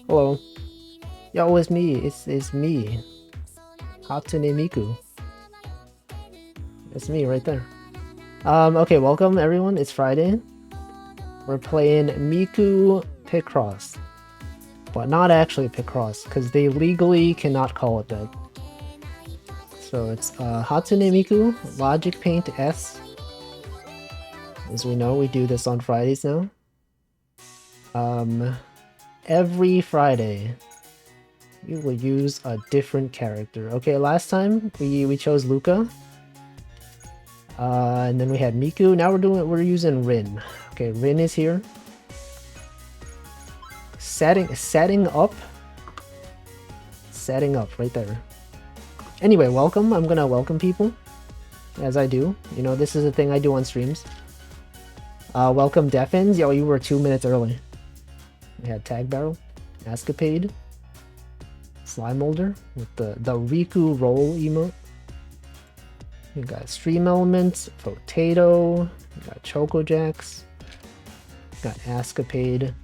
Hello. Yo, it's me. It's me. Hatsune Miku. It's me right there. Okay, welcome everyone. It's Friday. We're playing Miku Picross. But not actually Picross, because they legally cannot call it that. So it's Hatsune Miku, Logic Paint S. As we know, we do this on Fridays now. Every Friday, we will use a different character. Okay, last time we chose Luca. And then we had Miku. Now we're using Rin. Okay, Rin is here. Setting up right there. Anyway, welcome. I'm gonna welcome people as I do. You know, this is a thing I do on streams. Welcome Defins. Yo, you were 2 minutes early. We had Tag Barrel, Escapade, Slime Molder with the Riku roll emote. We got Stream Elements, Potato, we got Choco Jacks, got Escapade.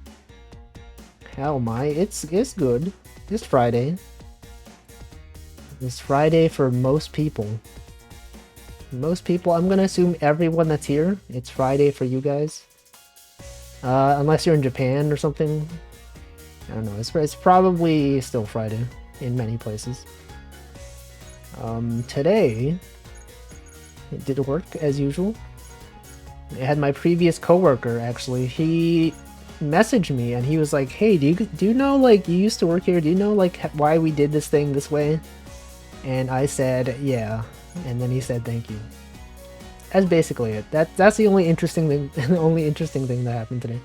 Hell my, it's good. It's Friday. It's Friday for most people. Most people, I'm gonna assume everyone that's here, it's Friday for you guys. Unless you're in Japan or something. I don't know, it's probably still Friday in many places. Today, it did work as usual. I had my previous coworker actually. He messaged me and he was like, "Hey, do you know, like, you used to work here? Do you know, like, why we did this thing this way?" And I said, "Yeah." And then he said, "Thank you." That's basically it. That's the only interesting thing. The only interesting thing that happened today.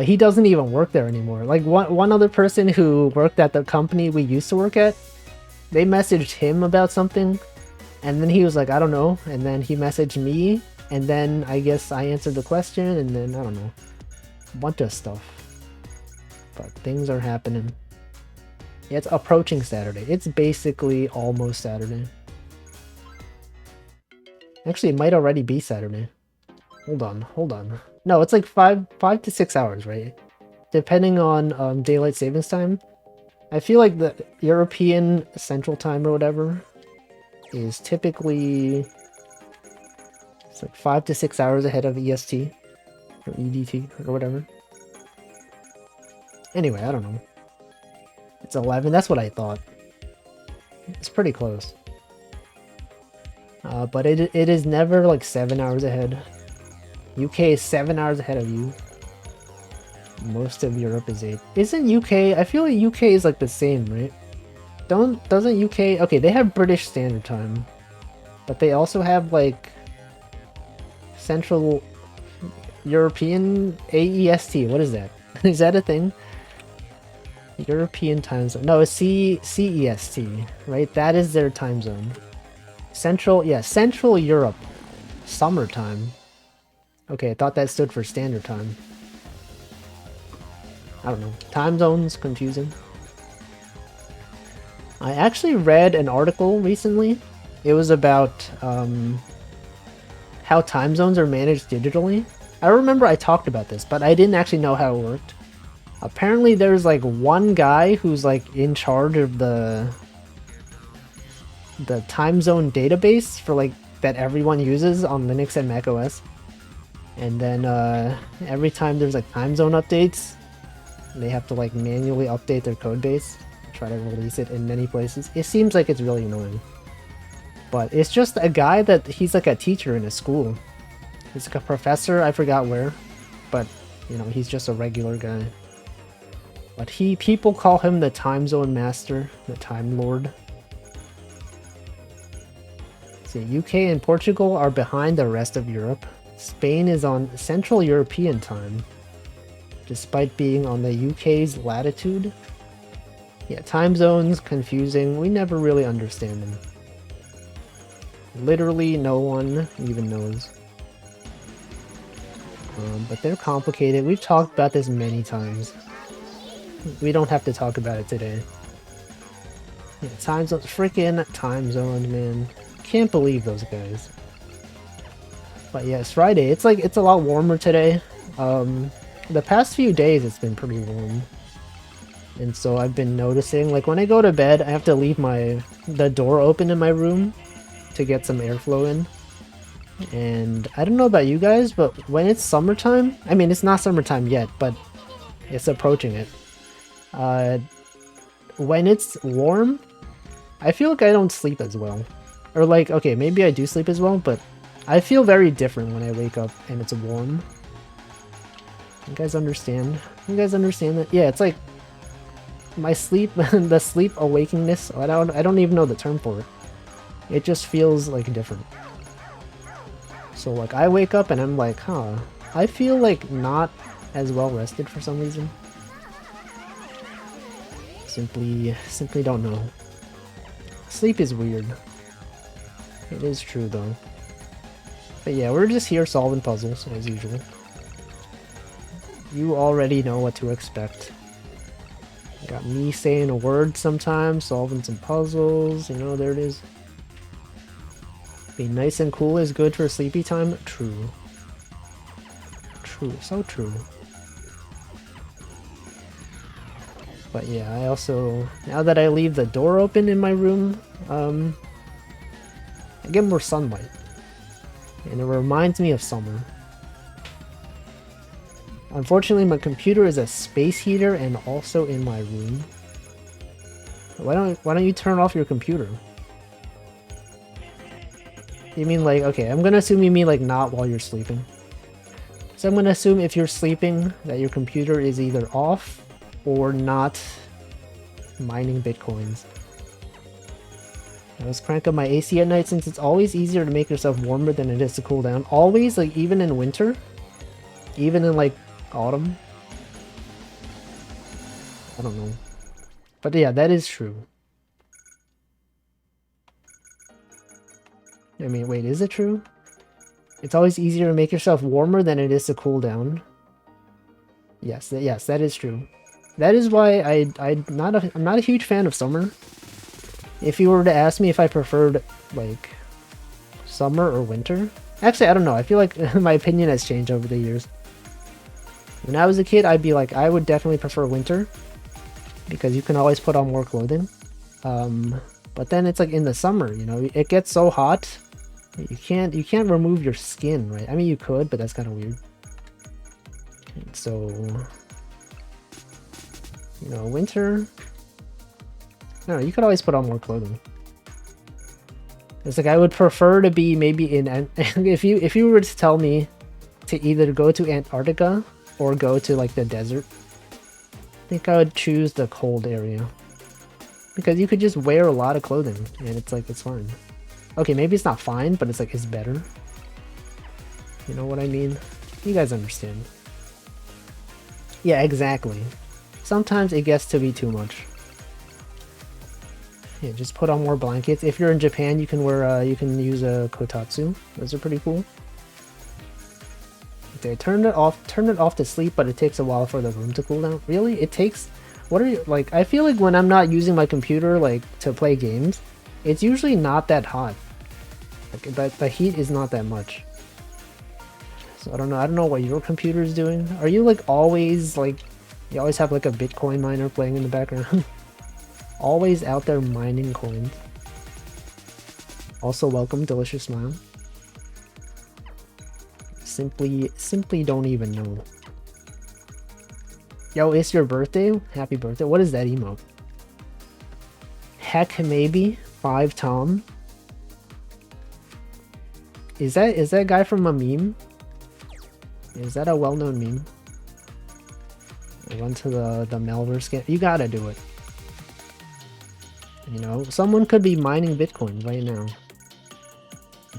He doesn't even work there anymore. Like one other person who worked at the company we used to work at, they messaged him about something. And then he was like, "I don't know." And then he messaged me. And then I guess I answered the question. And then, I don't know. A bunch of stuff. But things are happening. Yeah, it's approaching Saturday. It's basically almost Saturday. Actually, it might already be Saturday. Hold on. No, it's like 5 to 6 hours, right? Depending on daylight savings time. I feel like the European Central Time or whatever is typically, it's like 5 to 6 hours ahead of EST or EDT or whatever. Anyway, I don't know. It's 11. That's what I thought. It's pretty close. But it is never like 7 hours ahead. UK is 7 hours ahead of you. Most of Europe is 8. Isn't UK? I feel like UK is like the same, right? Doesn't UK? Okay, they have British Standard Time, but they also have like Central European AEST. What is that? Is that a thing? European time zone. No, it's CEST, right? That is their time zone. Central Europe. Summertime. Okay, I thought that stood for Standard Time. I don't know. Time zones, confusing. I actually read an article recently. It was about how time zones are managed digitally. I remember I talked about this, but I didn't actually know how it worked. Apparently there's like one guy who's like in charge of the time zone database for like that everyone uses on Linux and Mac OS. And then every time there's like time zone updates, they have to like manually update their code base, try to release it in many places. It seems like it's really annoying. But it's just a guy that he's like a teacher in a school. He's like a professor, I forgot where. But, you know, he's just a regular guy. But people call him the time zone master, the time lord. See, UK and Portugal are behind the rest of Europe. Spain is on Central European time, despite being on the UK's latitude. Yeah, time zones, confusing. We never really understand them. Literally no one even knows. But they're complicated. We've talked about this many times. We don't have to talk about it today. Yeah, time zones, freaking time zones, man. Can't believe those guys. But yeah, it's Friday. It's a lot warmer today. The past few days it's been pretty warm. And so I've been noticing, like when I go to bed, I have to leave the door open in my room to get some airflow in. And I don't know about you guys, but when it's summertime, I mean, it's not summertime yet, but it's approaching it. When it's warm, I feel like I don't sleep as well. Or like, okay, maybe I do sleep as well, but I feel very different when I wake up and it's warm. You guys understand? You guys understand that? Yeah, it's like my sleep, the sleep awakingness. I don't even know the term for it. It just feels like different. So like I wake up and I'm like, huh, I feel like not as well rested for some reason. Simply don't know. Sleep is weird. It is true though. But yeah, we're just here solving puzzles as usual. You already know what to expect. Got me saying a word sometimes, solving some puzzles, you know, there it is. Being nice and cool is good for sleepy time. True. True, so true. But yeah, I also, now that I leave the door open in my room, I get more sunlight. And it reminds me of summer. Unfortunately, my computer is a space heater and also in my room. Why don't you turn off your computer? You mean like, okay, I'm gonna assume you mean like not while you're sleeping. So I'm gonna assume if you're sleeping that your computer is either off or not mining bitcoins. I was crank up my AC at night since it's always easier to make yourself warmer than it is to cool down. Always, like even in winter? Even in like autumn? I don't know. But yeah, that is true. I mean, wait, is it true? It's always easier to make yourself warmer than it is to cool down. Yes, that is true. That is why I'm not a huge fan of summer. If you were to ask me if I preferred like summer or winter, actually I don't know. I feel like my opinion has changed over the years. When I was a kid, I'd be like, I would definitely prefer winter because you can always put on more clothing. But then it's like in the summer, you know, it gets so hot, you can't remove your skin, right? I mean, you could, but that's kind of weird. And so, you know, winter, no, you could always put on more clothing. It's like I would prefer to be maybe in if you were to tell me to either go to Antarctica or go to like the desert, I think I would choose the cold area. Because you could just wear a lot of clothing and it's like, it's fine. Okay, maybe it's not fine, but it's like, it's better. You know what I mean? You guys understand. Yeah, exactly. Sometimes it gets to be too much. Yeah, just put on more blankets. If you're in Japan, you can wear, you can use a kotatsu. Those are pretty cool. Okay, turn it off to sleep, but it takes a while for the room to cool down. Really? It takes... What are you, like, I feel like when I'm not using my computer, like, to play games, it's usually not that hot. Like, the heat is not that much. So I don't know what your computer is doing. Are you, like, always, like, you always have, like, a Bitcoin miner playing in the background? Always out there mining coins. Also, welcome, Delicious Smile. Simply don't even know. Yo, it's your birthday? Happy birthday. What is that emote? Heck maybe 5 Tom. Is that guy from a meme? Is that a well-known meme? I went to the Melver scan. You gotta do it. You know, someone could be mining Bitcoin right now.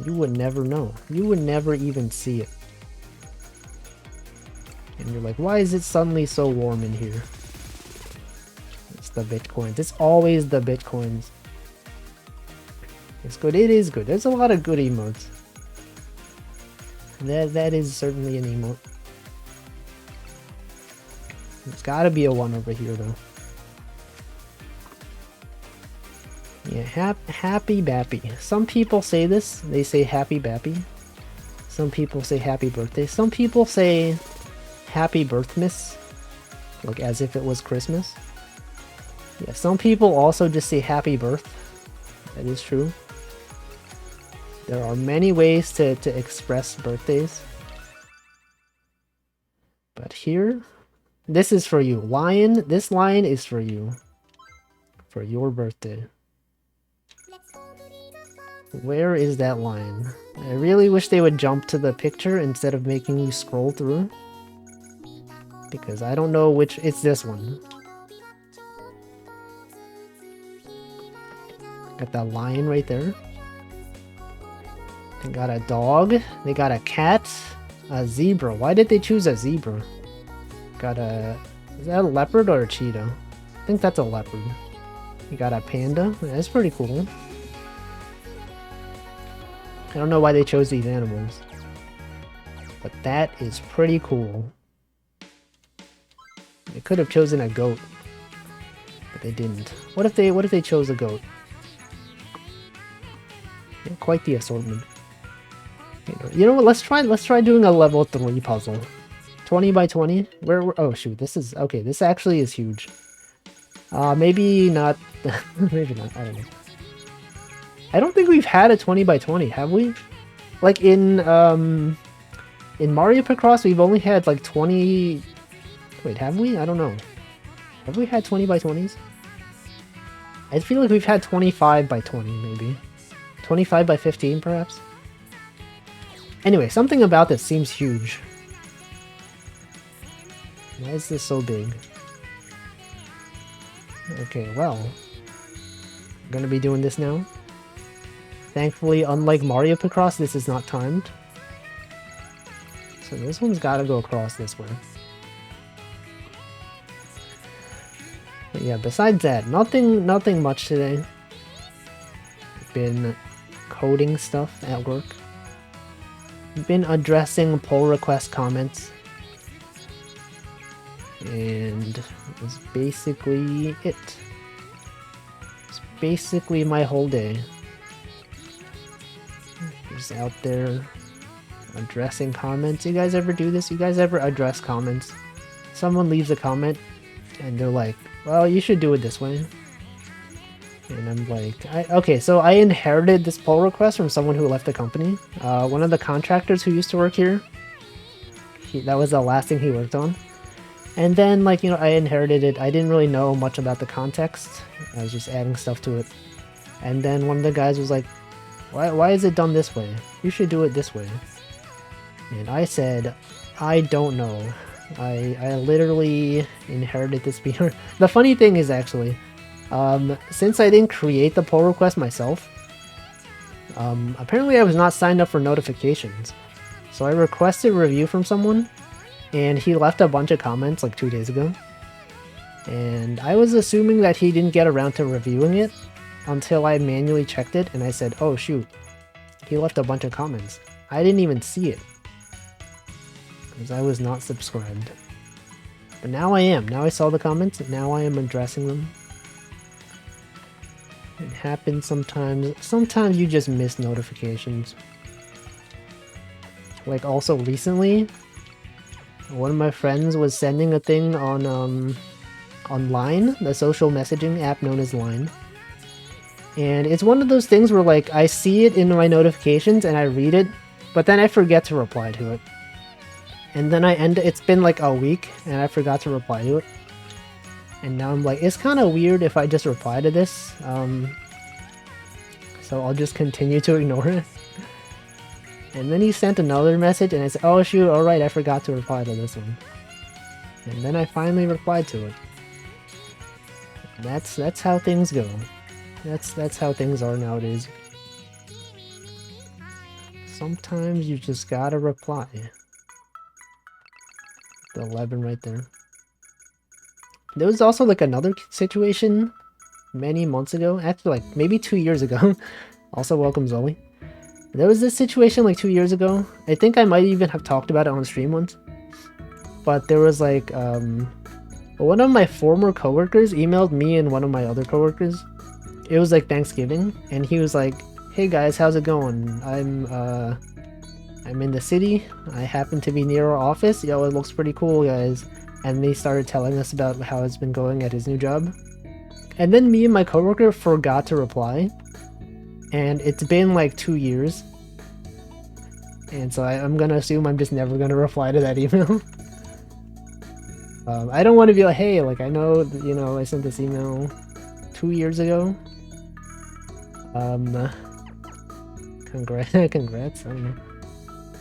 You would never know. You would never even see it. And you're like, why is it suddenly so warm in here? It's the Bitcoins. It's always the Bitcoins. It's good. It is good. There's a lot of good emotes. That is certainly an emote. There's gotta be a one over here though. Yeah, happy bappy. Some people say this. They say happy bappy. Some people say happy birthday. Some people say happy birthmas, like as if it was Christmas. Yeah, some people also just say happy birth. That is true. There are many ways to express birthdays. But here, this is for you. Lion, this line is for you. For your birthday. Where is that line? I really wish they would jump to the picture instead of making you scroll through. Because I don't know which... It's this one. Got that lion right there. They got a dog. They got a cat. A zebra. Why did they choose a zebra? Got a... Is that a leopard or a cheetah? I think that's a leopard. You got a panda. That's pretty cool. I don't know why they chose these animals. But that is pretty cool. They could have chosen a goat. But they didn't. What if they chose a goat? Yeah, quite the assortment. You know what? Let's try doing a level 3 puzzle. 20 by 20. Oh shoot, this is okay. This actually is huge. Maybe not. Maybe not. I don't know. I don't think we've had a 20 by 20, have we? Like in Mario Picross, we've only had like 20. Wait, have we? I don't know. Have we had 20 by 20s? I feel like we've had 25 by 20, maybe. 25 by 15, perhaps? Anyway, something about this seems huge. Why is this so big? Okay, well. I'm gonna be doing this now. Thankfully, unlike Mario Picross, this is not timed. So this one's gotta go across this way. But yeah, besides that, nothing much today. Been coding stuff at work. Been addressing pull request comments. And that's basically it. It's basically my whole day. Just out there addressing comments. You guys ever do this? You guys ever address comments? Someone leaves a comment and they're like, well, you should do it this way. And I'm like, okay, so I inherited this pull request from someone who left the company. One of the contractors who used to work here. That was the last thing he worked on. And then, like, you know, I inherited it. I didn't really know much about the context. I was just adding stuff to it. And then one of the guys was like, why is it done this way? You should do it this way. And I said, I don't know. I literally inherited this behavior. The funny thing is, actually, since I didn't create the pull request myself, apparently I was not signed up for notifications. So I requested a review from someone, and he left a bunch of comments like 2 days ago. And I was assuming that he didn't get around to reviewing it until I manually checked it, and I said, oh shoot, he left a bunch of comments. I didn't even see it, because I was not subscribed. But now I am. Now I saw the comments, and now I am addressing them. It happens sometimes. Sometimes you just miss notifications. Like, also recently, one of my friends was sending a thing on Line, the social messaging app known as Line. And it's one of those things where, like, I see it in my notifications and I read it, but then I forget to reply to it. And then it's been like a week and I forgot to reply to it. And now I'm like, it's kind of weird if I just reply to this. So I'll just continue to ignore it. And then he sent another message and I said, oh shoot, alright, I forgot to reply to this one. And then I finally replied to it. That's how things go. That's how things are nowadays. Sometimes you just gotta reply. The 11 right there. There was also like another situation many months ago, actually like maybe 2 years ago. Also welcome Zoe. There was this situation like 2 years ago. I think I might even have talked about it on stream once. But there was like one of my former coworkers emailed me and one of my other coworkers. It was like Thanksgiving, and he was like, hey guys, how's it going? I'm in the city. I happen to be near our office. Yo, it looks pretty cool, guys. And they started telling us about how it's been going at his new job. And then me and my coworker forgot to reply. And it's been like 2 years. And so I'm gonna assume I'm just never gonna reply to that email. I don't want to be like, hey, like I know, you know, I sent this email 2 years ago. Congrats, I don't know.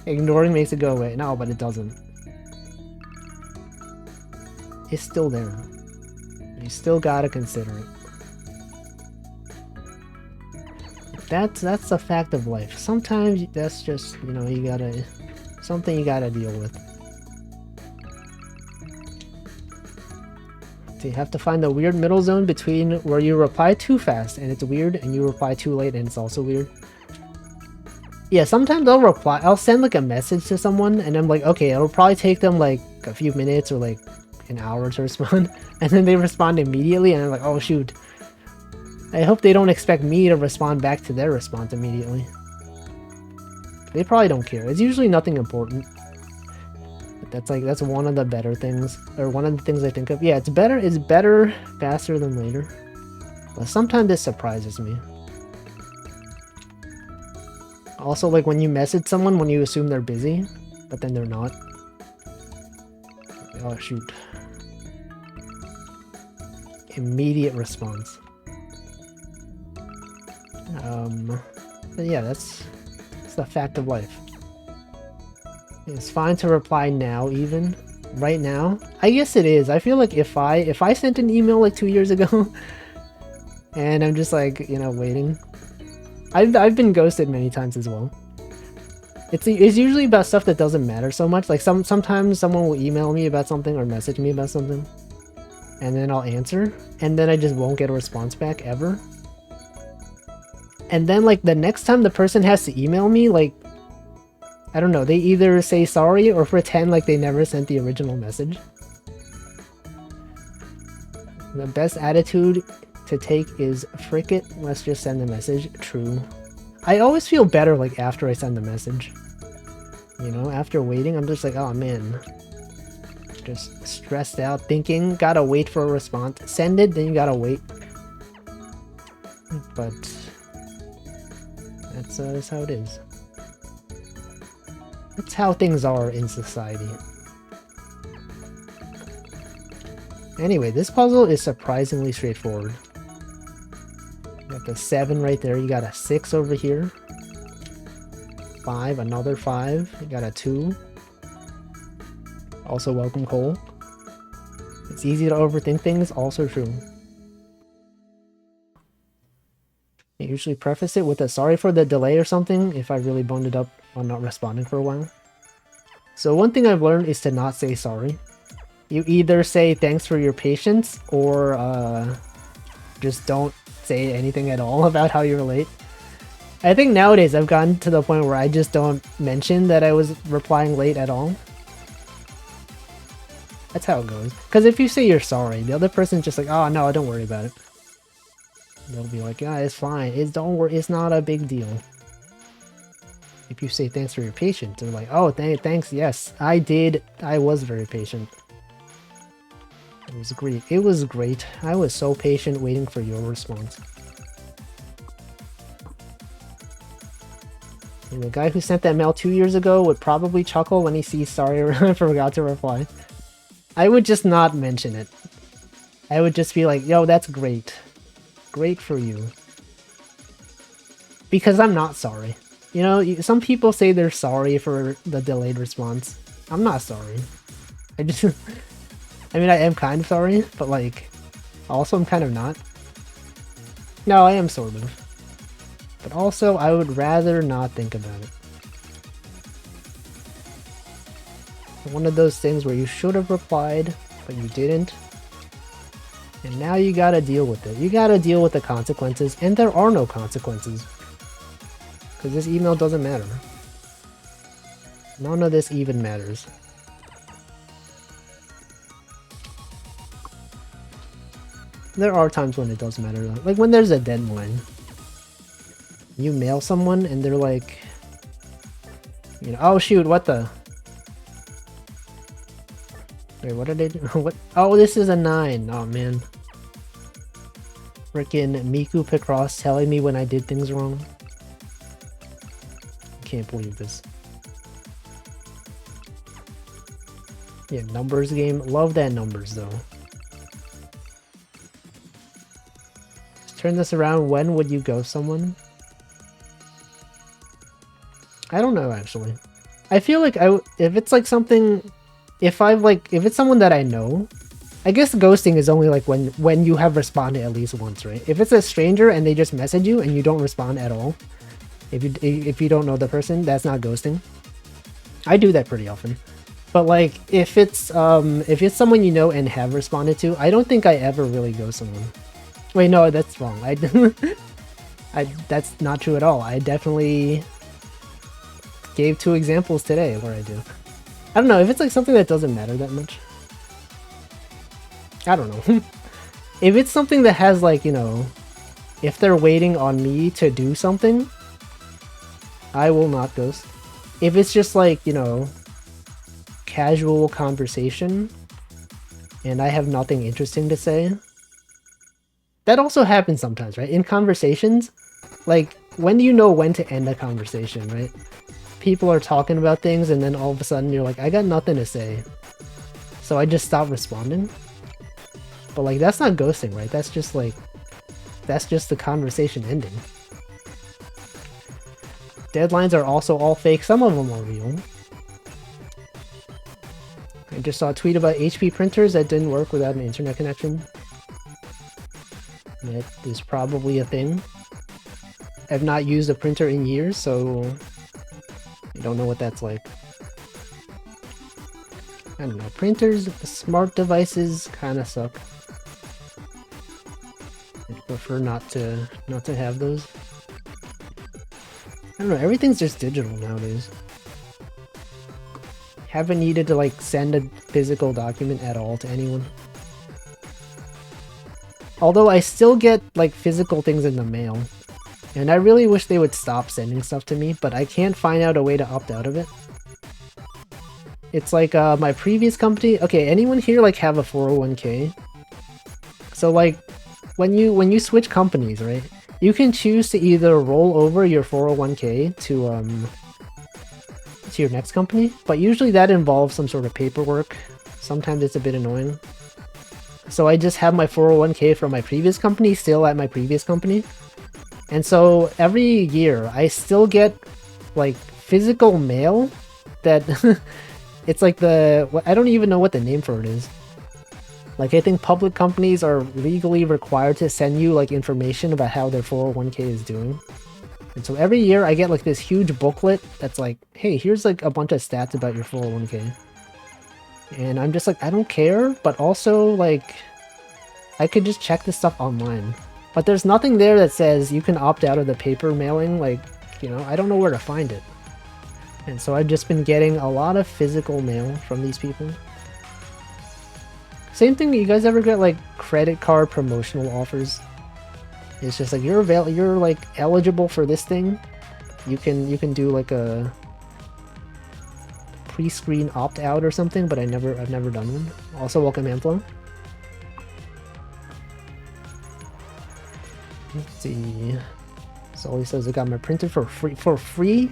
Ignoring makes it go away. No, but it doesn't. It's still there. You still gotta consider it. That's a fact of life. Sometimes that's just, you know, you gotta... something you gotta deal with. So you have to find the weird middle zone between where you reply too fast and it's weird, and you reply too late and it's also weird. Yeah, sometimes I'll send like a message to someone and I'm like, okay, it'll probably take them like a few minutes or like an hour to respond, and then they respond immediately and I'm like, oh shoot. I hope they don't expect me to respond back to their response immediately. They probably don't care. It's usually nothing important. But that's one of the better things, or one of the things I think of. Yeah, it's better faster than later. But sometimes this surprises me. Also, like when you message someone when you assume they're busy, but then they're not. Oh shoot. Immediate response. But yeah, that's the fact of life. It's fine to reply now, even right now. I guess it is. I feel like if I sent an email like 2 years ago, and I'm just like, you know, waiting. I've been ghosted many times as well. It's usually about stuff that doesn't matter so much. Like sometimes someone will email me about something or message me about something, and then I'll answer, and then I just won't get a response back ever. And then like the next time the person has to email me, like, I don't know, they either say sorry or pretend like they never sent the original message. The best attitude to take is frick it, let's just send the message. True. I always feel better like after I send the message. You know, after waiting, I'm just like, oh man. Just stressed out, thinking, gotta wait for a response. Send it, then you gotta wait. But that's how it is. That's how things are in society. Anyway, this puzzle is surprisingly straightforward. You got the 7 right there, you got a 6 over here. 5, another 5, you got a 2. Also welcome Cole. It's easy to overthink things, also true. I usually preface it with a sorry for the delay or something if I really boned it up on not responding for a while. So one thing I've learned is to not say sorry. You either say thanks for your patience or just don't say anything at all about how you're late. I think nowadays I've gotten to the point where I just don't mention that I was replying late at all. That's how it goes. Because if you say you're sorry, the other person's just like, oh no, don't worry about it. They'll be like, yeah, it's fine. Don't worry. It's not a big deal. If you say thanks for your patience, they're like, oh, thanks. Yes, I did. I was very patient. It was great. It was great. I was so patient waiting for your response. And the guy who sent that mail 2 years ago would probably chuckle when he sees sorry I forgot to reply. I would just not mention it. I would just be like, yo, that's great. Great for you. Because I'm not sorry. You know, some people say they're sorry for the delayed response. I'm not sorry. I mean, I am kind of sorry, but like, also I'm kind of not. No, I am sort of. But also, I would rather not think about it. One of those things where you should have replied, but you didn't. And now you gotta deal with it. You gotta deal with the consequences, and there are no consequences. Because this email doesn't matter. None of this even matters. There are times when it does matter though. Like when there's a deadline. You mail someone and they're like, you know, oh shoot, what the? Wait, what did they do? What? Oh, this is a 9. Oh man. Frickin' Miku Picross telling me when I did things wrong. Can't believe this. Yeah, numbers game. Love that numbers though. Let's turn this around. When would you ghost someone? I don't know actually. I feel like if it's like something, if it's someone that I know, I guess ghosting is only like when you have responded at least once, right? If it's a stranger and they just message you and you don't respond at all, if you don't know the person, that's not ghosting. I do that pretty often. But like if it's someone you know and have responded to, I don't think I ever really ghost someone. Wait, no, that's wrong. That's not true at all. I definitely gave 2 examples today where I do. I don't know, if it's like something that doesn't matter that much. I don't know. If it's something that has like, you know, if they're waiting on me to do something, I will not ghost. If it's just like, you know, casual conversation and I have nothing interesting to say, that also happens sometimes, right? In conversations, like, when do you know when to end a conversation, right? People are talking about things and then all of a sudden you're like, I got nothing to say, so I just stop responding. But like, that's not ghosting, right? That's just like, that's just the conversation ending. Deadlines are also all fake. Some of them are real. I just saw a tweet about HP printers that didn't work without an internet connection. That is probably a thing. I've not used a printer in years, so I don't know what that's like. I don't know. Printers, smart devices kind of suck. I prefer not to have those. I don't know, everything's just digital nowadays. Haven't needed to like send a physical document at all to anyone. Although I still get like physical things in the mail. And I really wish they would stop sending stuff to me, but I can't find out a way to opt out of it. It's like my previous company. Okay, anyone here like have a 401k? So like when you switch companies, right? You can choose to either roll over your 401k to your next company, but usually that involves some sort of paperwork. Sometimes it's a bit annoying. So I just have my 401k from my previous company still at my previous company. And so every year I still get like physical mail that it's like I don't even know what the name for it is. Like, I think public companies are legally required to send you like information about how their 401k is doing. And so every year I get like this huge booklet that's like, hey, here's like a bunch of stats about your 401k. And I'm just like, I don't care, but also like I could just check this stuff online. But there's nothing there that says you can opt out of the paper mailing, like, you know, I don't know where to find it. And so I've just been getting a lot of physical mail from these people. Same thing, you guys ever get like credit card promotional offers? It's just like you're like eligible for this thing. You can do like a pre-screen opt-out or something, but I've never done one. Also, welcome Amplo. Let's see. So he says I got my printer for free,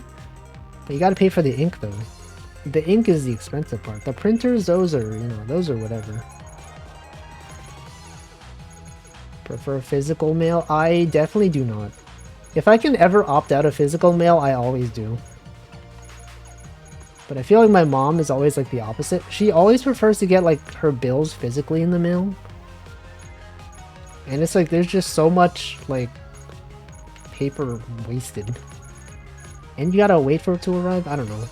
but you gotta pay for the ink though. The ink is the expensive part. The printers, those are, you know, those are whatever. Prefer physical mail? I definitely do not. If I can ever opt out of physical mail, I always do. But I feel like my mom is always like the opposite. She always prefers to get like her bills physically in the mail. And it's like there's just so much like paper wasted. And you gotta wait for it to arrive? I don't know.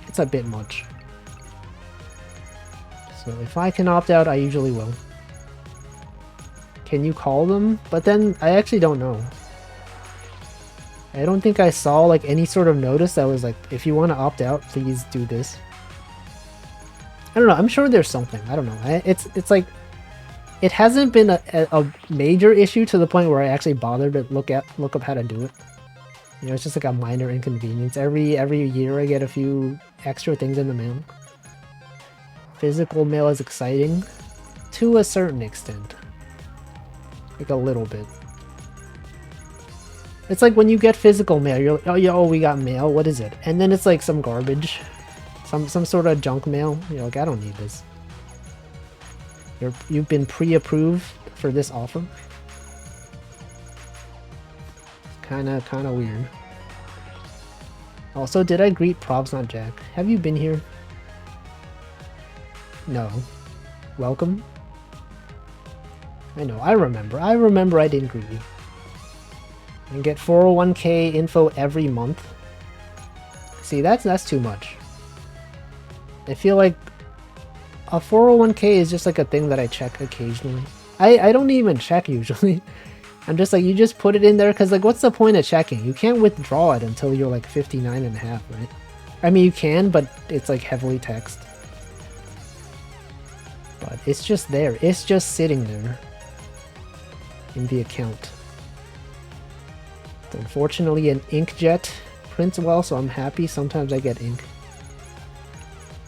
It's a bit much. So if I can opt out, I usually will. Can you call them? But then I actually don't know. I don't think I saw like any sort of notice that was like, if you want to opt out, please do this. I don't know. I'm sure there's something. I don't know. It's like, it hasn't been a major issue to the point where I actually bothered to look up how to do it. You know, it's just like a minor inconvenience. Every year I get a few extra things in the mail. Physical mail is exciting to a certain extent. Like a little bit. It's like when you get physical mail, you're like, oh, yo, we got mail, what is it? And then it's like some garbage. Some sort of junk mail. You're like, I don't need this. You've been pre-approved for this offer. Kinda weird. Also, did I greet Probs Not Jack? Have you been here? No. Welcome? I know, I remember I didn't greet you. And get 401k info every month. See, that's too much. I feel like a 401k is just like a thing that I check occasionally. I don't even check usually. I'm just like, you just put it in there because like what's the point of checking? You can't withdraw it until you're like 59 and a half, right? I mean you can, but it's like heavily taxed. But it's just there. It's just sitting there in the account. It's unfortunately an inkjet prints well, so I'm happy. Sometimes I get ink.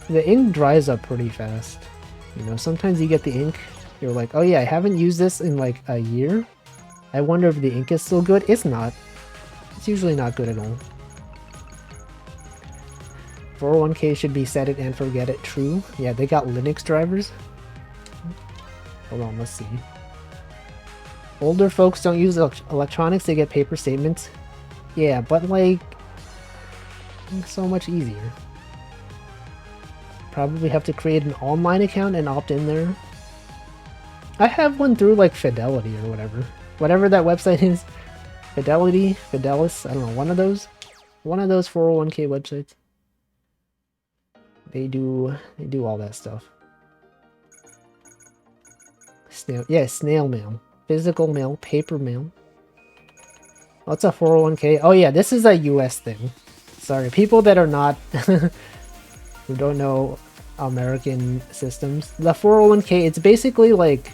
The ink dries up pretty fast. You know, sometimes you get the ink, you're like, oh yeah, I haven't used this in like a year. I wonder if the ink is still good. It's not. It's usually not good at all. 401k should be set it and forget it. True. Yeah, they got Linux drivers. Hold on, let's see. Older folks don't use electronics, they get paper statements. Yeah, but like, it's so much easier. Probably have to create an online account and opt in there. I have one through like Fidelity or whatever. Whatever that website is. Fidelity, Fidelis, I don't know, one of those 401k websites. They do all that stuff. Snail mail. Physical mail, paper mail. What's a 401k? Oh yeah, this is a US thing. Sorry, people that are not who don't know American systems. The 401k, it's basically like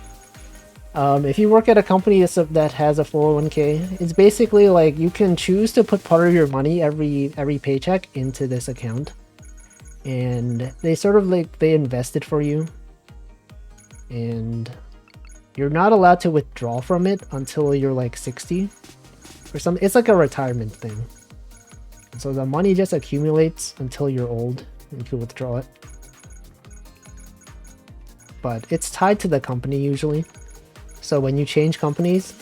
if you work at a company that has a 401k, it's basically like you can choose to put part of your money every paycheck into this account. And they sort of like, they invest it for you. And you're not allowed to withdraw from it until you're like 60 or something. It's like a retirement thing. So the money just accumulates until you're old and you can withdraw it. But it's tied to the company usually. So when you change companies,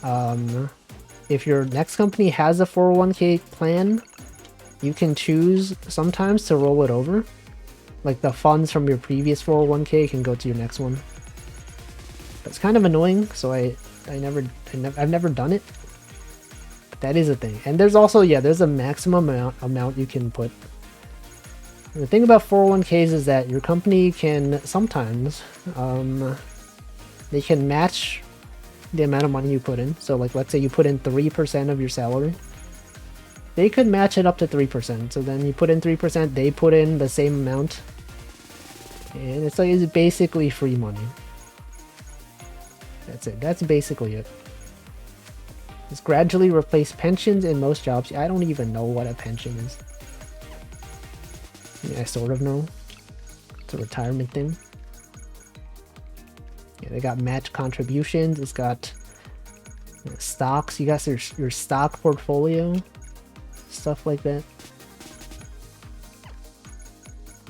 if your next company has a 401k plan, you can choose sometimes to roll it over. Like the funds from your previous 401k can go to your next one. It's kind of annoying, so I've never done it. But that is a thing. And there's also, yeah, there's a maximum amount you can put. And the thing about 401ks is that your company can sometimes, they can match the amount of money you put in. So like, let's say you put in 3% of your salary. They could match it up to 3%. So then you put in 3%, they put in the same amount. And it's like, it's basically free money. That's it. That's basically it. It's gradually replace pensions in most jobs. I don't even know what a pension is. I mean, I sort of know. It's a retirement thing. Yeah, they got match contributions. It's got stocks. You got your stock portfolio. Stuff like that.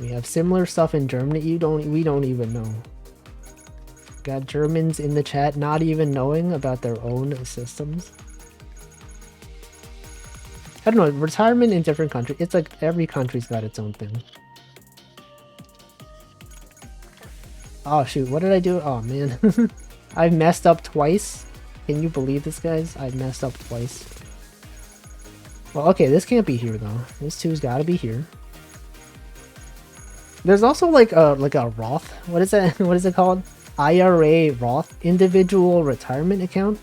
We have similar stuff in Germany. We don't even know. Got Germans in the chat not even knowing about their own systems. I don't know, retirement in different countries. It's like every country's got its own thing. Oh shoot, what did I do? Oh man. I've messed up twice. Can you believe this, guys? I've messed up twice. Well, okay, this can't be here though. This two's gotta be here. There's also like a Roth. What is that? What is it called? IRA Roth, individual retirement account.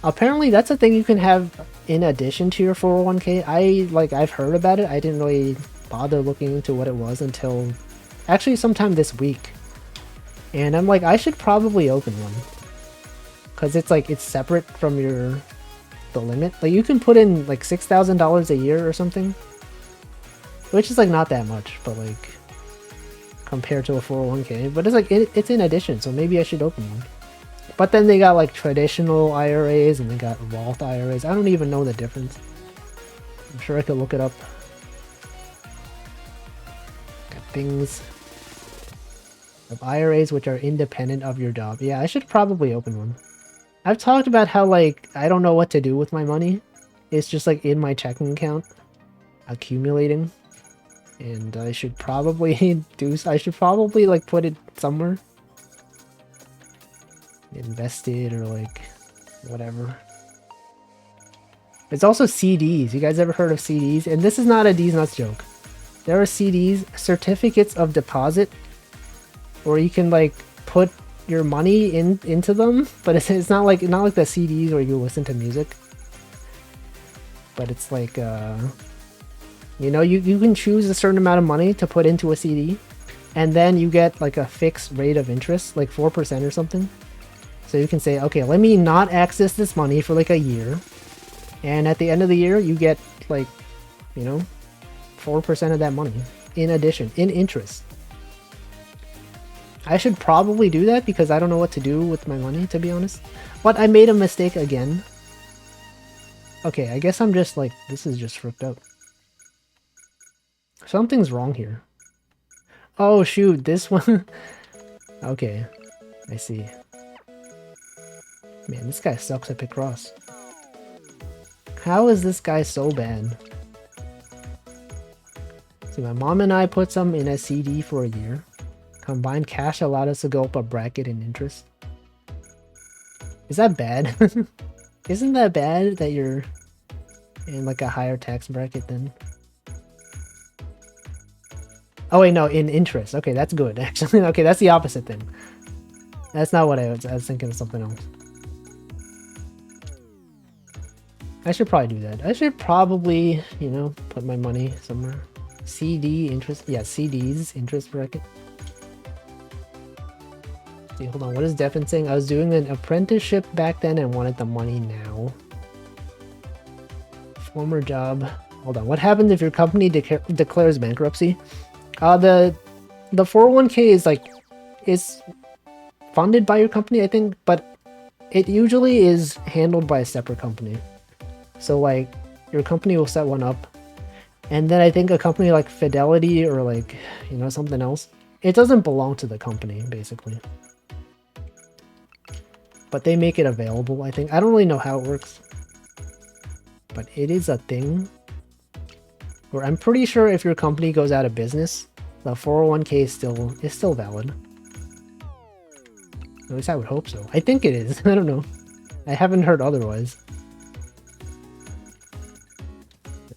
Apparently that's a thing you can have in addition to your 401k. I've heard about it. I didn't really bother looking into what it was until actually sometime this week. And I'm like, I should probably open one. Cause it's like, it's separate from the limit. Like you can put in like $6,000 a year or something. Which is like not that much, but like compared to a 401k, but it's like it's in addition, so maybe I should open one. But then they got like traditional IRAs and they got Roth IRAs. I don't even know the difference. I'm sure I could look it up. Got things of IRAs which are independent of your job. Yeah, I should probably open one. I've talked about how like I don't know what to do with my money. It's just like in my checking account, accumulating. And I should probably I should probably like put it somewhere. Invest it or like whatever. There's also CDs. You guys ever heard of CDs? And this is not a D's Nuts joke. There are CDs, certificates of deposit, where you can like put your money into them, but it's not like the CDs where you listen to music. But it's like you know, you can choose a certain amount of money to put into a CD, and then you get like a fixed rate of interest, like 4% or something. So you can say, okay, let me not access this money for like a year, and at the end of the year, you get like, you know, 4% of that money in addition, in interest. I should probably do that because I don't know what to do with my money, to be honest. But I made a mistake again. Okay, I guess I'm just like, this is just fricked up. Something's wrong here. Oh shoot, this one. Okay, I see. Man, this guy sucks at picross. How is this guy so bad? See, my mom and I put some in a CD for a year. Combined cash allowed us to go up a bracket in interest. Is that bad? Isn't that bad that you're in like a higher tax bracket then? Oh wait, no, in interest. Okay, that's good, actually. Okay, that's the opposite thing. That's not what I was thinking of something else. I should probably do that. I should probably, you know, put my money somewhere. CD interest. Yeah, CDs interest bracket. See, hold on. What is Devin saying? I was doing an apprenticeship back then and wanted the money now. Former job. Hold on. What happens if your company declares bankruptcy? The 401k is funded by your company, I think, but it usually is handled by a separate company. So like your company will set one up, and then I think a company like Fidelity or like, you know, something else, it doesn't belong to the company basically, but they make it available. I think, I don't really know how it works, but it is a thing where I'm pretty sure if your company goes out of business, the 401k is still valid. At least I would hope so. I think it is. I don't know. I haven't heard otherwise.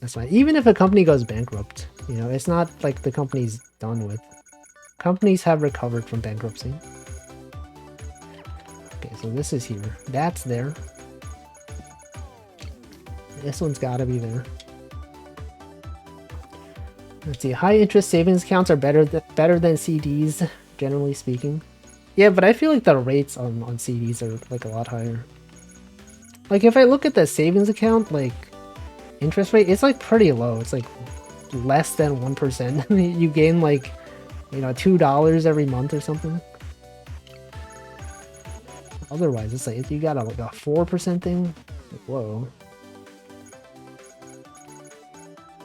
That's fine. Even if a company goes bankrupt, you know, it's not like the company's done with. Companies have recovered from bankruptcy. Okay, so this is here. That's there. This one's gotta be there. Let's see. High interest savings accounts are better than CDs, generally speaking. Yeah, but I feel like the rates on CDs are like a lot higher. Like if I look at the savings account, like interest rate, it's like pretty low. It's like less than 1%. You gain like, you know, $2 every month or something. Otherwise, it's like if you got like a 4% thing, like, whoa.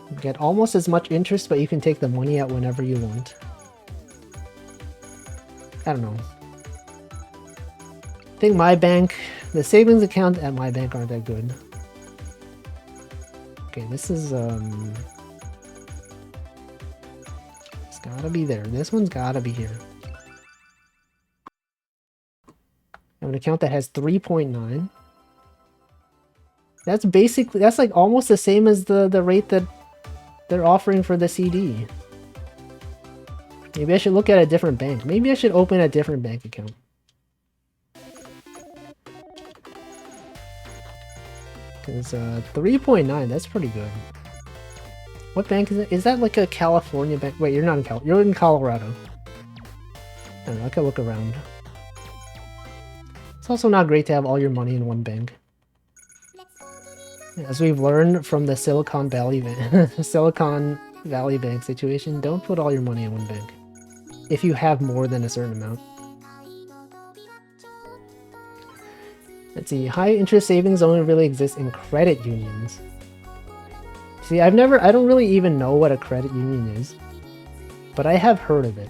You get almost as much interest, but you can take the money out whenever you want. I don't know. I think my bank, the savings account at my bank aren't that good. Okay, this is it's gotta be there. This one's gotta be here. I have an account that has 3.9. That's basically, that's like almost the same as the rate that they're offering for the CD. Maybe I should look at a different bank. Maybe I should open a different bank account. Because 3.9, that's pretty good. What bank is it? Is that like a California bank? Wait, you're not in Cal. You're in Colorado. I don't know, I could look around. It's also not great to have all your money in one bank. As we've learned from the Silicon Valley Bank situation, don't put all your money in one bank if you have more than a certain amount. Let's see. High interest savings only really exist in credit unions. See, I don't really even know what a credit union is, but I have heard of it.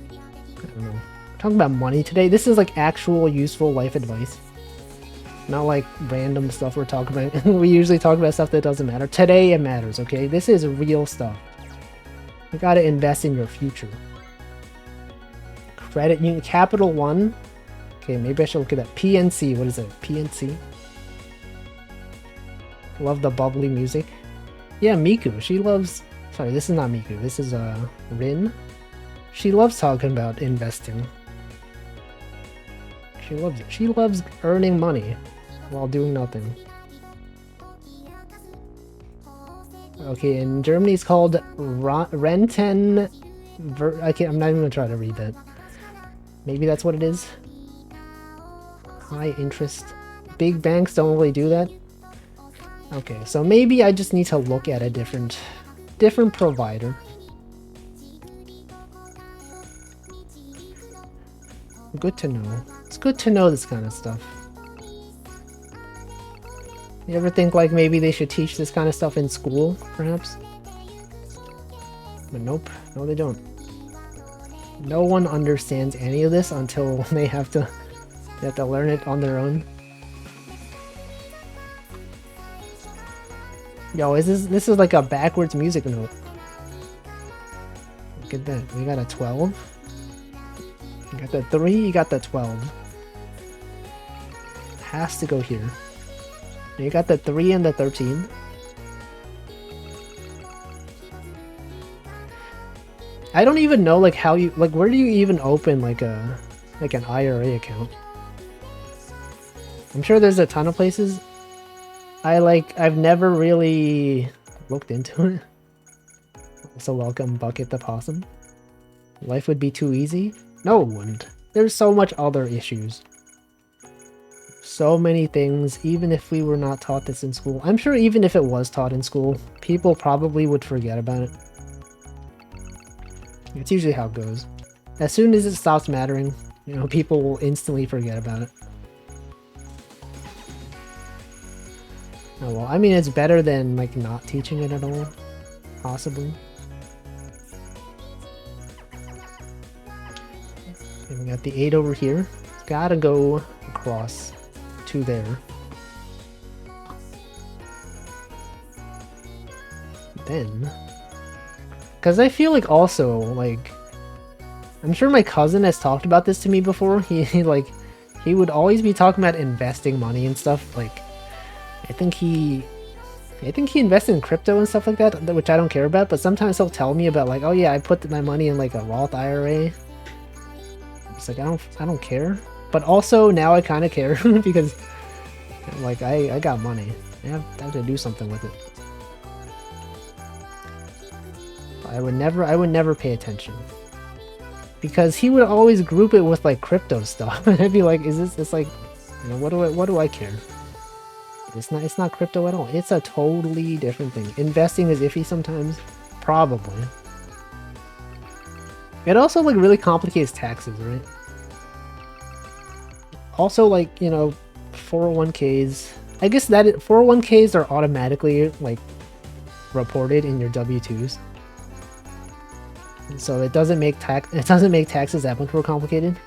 I don't know. We're talking about money today. This is like actual useful life advice. Not like random stuff we're talking about. We usually talk about stuff that doesn't matter. Today it matters, okay? This is real stuff. You gotta invest in your future. Credit union, Capital One. Okay, maybe I should look at that. PNC, what is it? PNC? Love the bubbly music. Yeah, Miku, she loves... Sorry, this is not Miku. This is Rin. She loves talking about investing. She loves it. She loves earning money while doing nothing. Okay, in Germany it's called Renten... I'm not even gonna try to read that. Maybe that's what it is. High interest. Big banks don't really do that. Okay, so maybe I just need to look at a different provider. Good to know. It's good to know this kind of stuff. You ever think like maybe they should teach this kind of stuff in school, perhaps? But nope, no they don't. No one understands any of this until they have to learn it on their own. Yo, this is like a backwards music note. Look at that. We got a 12. You got the 3, you got the 12. Has to go here. You got the 3 and the 13. I don't even know like how you where do you even open like an IRA account? I'm sure there's a ton of places. I've never really looked into it. Also welcome Bucket the Possum. Life would be too easy? No, it wouldn't. There's so much other issues. So many things, even if we were not taught this in school. I'm sure even if it was taught in school, people probably would forget about it. It's usually how it goes. As soon as it stops mattering, you know, people will instantly forget about it. Oh well, I mean, it's better than, like, not teaching it at all. Possibly. And we got the 8 over here. Gotta go across to there. Then... Because I feel like also, like... I'm sure my cousin has talked about this to me before. He would always be talking about investing money and stuff, like... I think he invested in crypto and stuff like that, which I don't care about, but sometimes he'll tell me about like, oh yeah, I put my money in like a Roth IRA. It's like, I don't care. But also now I kind of care because like I got money. I have to do something with it. I would never pay attention. Because he would always group it with like crypto stuff. And I'd be like, is this like, you know, what do I care? It's not crypto at all. It's a totally different thing. Investing is iffy sometimes. Probably. It also like really complicates taxes, right? Also like, you know, 401ks. I guess that 401ks are automatically like reported in your W-2s. So it doesn't make taxes that much more complicated.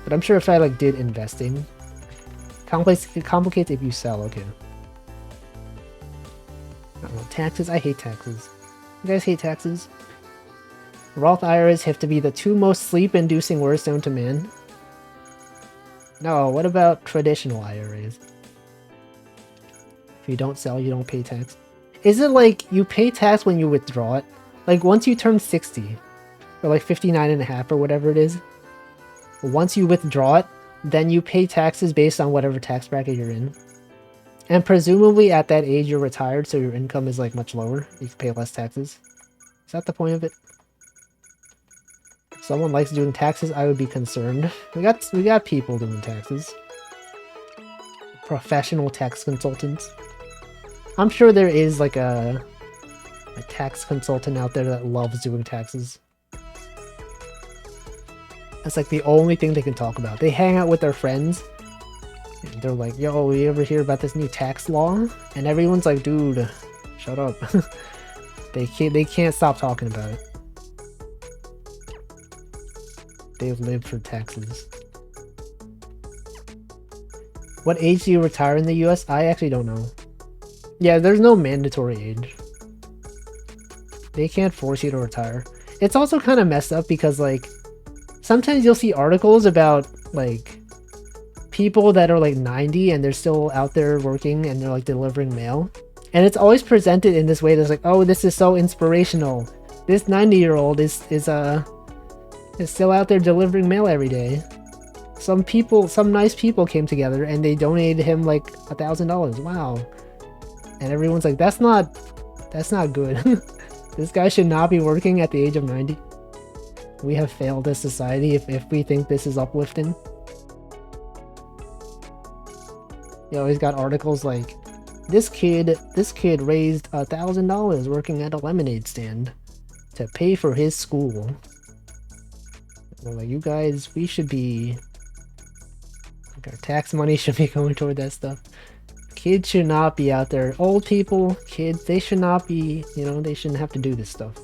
But I'm sure if I like did investing, it complicates if you sell, okay. I don't know, taxes? I hate taxes. You guys hate taxes? Roth IRAs have to be the 2 most sleep-inducing words known to man. No, what about traditional IRAs? If you don't sell, you don't pay tax. Is it like you pay tax when you withdraw it? Like once you turn 60, or like 59 and a half or whatever it is, once you withdraw it, then you pay taxes based on whatever tax bracket you're in. And presumably at that age you're retired, so your income is like much lower. You can pay less taxes. Is that the point of it? If someone likes doing taxes, I would be concerned. We got people doing taxes. Professional tax consultants. I'm sure there is like a tax consultant out there that loves doing taxes. That's like the only thing they can talk about. They hang out with their friends And they're like, yo, you ever hear about this new tax law? And everyone's like, dude, shut up. They can't stop talking about it. They live for taxes. What age do you retire in the US? I actually don't know. Yeah, there's no mandatory age. They can't force you to retire. It's also kind of messed up because, like, sometimes you'll see articles about, like, people that are, like, 90 and they're still out there working and they're, like, delivering mail. And it's always presented in this way that's like, oh, this is so inspirational. This 90-year-old is still out there delivering mail every day. Some nice people came together and they donated him like $1,000. Wow. And everyone's like, that's not good. This guy should not be working at the age of 90. We have failed as society if we think this is uplifting. You always got articles like, this kid raised $1,000 working at a lemonade stand to pay for his school. We're like, you guys, we should be, like, our tax money should be going toward that stuff. Kids should not be out there. Old people, kids, they should not be, you know, they shouldn't have to do this stuff.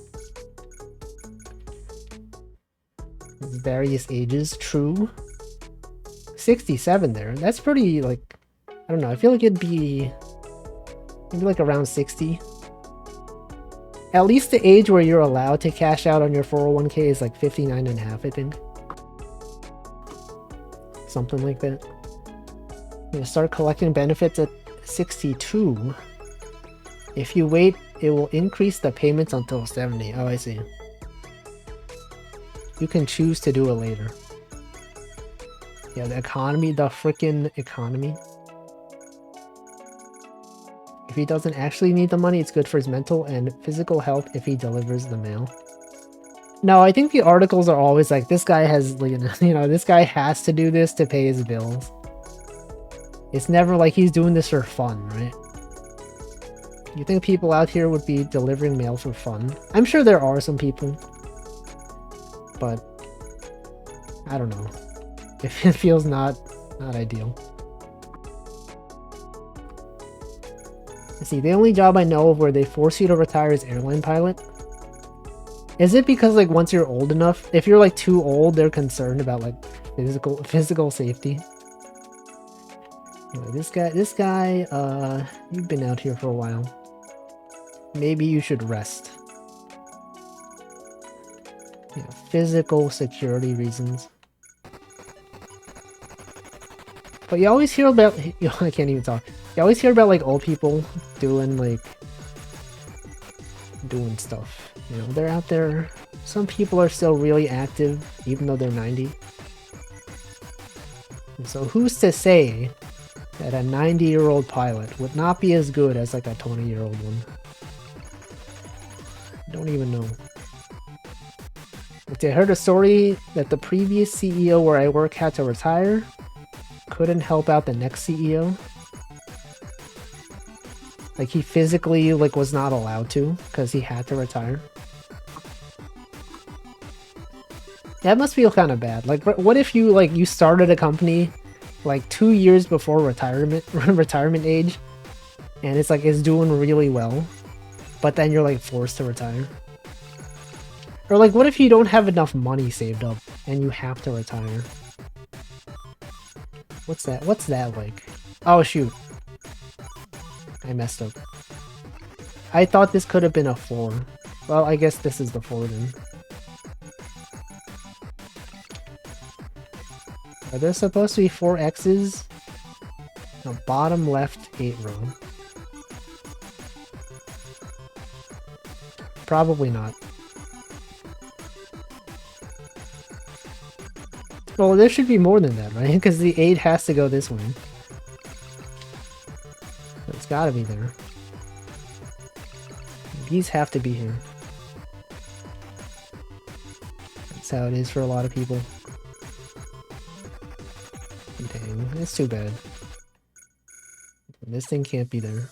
Various ages, true. 67 there. That's pretty, like, I don't know. I feel like it'd be maybe like around 60. At least the age where you're allowed to cash out on your 401k is like 59 and a half, I think. Something like that. You're gonna start collecting benefits at 62. If you wait, it will increase the payments until 70. Oh, I see. You can choose to do it later. Yeah, the economy, the freaking economy. If he doesn't actually need the money, it's good for his mental and physical health if he delivers the mail. No, I think the articles are always like, this guy has, you know, this guy has to do this to pay his bills. It's never like he's doing this for fun, right? You think people out here would be delivering mail for fun? I'm sure there are some people. But I don't know. It feels not ideal. Let's see, the only job I know of where they force you to retire is airline pilot. Is it because, like, once you're old enough, if you're like too old, they're concerned about like physical safety? Anyway, this guy, you've been out here for a while. Maybe you should rest. Yeah, physical security reasons. But you always hear about, I can't even talk. You always hear about like old people doing stuff. You know, they're out there. Some people are still really active even though they're 90. And so who's to say that a 90-year-old pilot would not be as good as like a 20-year-old one? I don't even know. I heard a story that the previous CEO where I work had to retire. Couldn't help out the next CEO. Like, he physically, like, was not allowed to because he had to retire. That must feel kind of bad. Like, what if you, like, you started a company, like, 2 years before retirement age, and it's, like, it's doing really well, but then you're, like, forced to retire? Or, like, what if you don't have enough money saved up, and you have to retire? What's that? What's that like? Oh, shoot. I messed up. I thought this could have been a 4. Well, I guess this is the 4 then. Are there supposed to be 4 X's? No, bottom left 8 row. Probably not. Well, there should be more than that, right? Because the 8 has to go this way. It's gotta be there. These have to be here. That's how it is for a lot of people. Dang, it's too bad. This thing can't be there.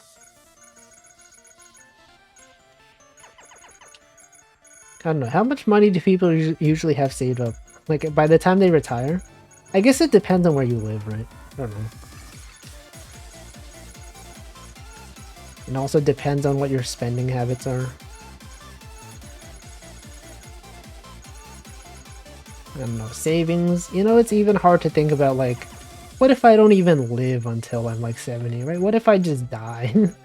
I don't know. How much money do people usually have saved up? Like, by the time they retire? I guess it depends on where you live, right? I don't know. It also depends on what your spending habits are. I don't know, savings. You know, it's even hard to think about, like, what if I don't even live until I'm like 70, right? What if I just die? What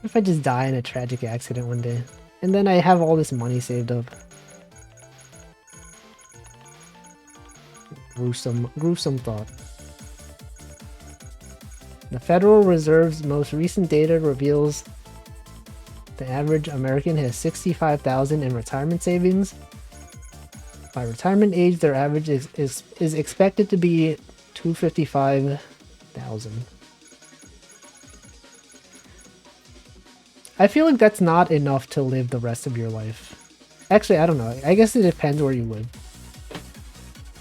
if I just die in a tragic accident one day? And then I have all this money saved up. Gruesome thought. The Federal Reserve's most recent data reveals the average American has $65,000 in retirement savings. By retirement age, their average is expected to be $255,000. I feel like that's not enough to live the rest of your life. Actually, I don't know. I guess it depends where you live.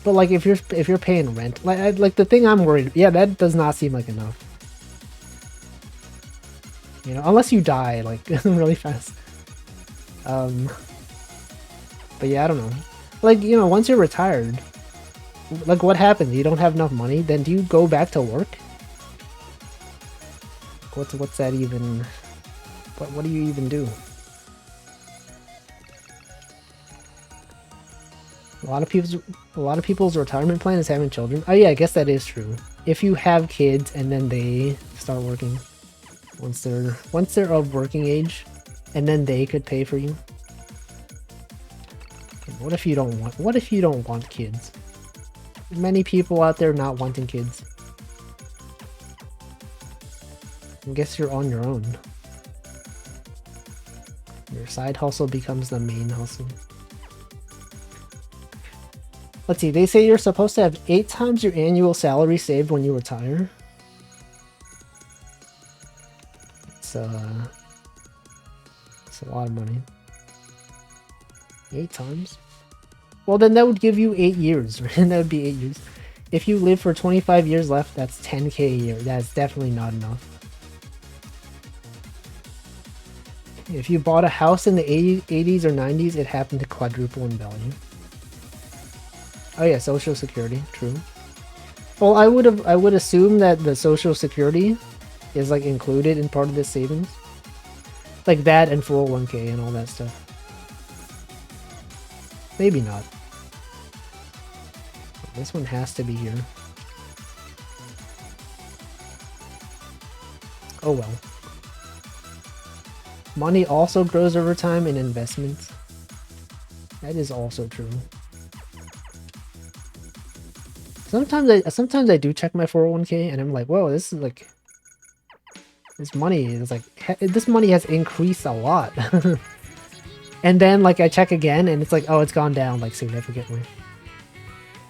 But like if you're paying rent, like the thing I'm worried, yeah, that does not seem like enough. You know, unless you die like really fast. But yeah, I don't know. Like, you know, once you're retired, like what happens? You don't have enough money, then do you go back to work? What's that even? What do you even do? A lot of people's retirement plan is having children. Oh yeah, I guess that is true. If you have kids and then they start working, once they're of working age, and then they could pay for you. What if you don't want kids? Many people out there not wanting kids. I guess you're on your own. Your side hustle becomes the main hustle. Let's see, they say you're supposed to have 8 times your annual salary saved when you retire. It's a lot of money. 8 times? Well, then that would give you 8 years, right? That would be 8 years. If you live for 25 years left, that's 10K a year. That's definitely not enough. If you bought a house in the 80s or 90s, it happened to quadruple in value. Oh yeah, Social Security, true. Well, I would assume that the Social Security is like included in part of this savings. Like that and 401k and all that stuff. Maybe not. This one has to be here. Oh well. Money also grows over time in investments. That is also true. Sometimes I do check my 401k and I'm like, whoa, this is like, this money has increased a lot. And then like I check again and it's like, oh, it's gone down like significantly.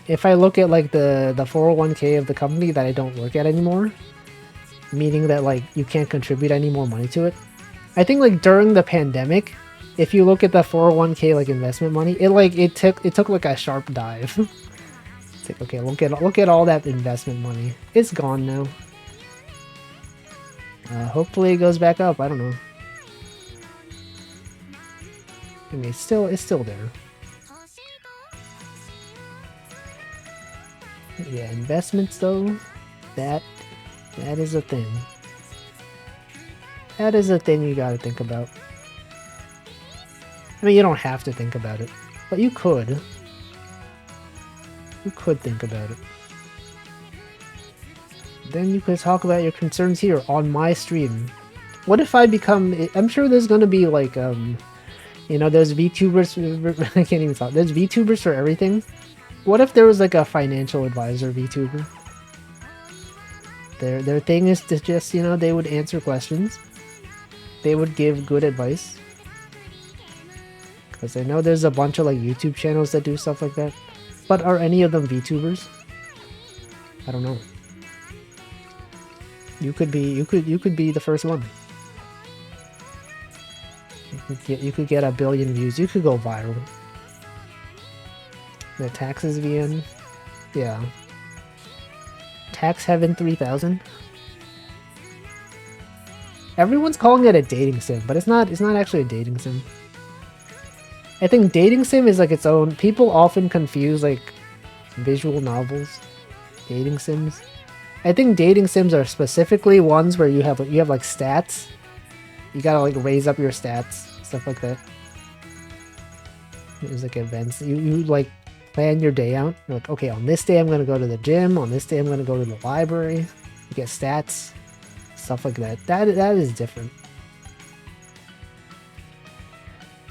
If I look at like the 401k of the company that I don't work at anymore, meaning that like you can't contribute any more money to it. I think like during the pandemic, if you look at the 401k like investment money, it took like a sharp dive. It's like, okay, look at all that investment money. It's gone now. Hopefully it goes back up. I don't know. I mean, it's still there. Yeah, investments though, that is a thing. That is a thing you gotta think about. I mean, you don't have to think about it, but you could. You could think about it. Then you could talk about your concerns here on my stream. What if I become... I'm sure there's gonna be like, you know, there's VTubers... I can't even talk. There's VTubers for everything. What if there was like a financial advisor VTuber? Their thing is to just, you know, they would answer questions. They would give good advice. Because I know there's a bunch of like YouTube channels that do stuff like that. But are any of them VTubers? I don't know. You could be the first one. You could get 1 billion views. You could go viral. The taxes VN. Yeah. Tax Heaven 3000. Everyone's calling it a dating sim, but it's not actually a dating sim. I think dating sim is like its own. People often confuse like visual novels, dating sims. I think dating sims are specifically ones where you have like stats You gotta like raise up your stats, stuff like that. There's like events. You like plan your day out. You're like, okay, on this day I'm gonna go to the gym. On this day I'm gonna go to the library. You get stats, stuff like that. That is different.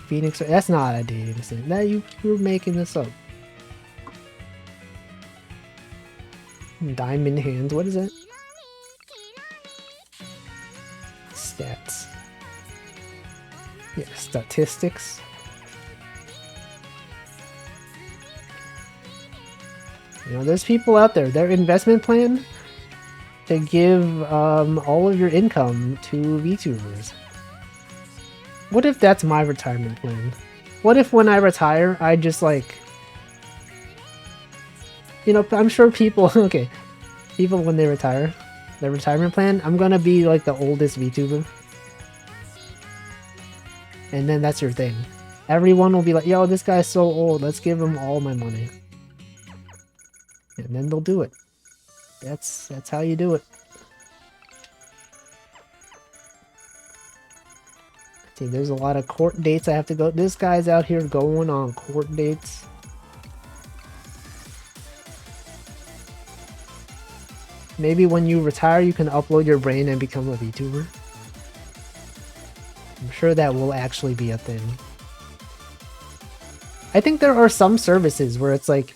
Phoenix, that's not a dating sim. That you're making this up. Diamond hands. What is it? Stats. Yeah, statistics. You know, there's people out there, their investment plan to give all of your income to VTubers. What if that's my retirement plan? What if when I retire, I just like... You know, I'm sure people, okay, people when they retire, their retirement plan, I'm gonna be like the oldest VTuber. And then that's your thing. Everyone will be like, yo, this guy's so old, let's give him all my money. And then they'll do it. That's how you do it. See, there's a lot of court dates I have to go. This guy's out here going on court dates. Maybe when you retire, you can upload your brain and become a VTuber. I'm sure that will actually be a thing. I think there are some services where it's like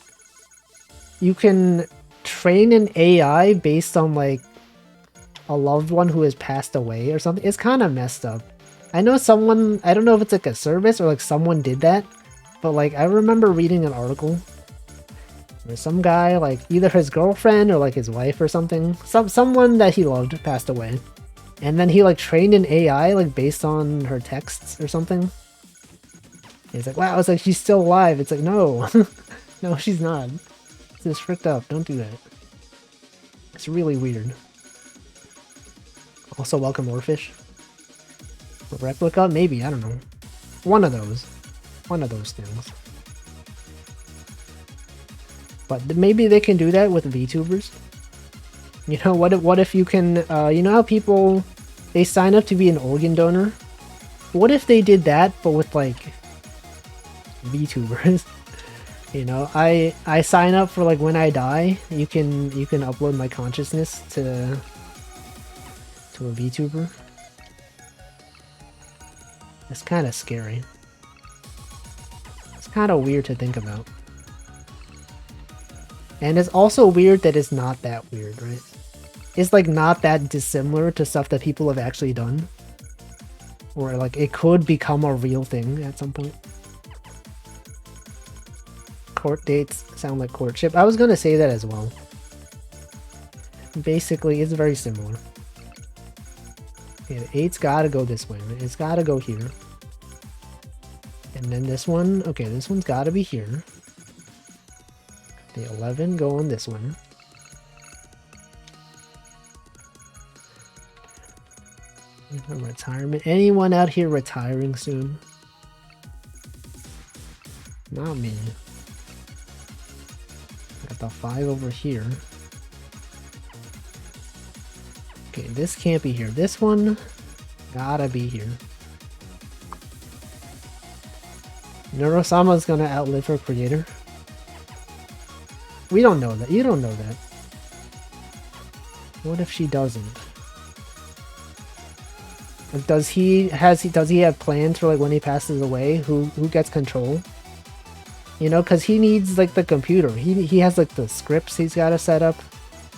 you can train an AI based on like a loved one who has passed away or something. It's kind of messed up. I know someone, I don't know if it's like a service or like someone did that, but like I remember reading an article where some guy, like either his girlfriend or like his wife or something, someone that he loved passed away. And then he like trained an AI like based on her texts or something. He's like, wow, it's like she's still alive. It's like, no, no, she's not. This is fricked up. Don't do that. It's really weird. Also, welcome Orphish. A replica? Maybe, I don't know. One of those. One of those things. But maybe they can do that with VTubers. You know, what if you can, you know how people, they sign up to be an organ donor? What if they did that, but with like VTubers? You know, I sign up for like when I die, you can upload my consciousness to a VTuber. It's kind of scary. It's kind of weird to think about. And it's also weird that it's not that weird, right? It's like not that dissimilar to stuff that people have actually done. Or like it could become a real thing at some point. Court dates sound like courtship. I was gonna say that as well. Basically, it's very similar. Okay, the 8's gotta go this way, right? It's gotta go here. And then this one, okay, this one's gotta be here. The 11 going this way. Retirement. Anyone out here retiring soon? Not me. Got the 5 over here. Okay, this can't be here. This one gotta be here. Neurosama's gonna outlive her creator. We don't know that. You don't know that. What if she doesn't? Like, does he have plans for like when he passes away? Who gets control? You know, because he needs like the computer. He has like the scripts he's got to set up.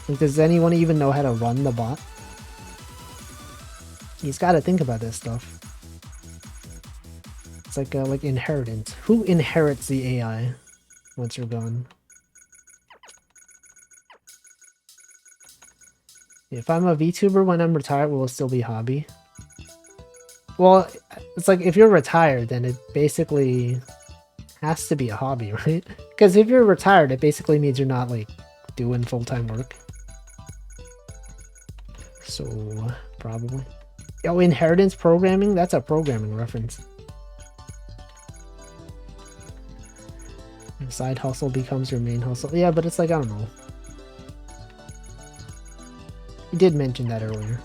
Like, does anyone even know how to run the bot? He's got to think about this stuff. It's like inheritance. Who inherits the AI once you're gone? If I'm a VTuber when I'm retired, will it still be hobby? Well, it's like if you're retired, then it basically has to be a hobby, right? Because if you're retired, it basically means you're not like doing full-time work. So, probably. Oh, inheritance programming? That's a programming reference. Your side hustle becomes your main hustle. Yeah, but it's like, I don't know. You did mention that earlier.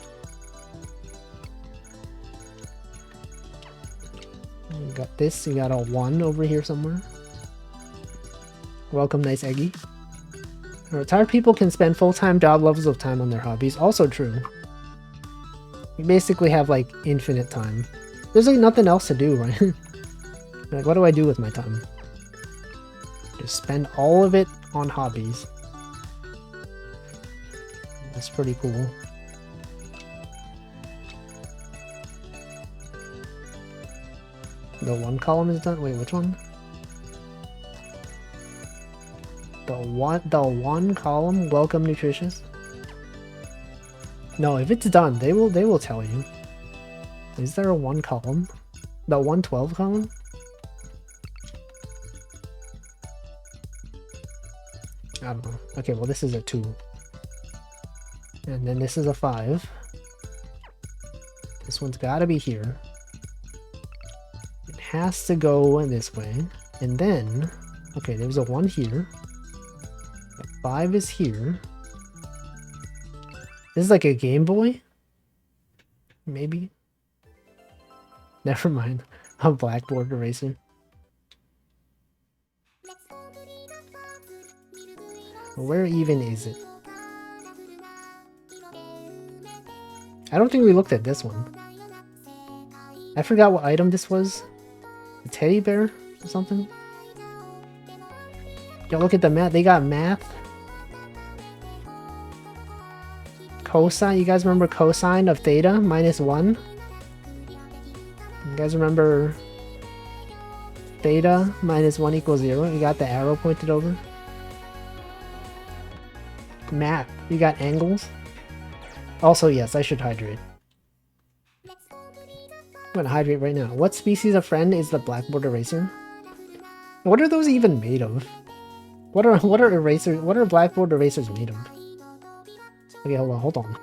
got this. You got a 1 over here somewhere. Welcome, nice Eggy. Retired people can spend full-time job levels of time on their hobbies. Also true. You basically have like infinite time. There's like nothing else to do, right? Like, what do I do with my time? Just spend all of it on hobbies. That's pretty cool. The 1 column is done? Wait, which one? The one column, welcome nutritious? No, if it's done, they will tell you. Is there a 1 column? The 112 column? I don't know. Okay, well this is a 2. And then this is a 5. This one's gotta be here. It has to go this way. And then, okay, there's a 1 here. 5 is here. This is like a Game Boy? Maybe? Never mind. A blackboard eraser. Where even is it? I don't think we looked at this one. I forgot what item this was. A teddy bear or something? Yo, look at the math. They got math. Cosine, you guys remember cosine of theta -1? You guys remember theta -1 equals 0? You got the arrow pointed over? Math, you got angles? Also, yes, I should hydrate. I'm gonna hydrate right now. What species of friend is the blackboard eraser? What are those even made of? What are blackboard erasers made of? Okay, hold on.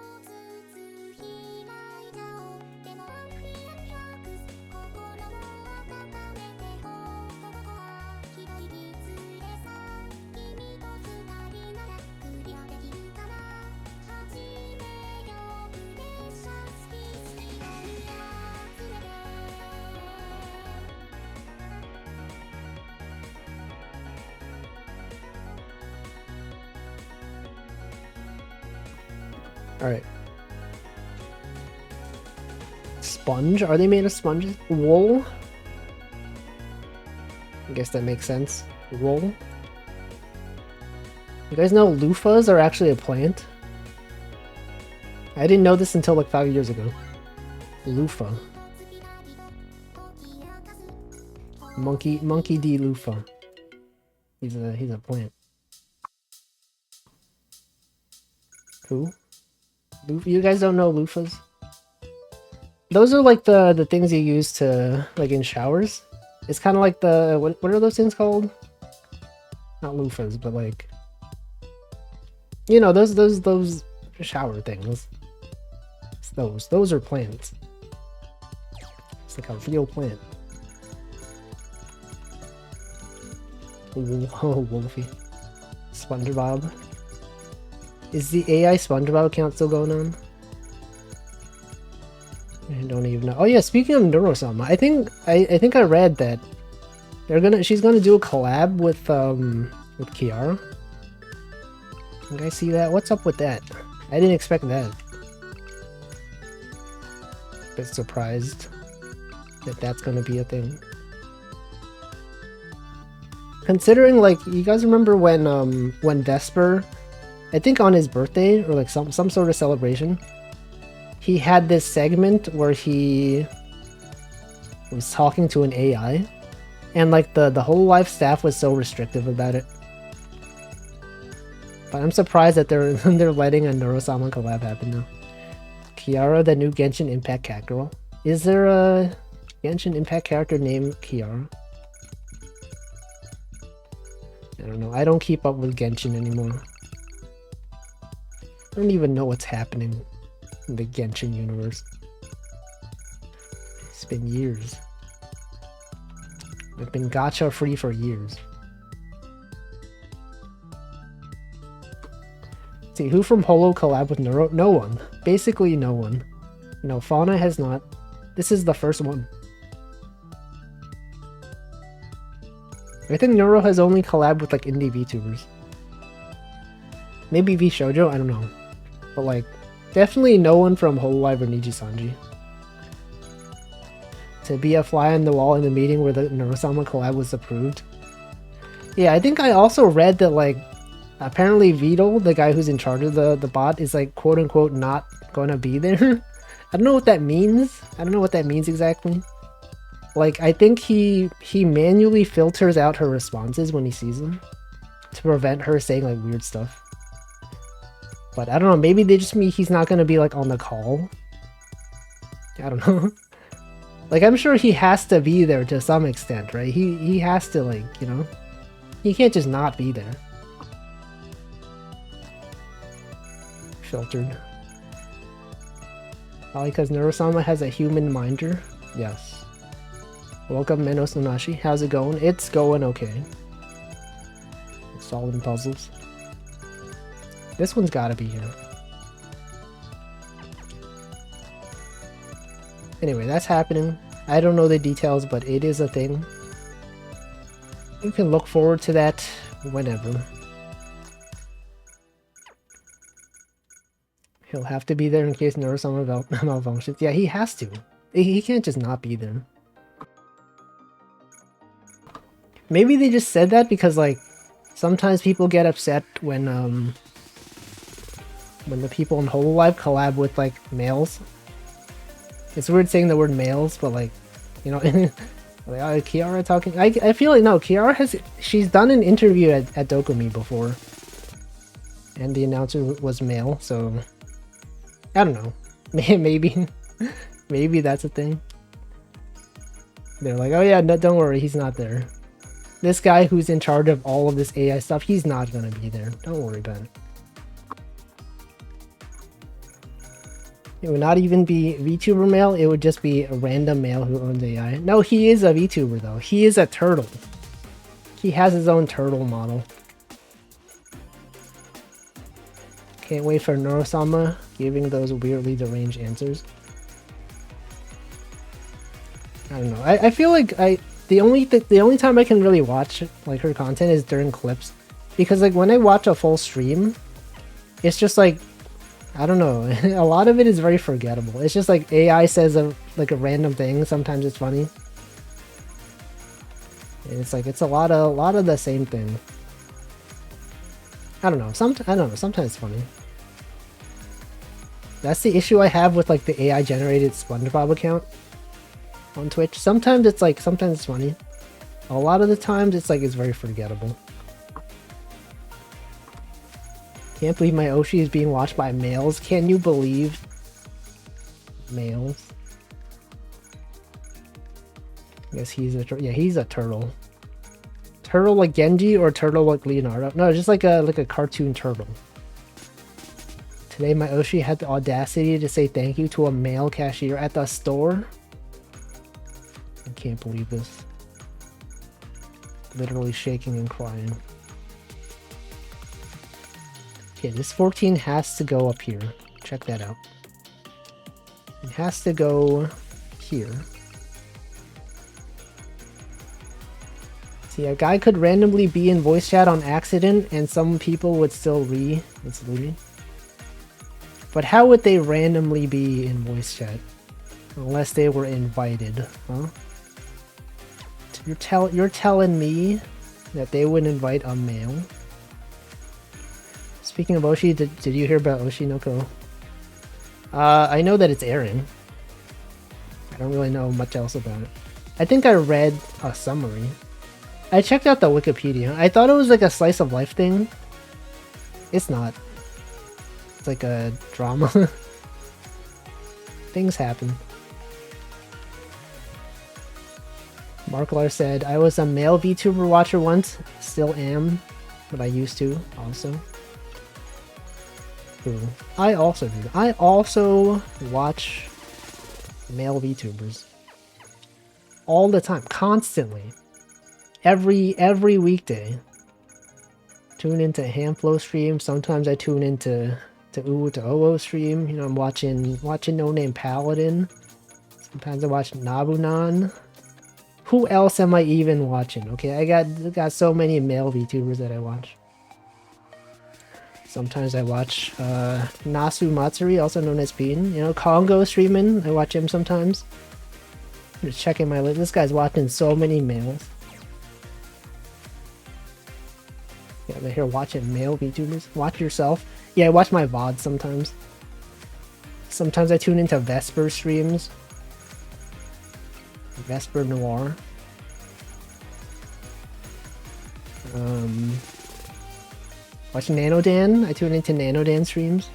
Alright. Sponge? Are they made of sponges? Wool? I guess that makes sense. Wool? You guys know loofahs are actually a plant? I didn't know this until like 5 years ago. Loofah. Monkey D. loofah. He's a plant. Who? You guys don't know loofahs? Those are like the things you use to like in showers. It's kind of like the what are those things called? Not loofahs, but like you know those shower things. It's those are plants. It's like a real plant. Oh, Wolfie. SpongeBob. Is the AI SpongeBob account still going on? I don't even know. Oh yeah, speaking of Neurosama, I think I read that she's gonna do a collab with Kiara. You guys see that? What's up with that? I didn't expect that. Bit surprised that that's gonna be a thing. Considering, like, you guys remember when Vesper, I think on his birthday or like some sort of celebration, he had this segment where he was talking to an AI, and like the whole live staff was so restrictive about it. But I'm surprised that they're letting a Neurosama collab happen now. Kiara, the new Genshin Impact cat girl. Is there a Genshin Impact character named Kiara? I don't know. I don't keep up with Genshin anymore. I don't even know what's happening in the Genshin universe. It's been years. I've been gacha free for years. See, who from Holo collab with Neuro? No one. Basically no one. No, Fauna has not. This is the first one. I think Neuro has only collabed with like indie VTubers. Maybe V Shoujo, I don't know. But like, definitely no one from Hololive or Nijisanji. To be a fly on the wall in the meeting where the Neurosama collab was approved. Yeah, I think I also read that like, apparently Vidal, the guy who's in charge of the bot, is like quote unquote not gonna be there. I don't know what that means. I don't know what that means exactly. Like, I think he manually filters out her responses when he sees them to prevent her saying like weird stuff. But I don't know, maybe they just mean he's not gonna be like on the call. I don't know. Like, I'm sure he has to be there to some extent, right? He has to, like, you know? He can't just not be there. Filtered. Probably because Neurosama has a human minder? Yes. Welcome, Menos Nanashi. How's it going? It's going okay. Solving puzzles. This one's gotta be here. Anyway, that's happening. I don't know the details, but it is a thing. You can look forward to that whenever. He'll have to be there in case Neurosama malfunctions. Yeah, he has to. He can't just not be there. Maybe they just said that because, like, sometimes people get upset when the people in Hololive collab with, like, males. It's weird saying the word males, but like, you know, like, Kiara talking. I feel like no, Kiara she's done an interview at Dokumi before, and the announcer was male, so I don't know. Maybe that's a thing. They're like, oh yeah, no, don't worry, he's not there. This guy who's in charge of all of this AI stuff, he's not gonna be there. Don't worry about it. It would not even be VTuber male, it would just be a random male who owns AI. No, he is a VTuber though. He is a turtle. He has his own turtle model. Can't wait for Neurosama giving those weirdly deranged answers. I don't know. I feel like the only time I can really watch like her content is during clips. Because like when I watch a full stream, it's just like, I don't know, a lot of it is very forgettable. It's just like AI says a random thing, sometimes it's funny. And it's like, it's a lot of the same thing. I don't know, sometimes it's funny. That's the issue I have with like the AI generated SpongeBob account on Twitch. Sometimes it's funny. A lot of the times it's like, it's very forgettable. Can't believe my Oshi is being watched by males. Can you believe males? I guess he's a turtle. Turtle like Genji or turtle like Leonardo? No, just like a cartoon turtle. Today my Oshi had the audacity to say thank you to a male cashier at the store. I can't believe this. Literally shaking and crying. Okay, this 14 has to go up here. Check that out. It has to go here. See, a guy could randomly be in voice chat on accident and some people would still it's Lumi. But how would they randomly be in voice chat? Unless they were invited, huh? You're telling me that they would invite a male? Speaking of Oshi, did you hear about Oshinoko? I know that it's airing. I don't really know much else about it. I think I read a summary. I checked out the Wikipedia. I thought it was like a slice of life thing. It's not. It's like a drama. Things happen. Marklar said, I was a male VTuber watcher once. Still am. But I used to, also. I also do. I also watch male VTubers all the time, constantly, every weekday. Tune into Hamflow stream. Sometimes I tune into Uwu to Owo stream. You know, I'm watching No Name Paladin. Sometimes I watch Nabunan. Who else am I even watching? Okay, I got so many male VTubers that I watch. Sometimes I watch Nasu Matsuri, also known as Bean. You know, Congo streaming. I watch him sometimes. Just checking my list. This guy's watching so many males. Yeah, they're here watching male VTubers. Watch yourself. Yeah, I watch my VODs sometimes. Sometimes I tune into Vesper streams. Vesper Noir. Watch Nanodan. I tune into Nanodan streams.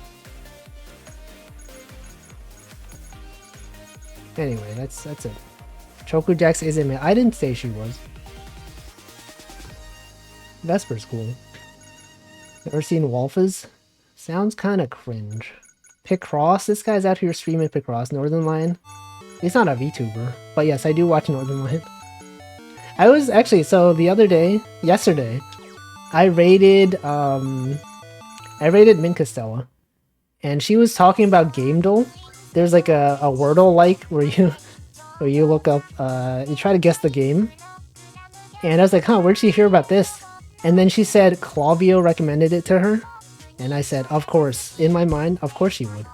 Anyway, that's it. Chokujax isn't me. I didn't say she was. Vesper's cool. Ever seen Wolfes? Sounds kind of cringe. Picross? This guy's out here streaming Picross. Northern Lion. He's not a VTuber. But yes, I do watch Northern Lion. I was actually, so the other day, yesterday, I rated Min Costello. And she was talking about Gamedle. There's like a Wordle like where you look up, you try to guess the game. And I was like, huh, where'd she hear about this? And then she said Clavio recommended it to her. And I said, of course, in my mind, of course she would.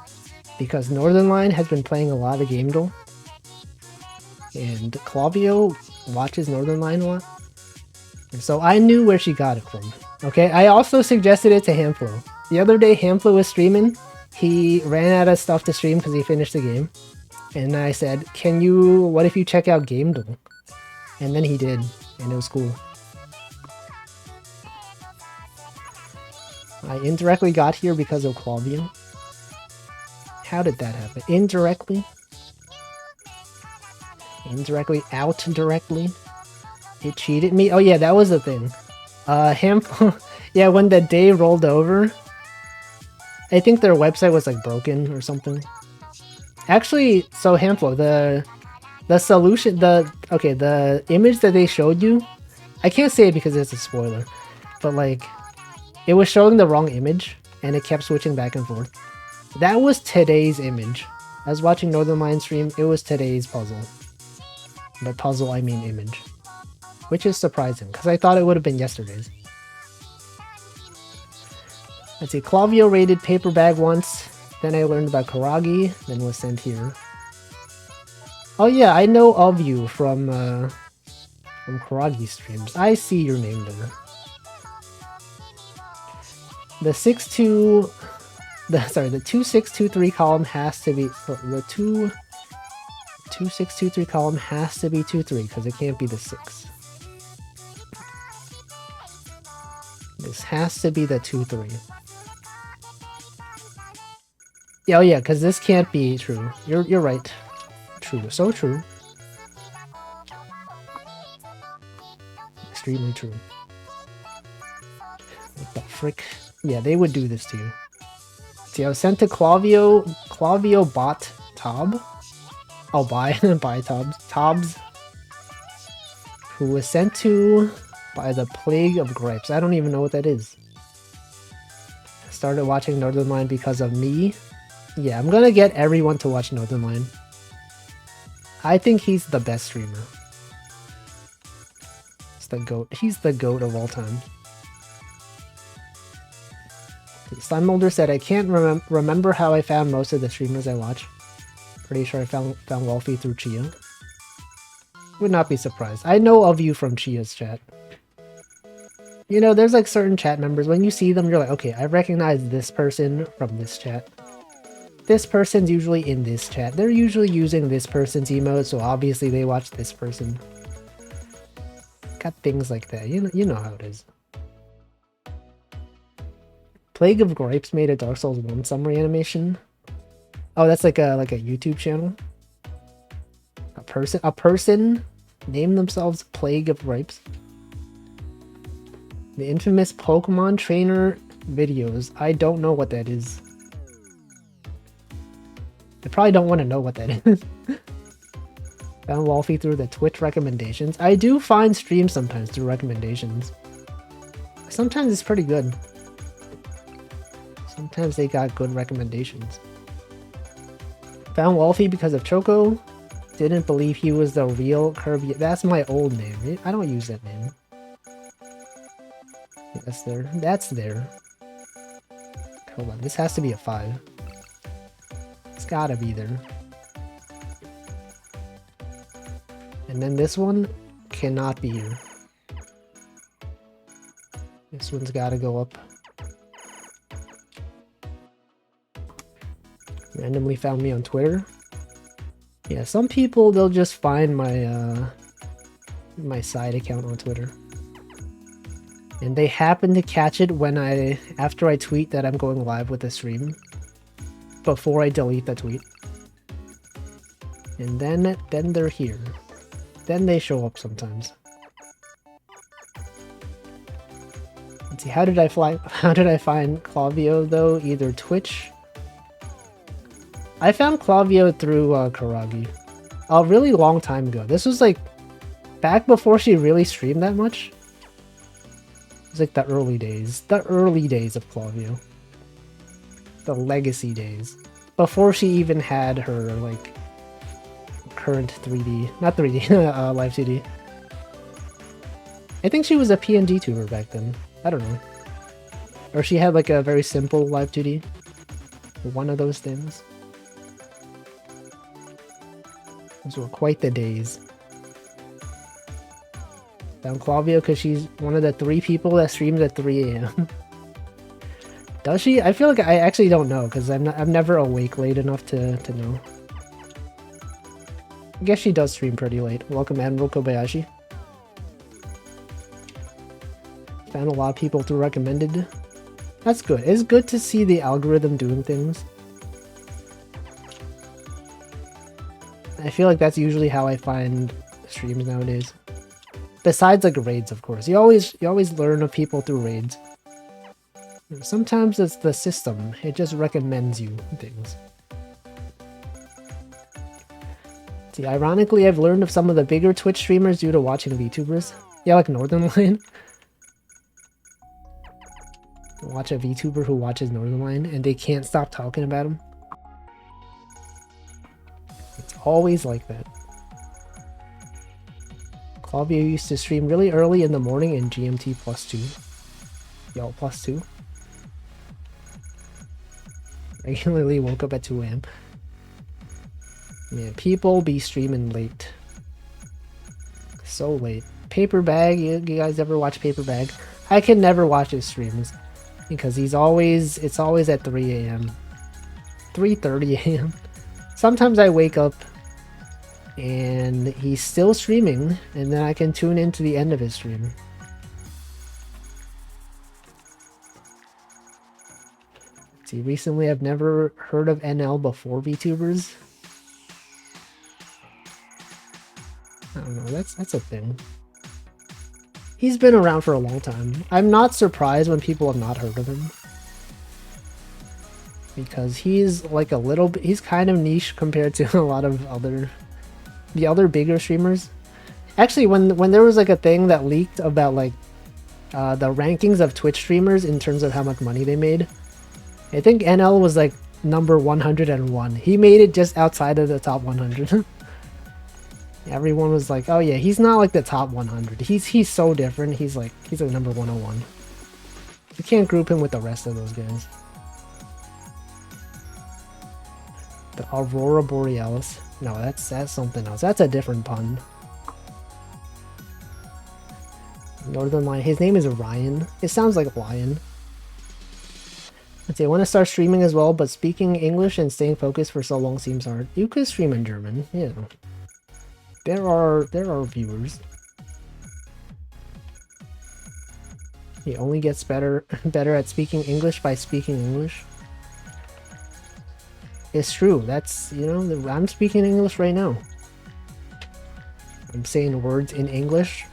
Because Northern Line has been playing a lot of Gamedle. And Clavio watches Northern Line a lot. And so I knew where she got it from. Okay, I also suggested it to Hamflo. The other day, Hamflo was streaming. He ran out of stuff to stream because he finished the game. And I said, what if you check out Gamedle? And then he did, and it was cool. I indirectly got here because of Clavio. How did that happen? Indirectly? Indirectly? Out directly? It cheated me? Oh yeah, that was the thing. Yeah, when the day rolled over, I think their website was like broken or something. Actually, so Hamflo, the solution, the image that they showed you, I can't say it because it's a spoiler, but like, it was showing the wrong image and it kept switching back and forth. That was today's image. I was watching Northern Lion stream, it was today's puzzle. By puzzle, I mean image. Which is surprising, because I thought it would have been yesterday's. Let's see, Clavio rated Paper Bag once, then I learned about Karagi, then was sent here. Oh yeah, I know of you from Karagi streams. I see your name there. The 2623 column has to be, the 2623 column has to be 23 because it can't be the 6. This has to be the 23. Yeah, oh yeah, because this can't be true. You're right. True, so true. Extremely true. What the frick? Yeah, they would do this to you. See, I was sent to Clavio bot Tob. Oh, by Tobs. Who was sent to by the Plague of Gripes. I don't even know what that is. Started watching Northern Lion because of me. Yeah, I'm gonna get everyone to watch Northern Lion. I think he's the best streamer. He's the GOAT. He's the GOAT of all time. Slimolder said, I can't remember how I found most of the streamers I watch. Pretty sure I found Wolfie through Chia. Would not be surprised. I know of you from Chia's chat. You know, there's like certain chat members, when you see them, you're like, okay, I recognize this person from this chat. This person's usually in this chat. They're usually using this person's emote, so obviously they watch this person. Got things like that. You know how it is. Plague of Gripes made a Dark Souls 1 summary animation. Oh, that's like a YouTube channel. A person named themselves Plague of Gripes. The infamous Pokemon trainer videos. I don't know what that is. I probably don't want to know what that is. Found Wolfie through the Twitch recommendations. I do find streams sometimes through recommendations. Sometimes it's pretty good. Sometimes they got good recommendations. Found Wolfie because of Choco. Didn't believe he was the real Kirby. That's my old name. I don't use that name. That's there. That's there. Hold on. This has to be a 5. It's gotta be there. And then this one cannot be here. This one's gotta go up. Randomly found me on Twitter. Yeah, some people, they'll just find my my side account on Twitter. And they happen to catch it when after I tweet that I'm going live with the stream. Before I delete the tweet. And then they're here. Then they show up sometimes. Let's see, how did I find Clavio though? Either Twitch. I found Clavio through Karagi. A really long time ago. This was like back before she really streamed that much. It was like the early days. The early days of Clavio. The legacy days. Before she even had her like current 3D. Not 3D, live 2D. I think she was a PNG tuber back then. I don't know. Or she had like a very simple live 2D. One of those things. Those were quite the days. Found Clavio because she's one of the 3 people that streams at 3 AM. Does she? I feel like I actually don't know because I'm never awake late enough to know. I guess she does stream pretty late. Welcome Admiral Kobayashi. Found a lot of people through recommended. That's good. It's good to see the algorithm doing things. I feel like that's usually how I find streams nowadays. Besides like raids, of course. You always learn of people through raids. Sometimes it's the system. It just recommends you things. See, ironically, I've learned of some of the bigger Twitch streamers due to watching VTubers. Yeah, like Northern Line. Watch a VTuber who watches Northern Line and they can't stop talking about him. It's always like that. Clavio used to stream really early in the morning in GMT +2. Yo, +2. Regularly woke up at 2 AM. Man, people be streaming late. So late. Paper Bag, you guys ever watch Paper Bag? I can never watch his streams. Because it's always at 3 AM. 3:30 AM. Sometimes I wake up and he's still streaming, and then I can tune into the end of his stream. See, recently I've never heard of NL before VTubers. I don't know, that's a thing. He's been around for a long time. I'm not surprised when people have not heard of him. Because he's like a little bit, he's kind of niche compared to a lot of the other bigger streamers. Actually, when there was like a thing that leaked about like the rankings of Twitch streamers in terms of how much money they made, I think NL was like number 101. He made it just outside of the top 100. Everyone was like, oh yeah, he's not like the top 100. He's so different. He's like number 101. You can't group him with the rest of those guys. The Aurora Borealis. No, that's something else. That's a different pun. Northern Lion. His name is Ryan. It sounds like lion. Let's see, I want to start streaming as well, but speaking English and staying focused for so long seems hard. You could stream in German, yeah. There are viewers. He only gets better at speaking English by speaking English. It's true. That's, you know, I'm speaking English right now. I'm saying words in English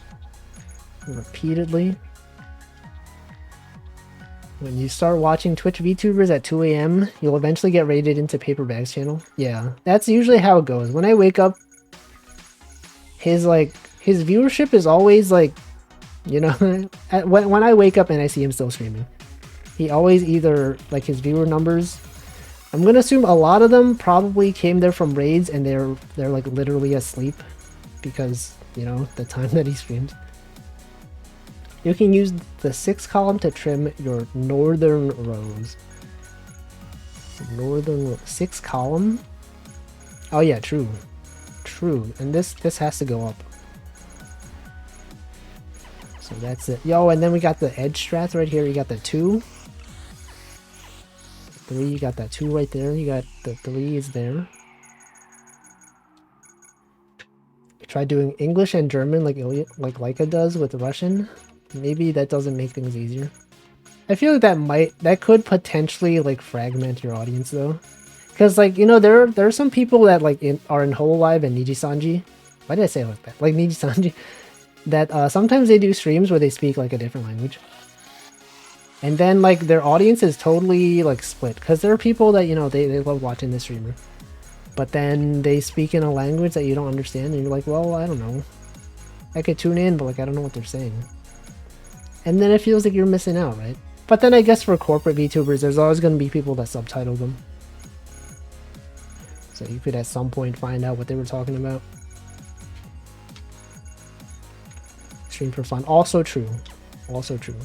repeatedly. When you start watching Twitch VTubers at 2 AM, you'll eventually get rated into Paper Bag's channel. Yeah, that's usually how it goes. When I wake up, his viewership is always like, you know, when I wake up and I see him still streaming, he always either, like, his viewer numbers, I'm gonna assume a lot of them probably came there from raids and they're like literally asleep because, you know, the time that he streams. You can use the 6 column to trim your northern rows. Northern 6 column? Oh yeah, true. True. And this has to go up. So that's it. Yo, and then we got the edge strats right here. You got the 2. 3, you got that 2 right there. You got the 3 is there. Try doing English and German like Leica does with Russian. Maybe that doesn't make things easier. I feel like that could potentially like fragment your audience though. Because like, you know, there are some people that like are in Hololive and Nijisanji. Why did I say it like that? Like Nijisanji. That sometimes they do streams where they speak like a different language. And then like their audience is totally like split. Because there are people that, you know, they love watching the streamer. But then they speak in a language that you don't understand. And you're like, well, I don't know. I could tune in, but like I don't know what they're saying. And then it feels like you're missing out, right? But then I guess for corporate VTubers, there's always going to be people that subtitle them. So you could at some point find out what they were talking about. Stream for fun. Also true. Also true.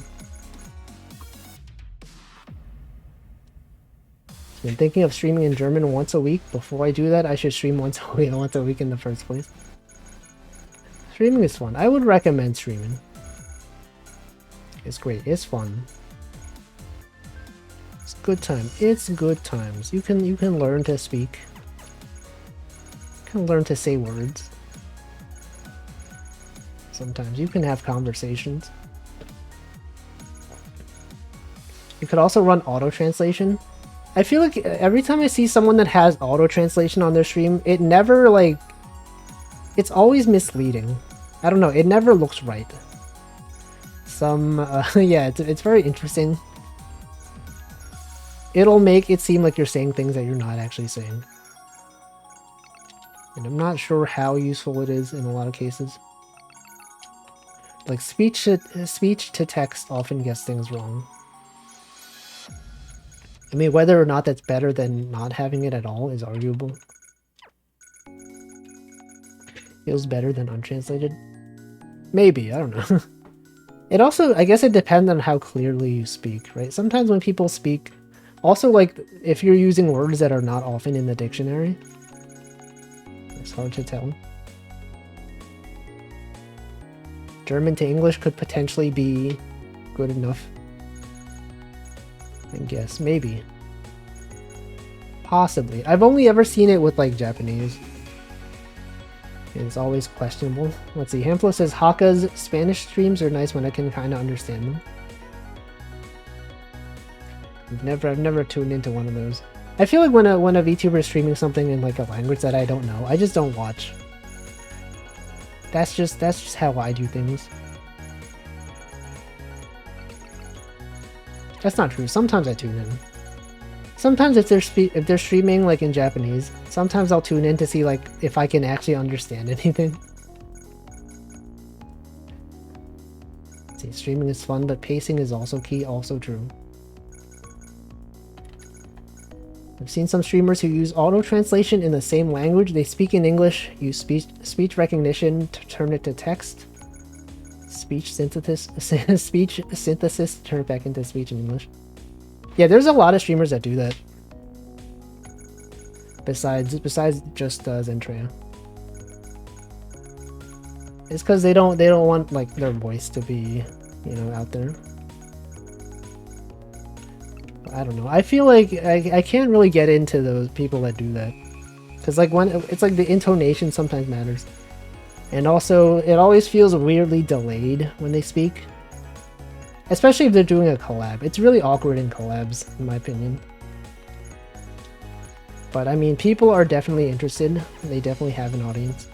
Been thinking of streaming in German once a week. Before I do that, I should stream once a week in the first place. Streaming is fun. I would recommend streaming. It's great. It's fun. It's good time. It's good times. You can learn to speak. You can learn to say words. Sometimes you can have conversations. You could also run auto translation. I feel like every time I see someone that has auto translation on their stream, it never like, it's always misleading. I don't know. It never looks right. Yeah, it's very interesting. It'll make it seem like you're saying things that you're not actually saying. And I'm not sure how useful it is in a lot of cases. Like speech to text often gets things wrong. I mean, whether or not that's better than not having it at all is arguable. Feels better than untranslated? Maybe, I don't know. It also, I guess it depends on how clearly you speak, right? Sometimes when people speak, also like if you're using words that are not often in the dictionary, it's hard to tell. German to English could potentially be good enough. I guess, maybe. Possibly. I've only ever seen it with like Japanese. It's always questionable. Let's see. Hamflo says Haka's Spanish streams are nice when I can kind of understand them. I've never tuned into one of those. I feel like when a VTuber is streaming something in like a language that I don't know, I just don't watch. That's just how I do things. That's not true. Sometimes I tune in. Sometimes if they're streaming like in Japanese, sometimes I'll tune in to see like if I can actually understand anything. See, streaming is fun, but pacing is also key. Also true. I've seen some streamers who use auto translation in the same language. They speak in English, use speech recognition to turn it to text. Speech synthesis to turn it back into speech in English. Yeah, there's a lot of streamers that do that. Besides just Zentrea. It's because they don't want like their voice to be, you know, out there. I don't know. I feel like I can't really get into those people that do that. Because like when it's like the intonation sometimes matters. And also it always feels weirdly delayed when they speak. Especially if they're doing a collab. It's really awkward in collabs, in my opinion. But I mean, people are definitely interested. They definitely have an audience.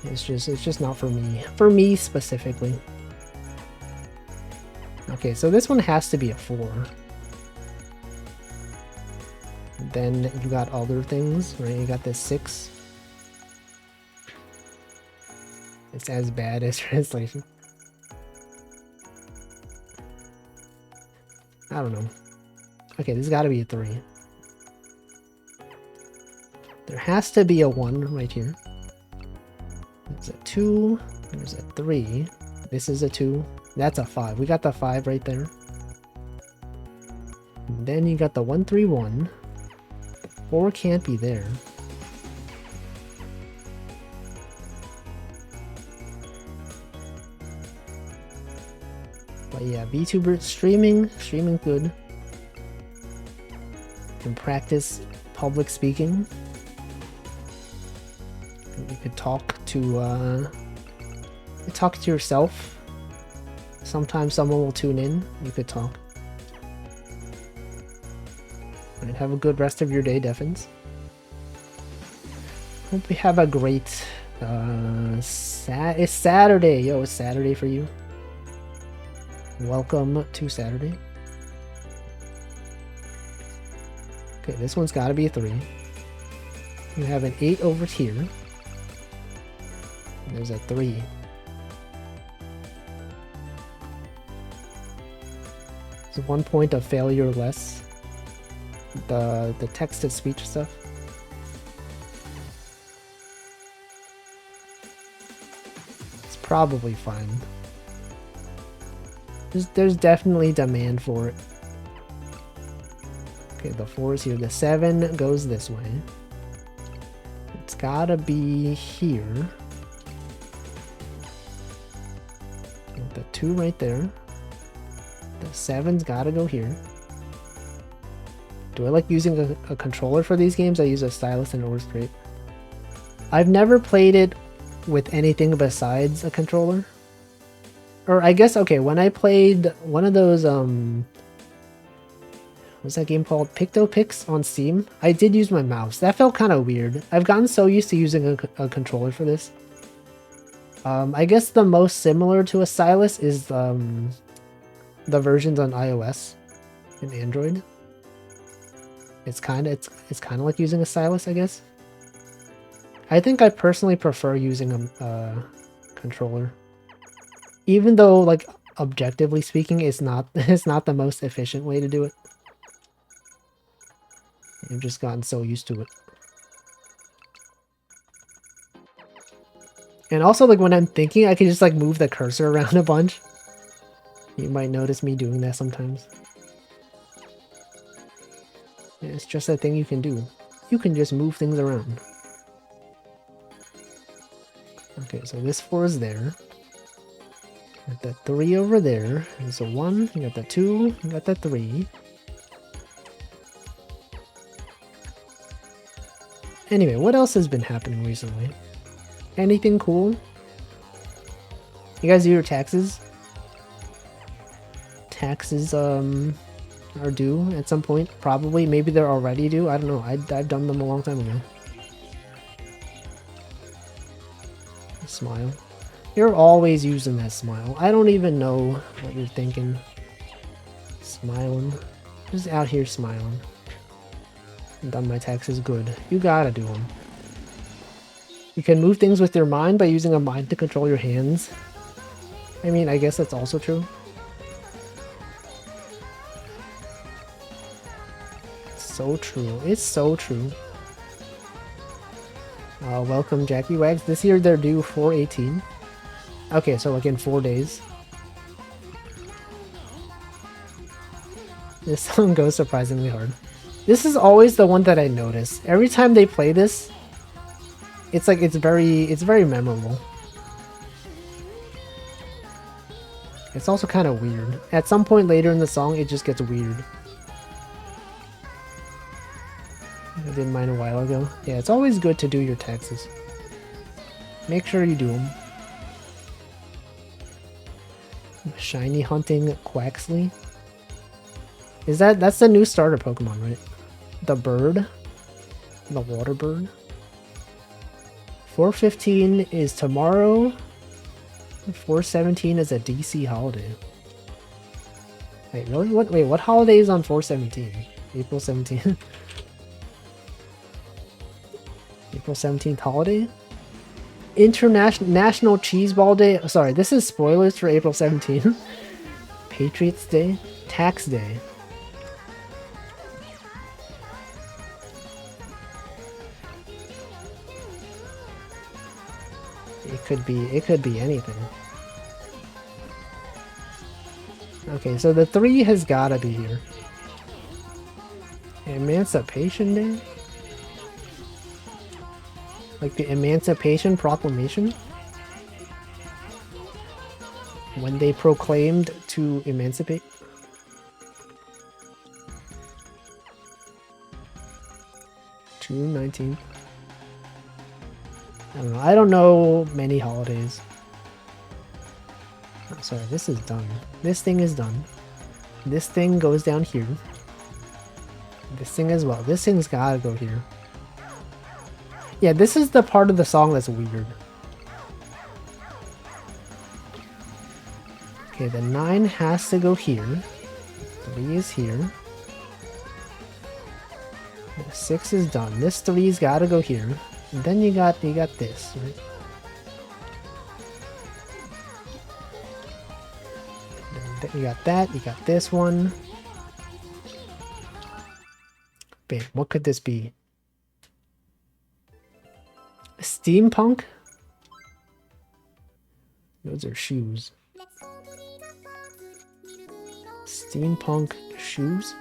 It's just not for me. For me specifically. Okay, so this one has to be a 4. Then you got other things, right? You got this 6. It's as bad as translation. I don't know. Okay, this has got to be a 3. There has to be a 1 right here. There's a 2. There's a 3. This is a 2. That's a 5. We got the 5 right there. And then you got the 1, 3, 1. 4 can't be there. But yeah, VTuber streaming good. Can practice public speaking. You could talk to yourself. Sometimes someone will tune in. You could talk. And have a good rest of your day, Defins. Hope you have a great it's Saturday. Yo, it's Saturday for you. Welcome to Saturday. Okay, this one's got to be a 3. You have an 8 over here. There's a 3. It's 1 point of failure less. The text-to-speech stuff. It's probably fine. There's definitely demand for it. Okay, the 4 is here. The 7 goes this way. It's gotta be here. The 2 right there. The 7's gotta go here. Do I like using a controller for these games? I use a stylus and it works great. I've never played it with anything besides a controller. Or I guess, okay, when I played one of those, what's that game called? Pictopix on Steam? I did use my mouse. That felt kind of weird. I've gotten so used to using a controller for this. I guess the most similar to a stylus is the versions on iOS and Android. It's kind of like using a stylus, I guess. I think I personally prefer using a controller, even though, like, objectively speaking, it's not the most efficient way to do it. I've just gotten so used to it. And also, like, when I'm thinking, I can just, like, move the cursor around a bunch. You might notice me doing that sometimes. It's just a thing you can do. You can just move things around. Okay, so this 4 is there. Got that 3 over there. There's a 1. You got that 2. You got that 3. Anyway, what else has been happening recently? Anything cool? You guys do your taxes? Taxes, are due at some point. Probably. Maybe they're already due. I don't know. I've done them a long time ago. Smile. You're always using that smile. I don't even know what you're thinking. Smiling. Just out here smiling. Done my taxes good. You gotta do them. You can move things with your mind by using a mind to control your hands. I mean, I guess that's also true. So true. It's so true. Welcome, Jackie Wags. This year they're due 4/18. Okay, so like in 4 days. This song goes surprisingly hard. This is always the one that I notice. Every time they play this, it's like it's very memorable. It's also kind of weird. At some point later in the song, it just gets weird. I did mine a while ago. Yeah, it's always good to do your taxes. Make sure you do them. Shiny hunting Quaxley. That's the new starter Pokemon, right? The bird? The water bird? 4/15 is tomorrow. 4/17 is a DC holiday. Wait, really? What holiday is on 4/17? April 17th? April 17th holiday? National Cheese Ball Day. Oh, sorry, this is spoilers for April 17th. Patriots Day. Tax Day. It could be anything. Okay, so the 3 has gotta be here. Emancipation Day? Like the Emancipation Proclamation? When they proclaimed to emancipate? June 19th. I don't know. I don't know many holidays. Oh, sorry, this is done. This thing is done. This thing goes down here. This thing as well. This thing's gotta go here. Yeah, this is the part of the song that's weird. Okay, the 9 has to go here. 3 is here. The 6 is done. This 3's gotta go here. And then you got this, right? You got that, you got this one. Babe, what could this be? Steampunk? Those are shoes. Steampunk shoes?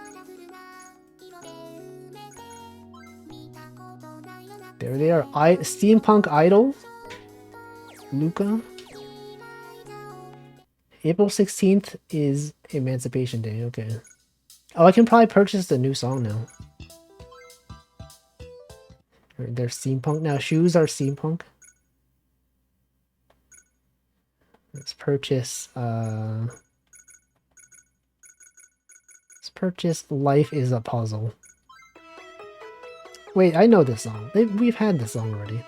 There they are. Steampunk Idol? Luca? April 16th is Emancipation Day, okay. Oh, I can probably purchase the new song now. They're steampunk now. Shoes are steampunk. Let's purchase Life is a Puzzle. Wait, I know this song. We've had this song already.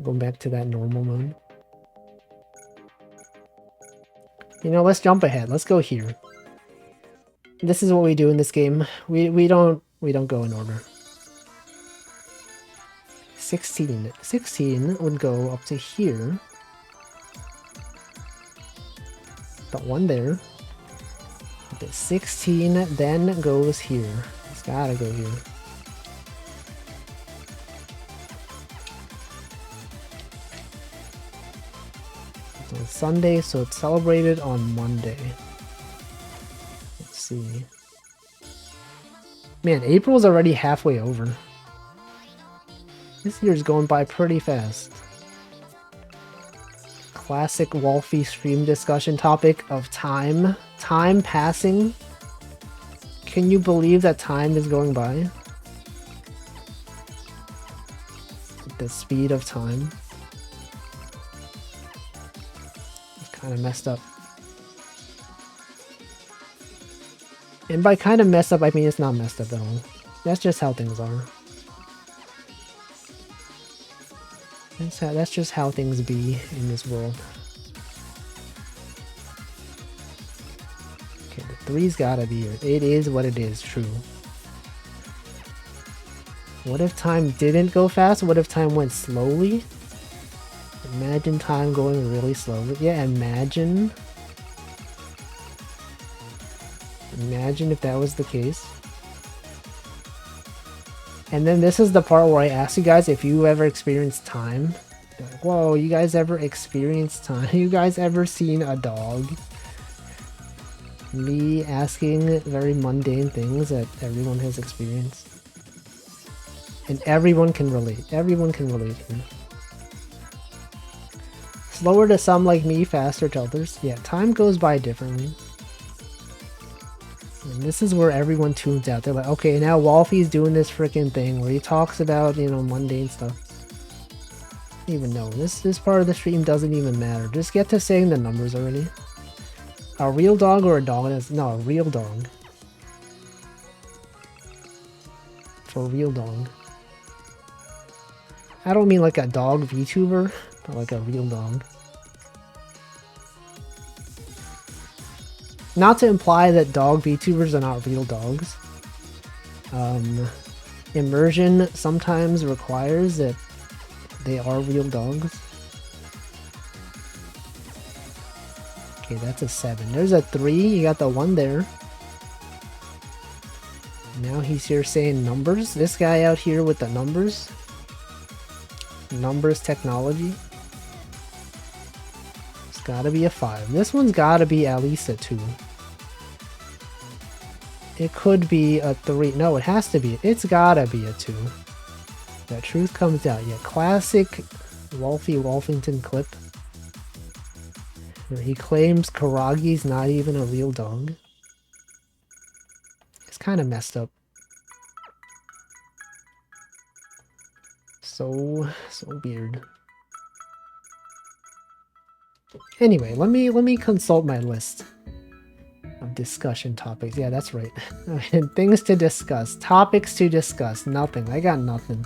Going back to that normal mode. You know, let's jump ahead. Let's go here. This is what we do in this game. We don't go in order. 16. 16 would go up to here. Got one there. The 16 then goes here. It's gotta go here. It's on Sunday, so it's celebrated on Monday. Let's see. Man, April's already halfway over. This year's going by pretty fast. Classic Wolfie stream discussion topic of time. Time passing. Can you believe that time is going by? The speed of time. It's kind of messed up. And by kind of messed up, I mean it's not messed up at all. That's just how things are. That's just how things be in this world. Okay, the 3's gotta be here. It is what it is, true. What if time didn't go fast? What if time went slowly? Imagine time going really slowly. Yeah, imagine. Imagine if that was the case. And then this is the part where I ask you guys if you ever experienced time. Like, whoa, you guys ever experienced time? You guys ever seen a dog? Me asking very mundane things that everyone has experienced. And everyone can relate. Everyone can relate here. Slower to some like me, faster to others. Yeah, time goes by differently. And this is where everyone tunes out. They're like, okay, now Wolfie's doing this freaking thing where he talks about, you know, mundane stuff. I don't even know. This part of the stream doesn't even matter. Just get to saying the numbers already. A real dog or a dog? No, a real dog. For a real dog. I don't mean like a dog VTuber, but like a real dog. Not to imply that dog VTubers are not real dogs. Immersion sometimes requires that they are real dogs. Okay, that's a 7. There's a 3. You got the 1 there. Now he's here saying numbers. This guy out here with the numbers. Numbers technology. It's gotta be a 5. This one's gotta be at least a 2. It could be a 3. No, it has to be. It's gotta be a 2. The truth comes out. Yeah, classic Wolfie Wolfington clip. Where he claims Karagi's not even a real dog. It's kind of messed up. So weird. Anyway, let me consult my list of discussion topics. Yeah, that's right. Things to discuss. Topics to discuss. Nothing. I got nothing.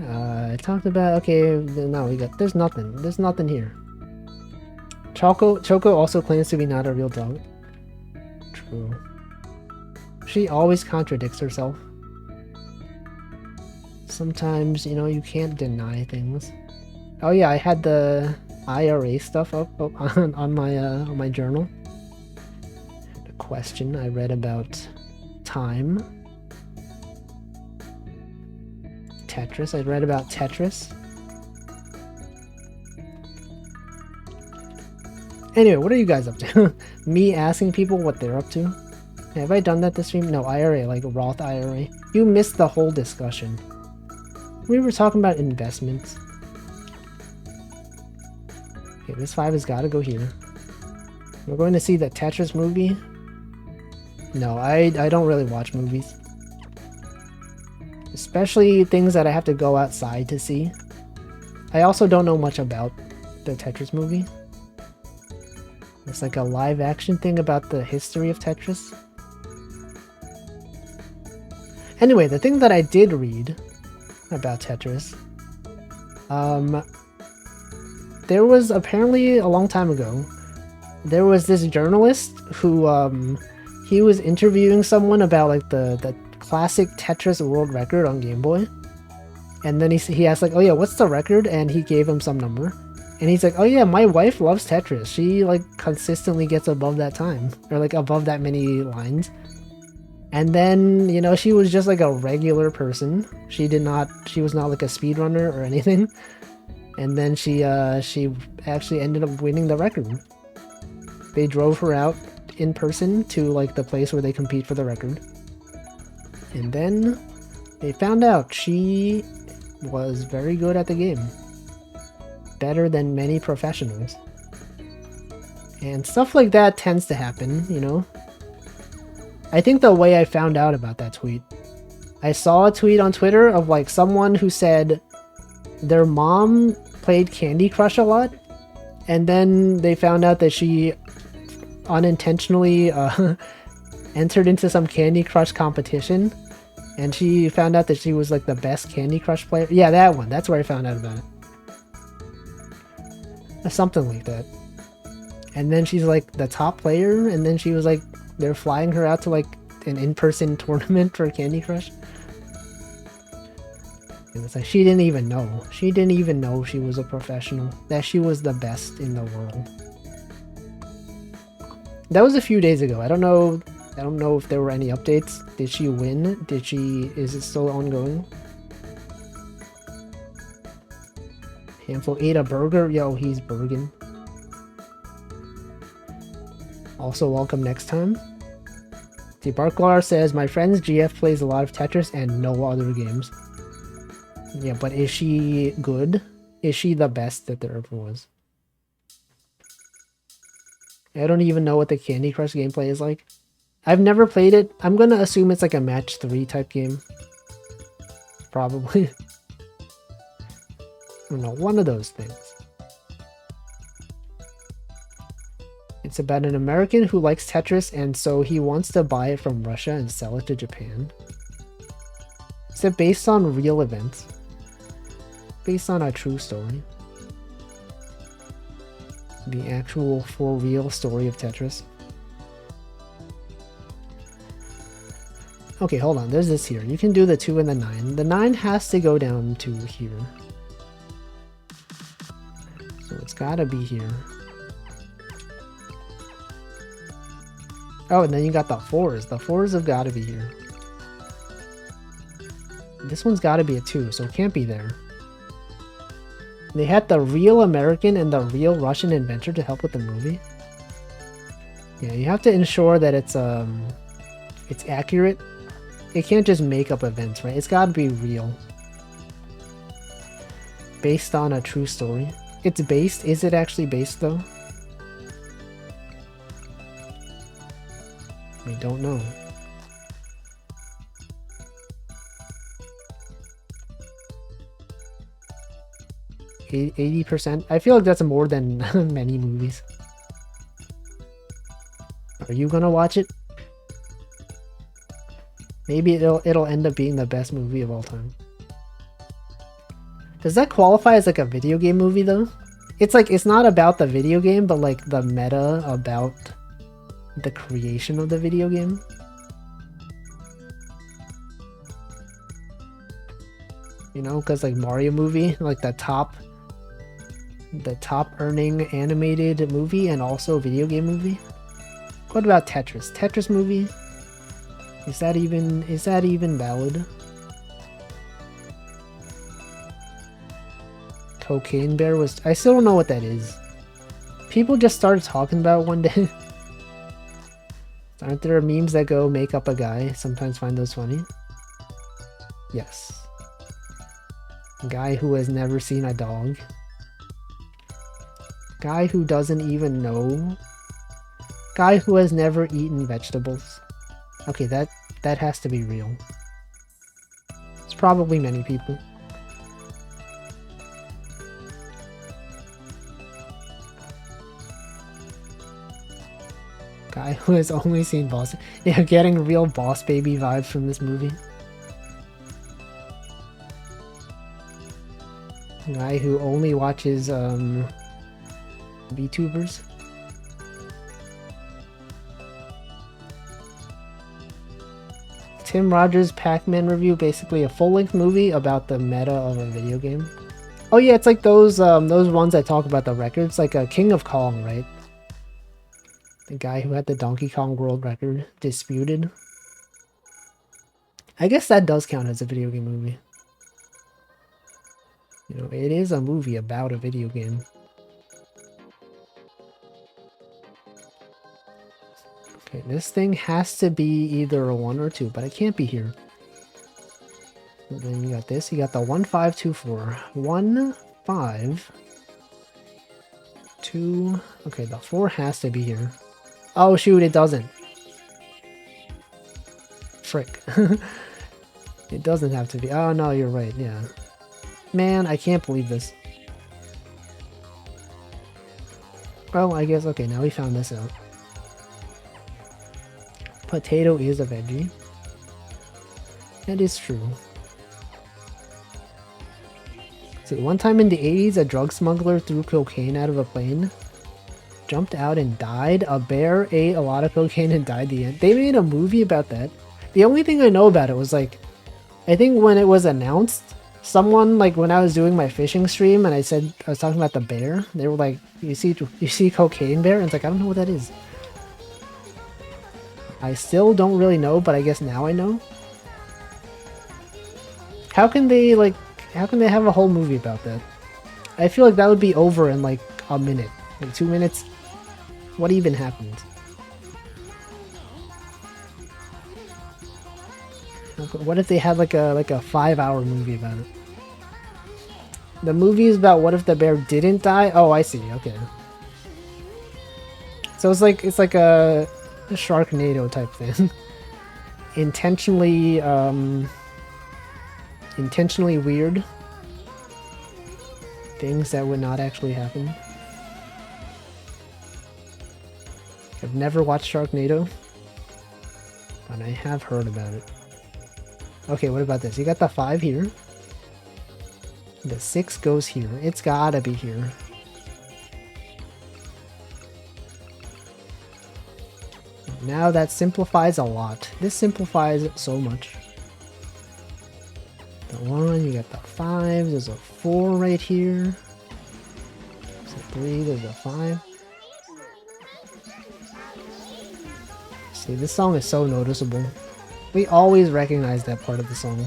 I talked about... Okay, no, there's nothing. There's nothing here. Choco also claims to be not a real dog. True. She always contradicts herself. Sometimes, you know, you can't deny things. Oh yeah, I had the IRA stuff up on my journal. The question I read about time. Tetris. I read about Tetris. Anyway, what are you guys up to? Me asking people what they're up to? Have I done that this stream? No, IRA, like Roth IRA. You missed the whole discussion. We were talking about investments. Okay, this 5 has got to go here. We're going to see the Tetris movie. No, I don't really watch movies. Especially things that I have to go outside to see. I also don't know much about the Tetris movie. It's like a live action thing about the history of Tetris. Anyway, the thing that I did read about Tetris, there was apparently a long time ago, there was this journalist who he was interviewing someone about like the classic Tetris world record on Game Boy, and then he asked like, oh yeah, what's the record? And he gave him some number, and he's like, oh yeah, my wife loves Tetris, she like consistently gets above that time, or like above that many lines. And then, you know, she was just like a regular person. She was not like a speedrunner or anything. And then she actually ended up winning the record. They drove her out in person to like the place where they compete for the record. And then they found out she was very good at the game. Better than many professionals. And stuff like that tends to happen, you know? I think the way I found out about that tweet, I saw a tweet on Twitter of like someone who said their mom played Candy Crush a lot, and then they found out that she unintentionally entered into some Candy Crush competition, and she found out that she was like the best Candy Crush player. Yeah, that one. That's where I found out about it. Something like that. And then she's like the top player, and then she was like, they're flying her out to like an in-person tournament for Candy Crush. And it's like she didn't even know. She didn't even know she was a professional. That she was the best in the world. That was a few days ago. I don't know if there were any updates. Did she win? Is it still ongoing? Handful ate a burger. Yo, he's burging. Also, welcome next time. The Barklar says, my friend's GF plays a lot of Tetris and no other games. Yeah, but is she good? Is she the best that there ever was? I don't even know what the Candy Crush gameplay is like. I've never played it. I'm gonna assume it's like a match 3 type game. Probably. I don't know, one of those things. It's about an American who likes Tetris, and so he wants to buy it from Russia and sell it to Japan. Is it based on real events? Based on a true story? The actual, for real story of Tetris? Okay, hold on. There's this here. You can do the 2 and the 9. The 9 has to go down to here. So it's gotta be here. Oh, and then you got the 4s. The 4s have got to be here. This one's got to be a 2, so it can't be there. They had the real American and the real Russian inventor to help with the movie. Yeah, you have to ensure that it's accurate. It can't just make up events, right? It's got to be real. Based on a true story. It's based. Is it actually based though? We don't know. Eight 80%. I feel like that's more than many movies. Are you gonna watch it? Maybe it'll end up being the best movie of all time. Does that qualify as like a video game movie though? It's like, it's not about the video game, but like the meta about the creation of the video game. You know, because like Mario movie, like the top earning animated movie and also video game movie. What about Tetris? Tetris movie? Is that even valid? Cocaine Bear was... I still don't know what that is. People just started talking about it one day. Aren't there memes that go make up a guy? Sometimes find those funny. Yes. A guy who has never seen a dog. Guy who doesn't even know. Guy who has never eaten vegetables. Okay, that has to be real. It's probably many people. Guy who has only seen Boss... Yeah, getting real Boss Baby vibes from this movie. Guy who only watches, VTubers. Tim Rogers' Pac-Man review, basically a full-length movie about the meta of a video game. Oh yeah, it's like those ones that talk about the records, like a King of Kong, right? The guy who had the Donkey Kong world record disputed. I guess that does count as a video game movie. You know, it is a movie about a video game. Okay, this thing has to be either a 1 or 2, but it can't be here. And then you got this, you got the 1524. 1, 5, 2, okay, the 4 has to be here. Oh shoot, it doesn't. Frick. It doesn't have to be. Oh no, you're right, yeah. Man, I can't believe this. Well, I guess, okay, now we found this out. Potato is a veggie. That is true. See, one time in the 80s, a drug smuggler threw cocaine out of a plane, jumped out and died. A bear ate a lot of cocaine and died at the end. They made a movie about that. The only thing I know about it was like, I think when it was announced, someone, like when I was doing my fishing stream and I said, I was talking about the bear, they were like, you see cocaine bear? And it's like, I don't know what that is. I still don't really know, but I guess now I know. How can they have a whole movie about that? I feel like that would be over in like a minute. Like 2 minutes. What even happened? What if they had like a 5-hour movie about it? The movie is about what if the bear didn't die? Oh, I see. Okay. So it's like a Sharknado type thing. Intentionally weird. Things that would not actually happen. I've never watched Sharknado, but I have heard about it. Okay, what about this? You got the 5 here. The 6 goes here. It's gotta be here. Now that simplifies a lot. This simplifies so much. The 1, you got the 5, there's a 4 right here. There's a 3, there's a 5. See, this song is so noticeable. We always recognize that part of the song.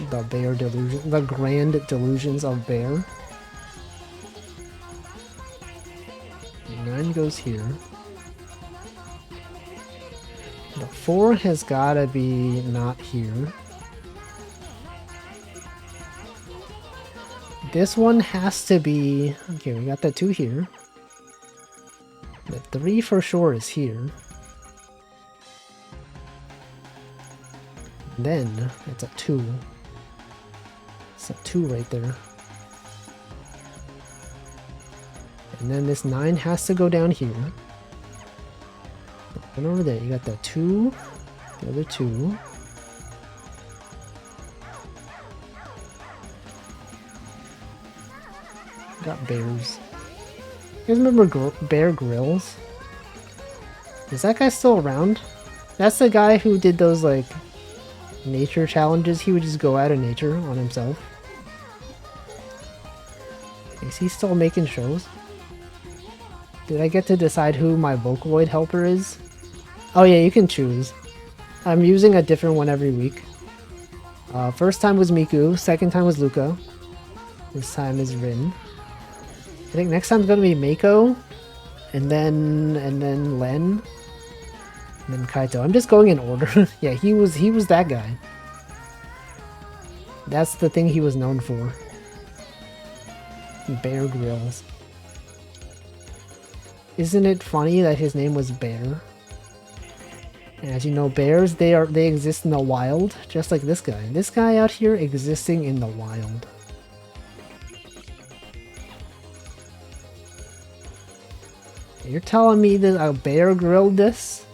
The Bear Delusion, the Grand Delusions of Bear. 9 goes here. The 4 has gotta be not here. This one has to be... Okay, we got the 2 here. The 3 for sure is here. Then, it's a 2. It's a 2 right there. And then this 9 has to go down here. And over there, you got the 2, the other 2. Got bears. You guys remember Bear Grylls? Is that guy still around? That's the guy who did those, like, nature challenges. He would just go out of nature on himself. Is he still making shows? Did I get to decide who my Vocaloid helper is? Oh yeah, you can choose. I'm using a different one every week. First time was Miku, second time was Luca. This time is Rin. I think next time's gonna be Mako, and then Len, and then Kaito. I'm just going in order. Yeah, he was that guy. That's the thing he was known for. Bear Grylls. Isn't it funny that his name was Bear? And as you know, bears, they exist in the wild, just like this guy. This guy out here existing in the wild. You're telling me that a bear grilled this?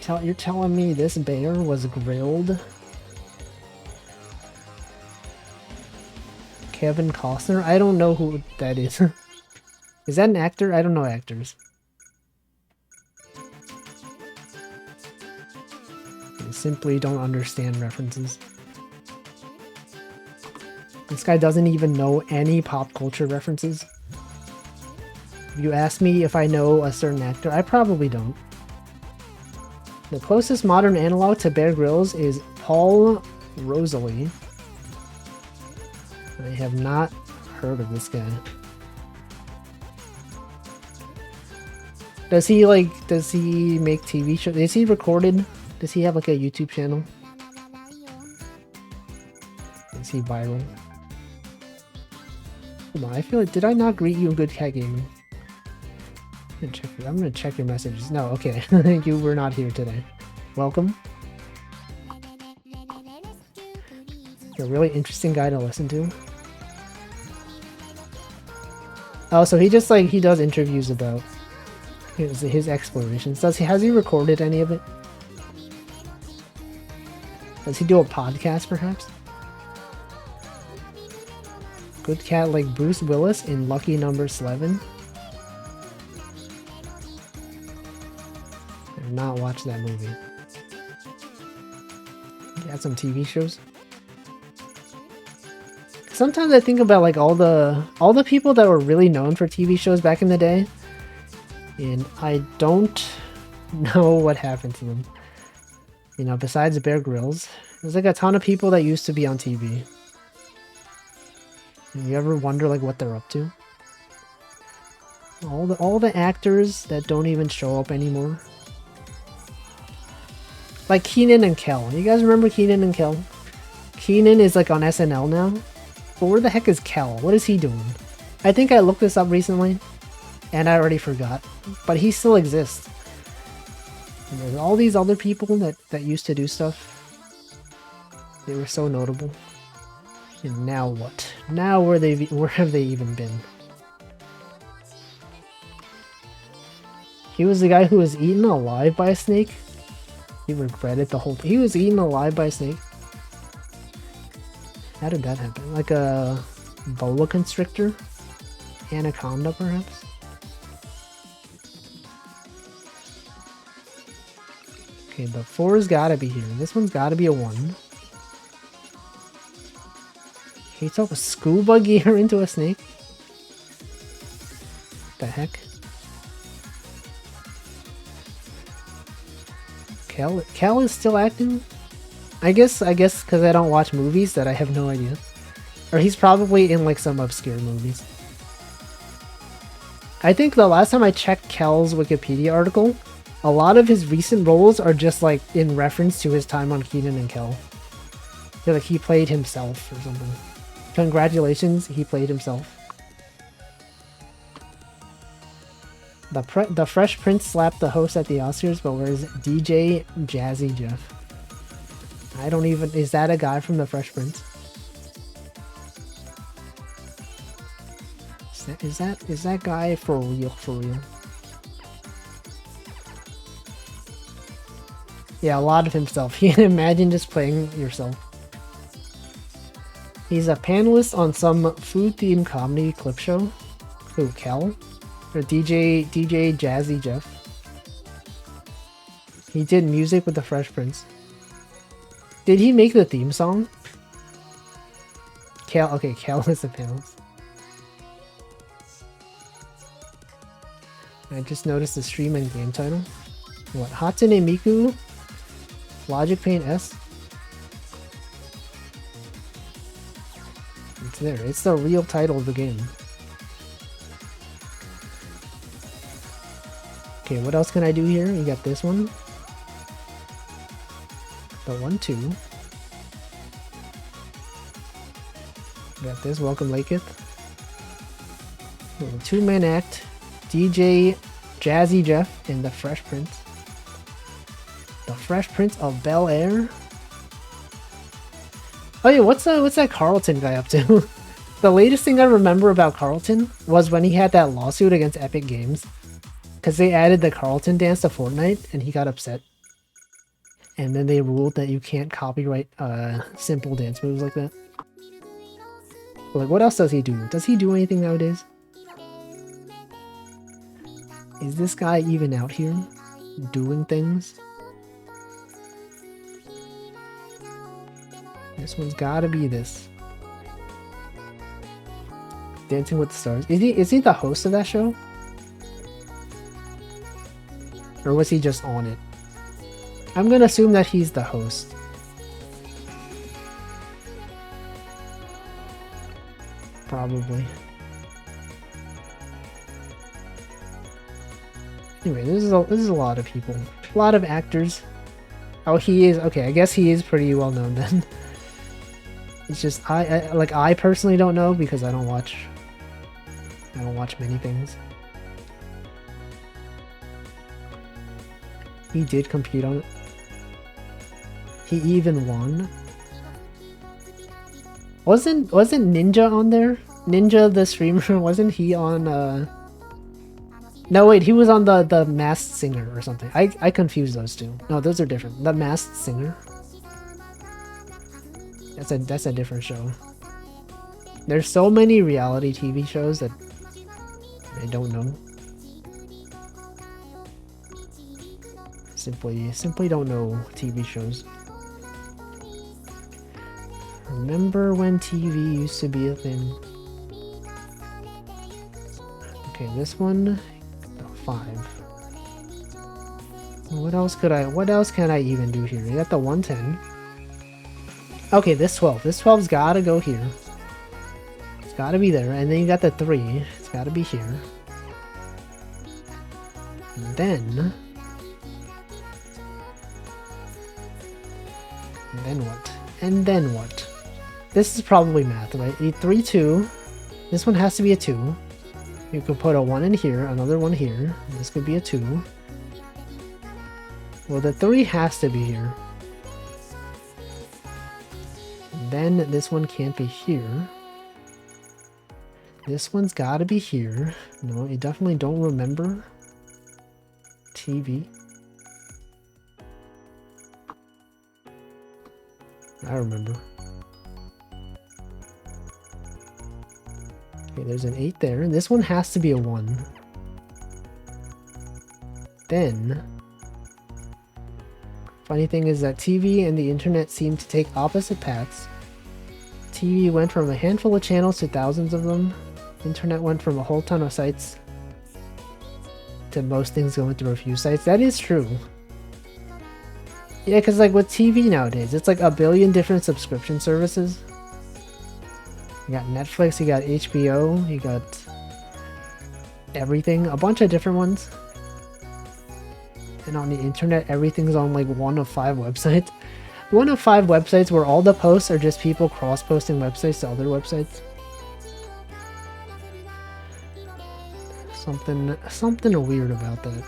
You're telling me this bear was grilled? Kevin Costner? I don't know who that is. Is that an actor? I don't know actors. I simply don't understand references. This guy doesn't even know any pop culture references. If you ask me if I know a certain actor, I probably don't. The closest modern analog to Bear Grylls is Paul Rosalie. I have not heard of this guy. Does he make TV shows? Is he recorded? Does he have like a YouTube channel? Is he viral? Hold on, I feel like, did I not greet you in Good Cat Gaming? I'm gonna check your messages. No, okay. You were not here today. Welcome. You're a really interesting guy to listen to. Oh, so he just he does interviews about his explorations. Has he recorded any of it? Does he do a podcast perhaps? Good Cat like Bruce Willis in Lucky Number 11? I've not watched that movie. He had some TV shows. Sometimes I think about like all the people that were really known for TV shows back in the day, and I don't know what happened to them. You know, besides Bear Grylls, there's like a ton of people that used to be on TV. And you ever wonder like what they're up to? All the actors that don't even show up anymore. Like Keenan and Kel. You guys remember Keenan and Kel? Keenan is like on SNL now. But where the heck is Kel? What is he doing? I think I looked this up recently, and I already forgot. But he still exists. And there's all these other people that used to do stuff. They were so notable. And now what? Now where have they even been? He was the guy who was eaten alive by a snake. He regretted the whole thing. He was eaten alive by a snake. How did that happen? Like a boa constrictor? Anaconda, perhaps? Okay, but 4's gotta be here. This one's gotta be a 1. He took a scuba gear into a snake? heck? Kel is still acting? I guess because I don't watch movies that I have no idea. Or he's probably in like some obscure movies. I think the last time I checked Kel's Wikipedia article, a lot of his recent roles are just like in reference to his time on Kenan and Kel. So, like he played himself or something. Congratulations, he played himself. The Fresh Prince slapped the host at the Oscars, but where's DJ Jazzy Jeff? I don't even... Is that a guy from the Fresh Prince? Is that guy for real? For real? Yeah, a lot of himself. You can imagine just playing yourself. He's a panelist on some food-themed comedy clip show. Who, Kel? Or DJ Jazzy Jeff? He did music with the Fresh Prince. Did he make the theme song? Kel, okay, Kel is a panelist. I just noticed the stream and game title. What? Hatsune Miku? Logic Paint S? It's there. It's the real title of the game. Okay, what else can I do here? You got this one. The 1-2. Got this. Welcome Laketh. Two-man act. DJ Jazzy Jeff and the Fresh Prince. The Fresh Prince of Bel-Air. Oh yeah, what's that Carlton guy up to? The latest thing I remember about Carlton was when he had that lawsuit against Epic Games. Because they added the Carlton dance to Fortnite and he got upset. And then they ruled that you can't copyright simple dance moves like that. But like, what else does he do? Does he do anything nowadays? Is this guy even out here doing things? This one's gotta be this. Dancing with the Stars. Is he the host of that show? Or was he just on it? I'm gonna assume that he's the host. Probably. Anyway, this is a lot of people. A lot of actors. Oh, he is... Okay, I guess he is pretty well known then. It's just... I personally don't know because I don't watch many things. He did compete on it. He even won. Wasn't Ninja on there? Ninja the streamer, wasn't he on No wait, he was on the Masked Singer or something. I confused those two. No, those are different. The Masked Singer. That's a different show. There's so many reality TV shows that I don't know. Simply don't know TV shows. Remember when TV used to be a thing? Okay, this one, 5. What else can I even do here? You got the 110. Okay, this 12. This 12's gotta go here. It's gotta be there. And then you got the 3. It's gotta be here. And then what? And then what? This is probably math, right? 3, 2. This one has to be a 2. You could put a 1 in here, another 1 here. This could be a 2. Well, the 3 has to be here. And then this one can't be here. This one's gotta be here. No, you definitely don't remember. TV. I remember. Okay, there's an 8 there. This one has to be a 1. Then, funny thing is that TV and the internet seem to take opposite paths. TV went from a handful of channels to thousands of them. Internet went from a whole ton of sites to most things going through a few sites. That is true. Yeah, because like with TV nowadays, it's like a billion different subscription services. You got Netflix, you got HBO, you got everything, a bunch of different ones. And on the internet, everything's on like one of 5 websites. One of 5 websites where all the posts are just people cross-posting websites to other websites. Something weird about that.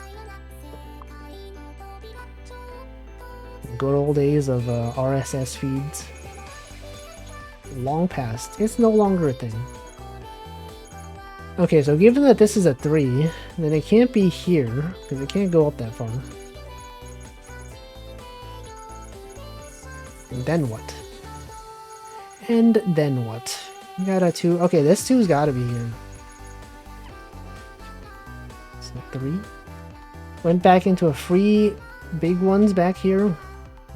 Good old days of RSS feeds. Long past. It's no longer a thing. Okay, so given that this is a 3, then it can't be here, because it can't go up that far. And then what? And then what? You got a 2. Okay, this 2's gotta be here. So 3. Went back into a free big ones back here.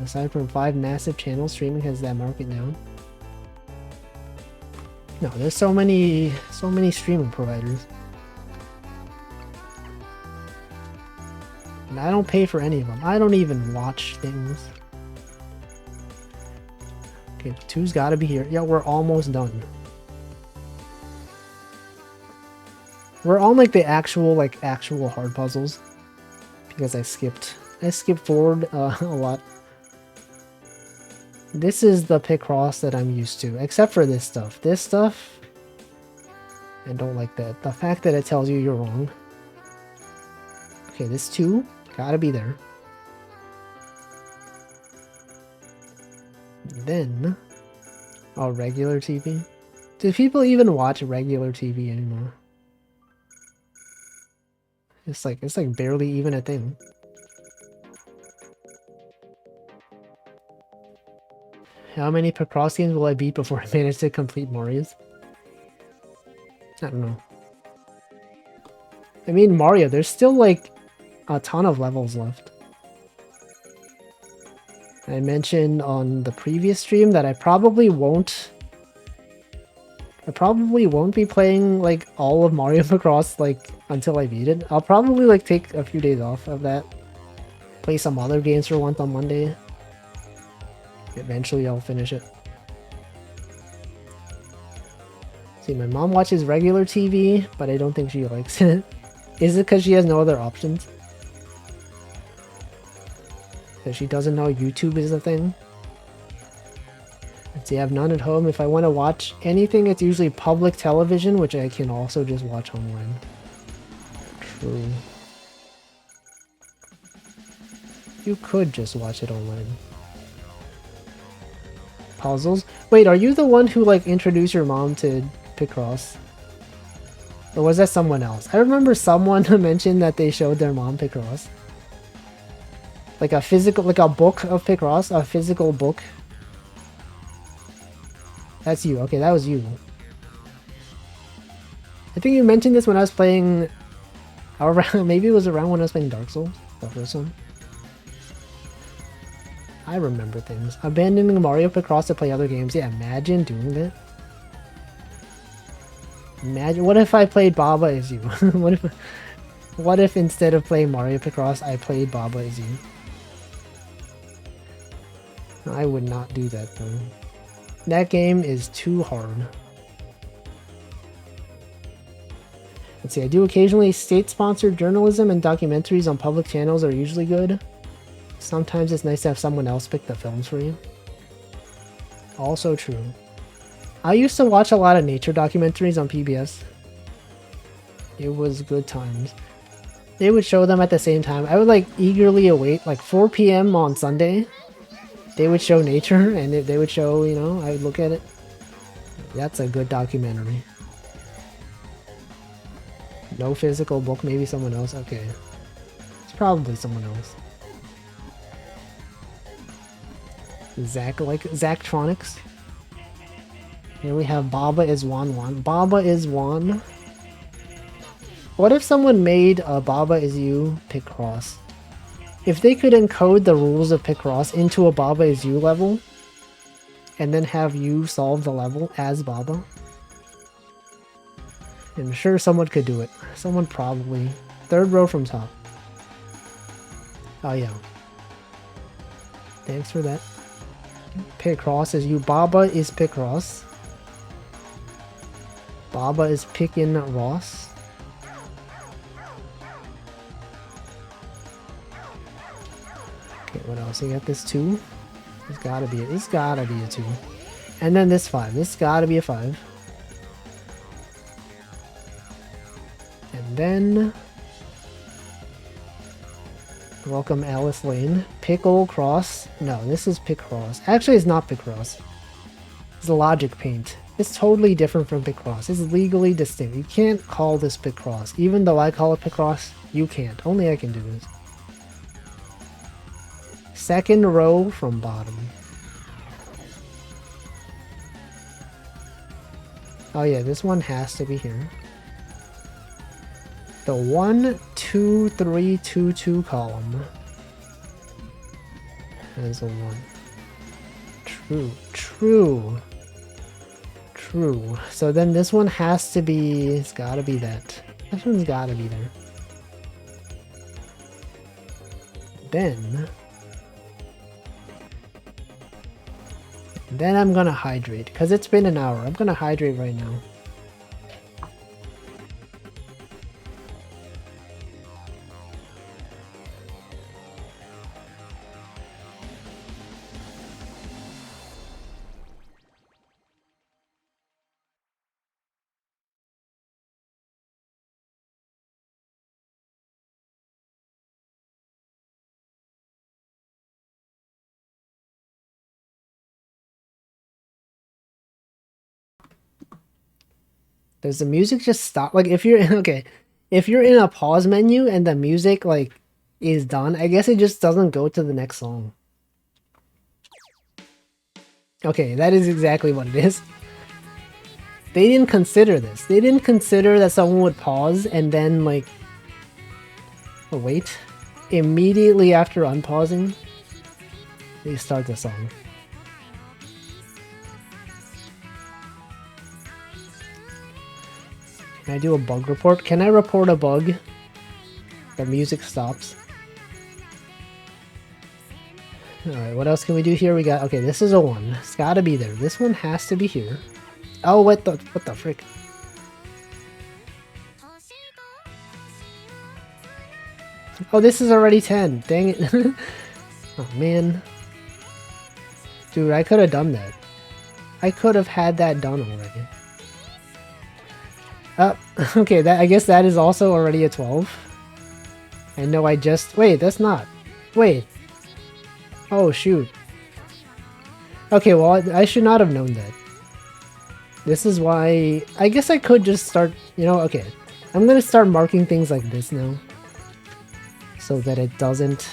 Aside from 5 massive channels, streaming has that market down. No, there's so many streaming providers. And I don't pay for any of them. I don't even watch things. Okay, 2's gotta be here. Yeah, we're almost done. We're on like the actual hard puzzles. Because I skipped forward a lot. This is the picross that I'm used to, except for this stuff. This stuff, I don't like that. The fact that it tells you you're wrong. Okay, this 2, gotta be there. Then, oh, regular TV? Do people even watch regular TV anymore? It's like barely even a thing. How many picross games will I beat before I manage to complete Mario's? I don't know. I mean, Mario, there's still like a ton of levels left. I mentioned on the previous stream that I probably won't be playing like all of Mario Picross like until I beat it. I'll probably like take a few days off of that. Play some other games for once on Monday. Eventually I'll finish it. See, my mom watches regular TV, but I don't think she likes it. Is it because she has no other options? Because she doesn't know YouTube is a thing? Let's see, I have none at home. If I want to watch anything, it's usually public television, which I can also just watch online. True. You could just watch it online. Puzzles? Wait, are you the one who like introduced your mom to Picross? Or was that someone else? I remember someone mentioned that they showed their mom Picross. Like a physical, like a book of Picross, a physical book. That's you. Okay, that was you. I think you mentioned this when I was playing, around, maybe it was around when I was playing Dark Souls, the first one. I remember things. Abandoning Mario Picross to play other games. Yeah, imagine doing that. Imagine, what if I played Baba as you? What if instead of playing Mario Picross, I played Baba as you? I would not do that though. That game is too hard. Let's see, I do occasionally state-sponsored journalism, and documentaries on public channels are usually good. Sometimes it's nice to have someone else pick the films for you. Also true. I used to watch a lot of nature documentaries on PBS. It was good times. They would show them at the same time. I would like eagerly await, like 4 PM on Sunday. They would show nature, and they would show, you know, I would look at it. That's a good documentary. No physical book, maybe someone else. Okay. It's probably someone else. Zachtronics. Here we have Baba is Wan. Baba is Wan. What if someone made a Baba is You Picross? If they could encode the rules of Picross into a Baba is You level, and then have you solve the level as Baba, I'm sure someone could do it. Someone probably Third row from top. Oh yeah. Thanks for that. Picross is you. Baba is Picross. Baba is picking Ross. Okay, what else? You got this 2. It's gotta be a 2. And then this 5. This gotta be a 5. And then welcome Alice Lane. Pickle Cross. No, this is Picross. Actually, it's not Picross. It's Logic Paint. It's totally different from Picross. It's legally distinct. You can't call this Picross. Even though I call it Picross, you can't. Only I can do this. Second row from bottom. Oh yeah, this one has to be here. The 1, 2, 3, 2, 2 column. That is a 1. True, true. True. So then this one has to be... It's gotta be that. This one's gotta be there. Then I'm gonna hydrate. Because it's been an hour. I'm gonna hydrate right now. Does the music just stop? Like if you're okay, if you're in a pause menu and the music like is done, I guess it just doesn't go to the next song. Okay, that is exactly what it is. They didn't consider this. They didn't consider that someone would pause and then like wait. Immediately after unpausing, they start the song. Can I do a bug report? Can I report a bug? The music stops. Alright, what else can we do here? We got... Okay, this is a 1. It's gotta be there. This one has to be here. Oh, what the frick? Oh, this is already 10. Dang it. Oh, man. Dude, I could have done that. I could have had that done already. Okay, I guess that is also already a 12. And no, I just... Wait, that's not. Wait. Oh, shoot. Okay, well, I should not have known that. This is why... I guess I could just start... You know, okay. I'm gonna start marking things like this now. So that it doesn't...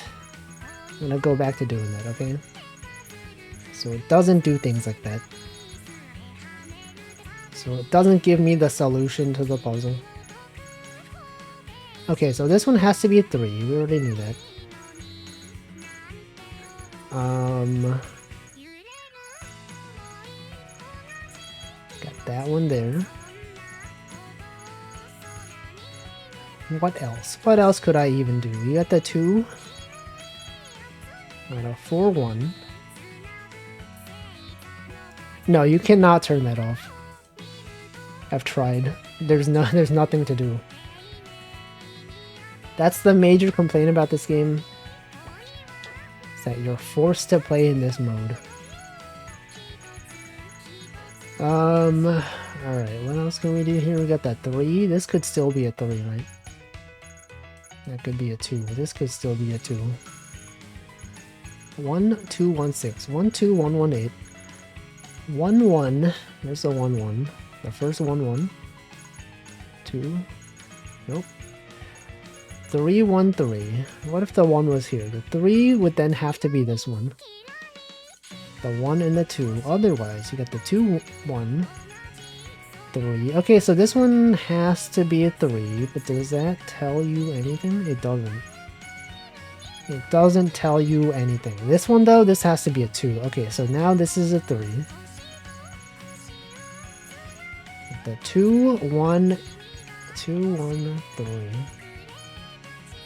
I'm gonna go back to doing that, okay? So it doesn't do things like that. So it doesn't give me the solution to the puzzle. Okay, so this one has to be a 3. We already knew that. Got that one there. What else? What else could I even do? You got the 2. Got a 4, 1. No, you cannot turn that off. I've tried. There's nothing to do. That's the major complaint about this game. Is that you're forced to play in this mode. Alright, what else can we do here? We got that 3. This could still be a 3, right? That could be a 2. This could still be a 2. 1, 2, 1, 6. 1, 2, 1, 1, 8. 1, 1. There's a 1, 1. The first 1, 1. 2. Nope. 3, 1, 3. What if the 1 was here? The 3 would then have to be this one. The 1 and the 2. Otherwise, you got the 2, 1, 3. Okay, so this one has to be a 3, but does that tell you anything? It doesn't. It doesn't tell you anything. This one, though, this has to be a 2. Okay, so now this is a 3. The 2, 1, 2, 1, 3.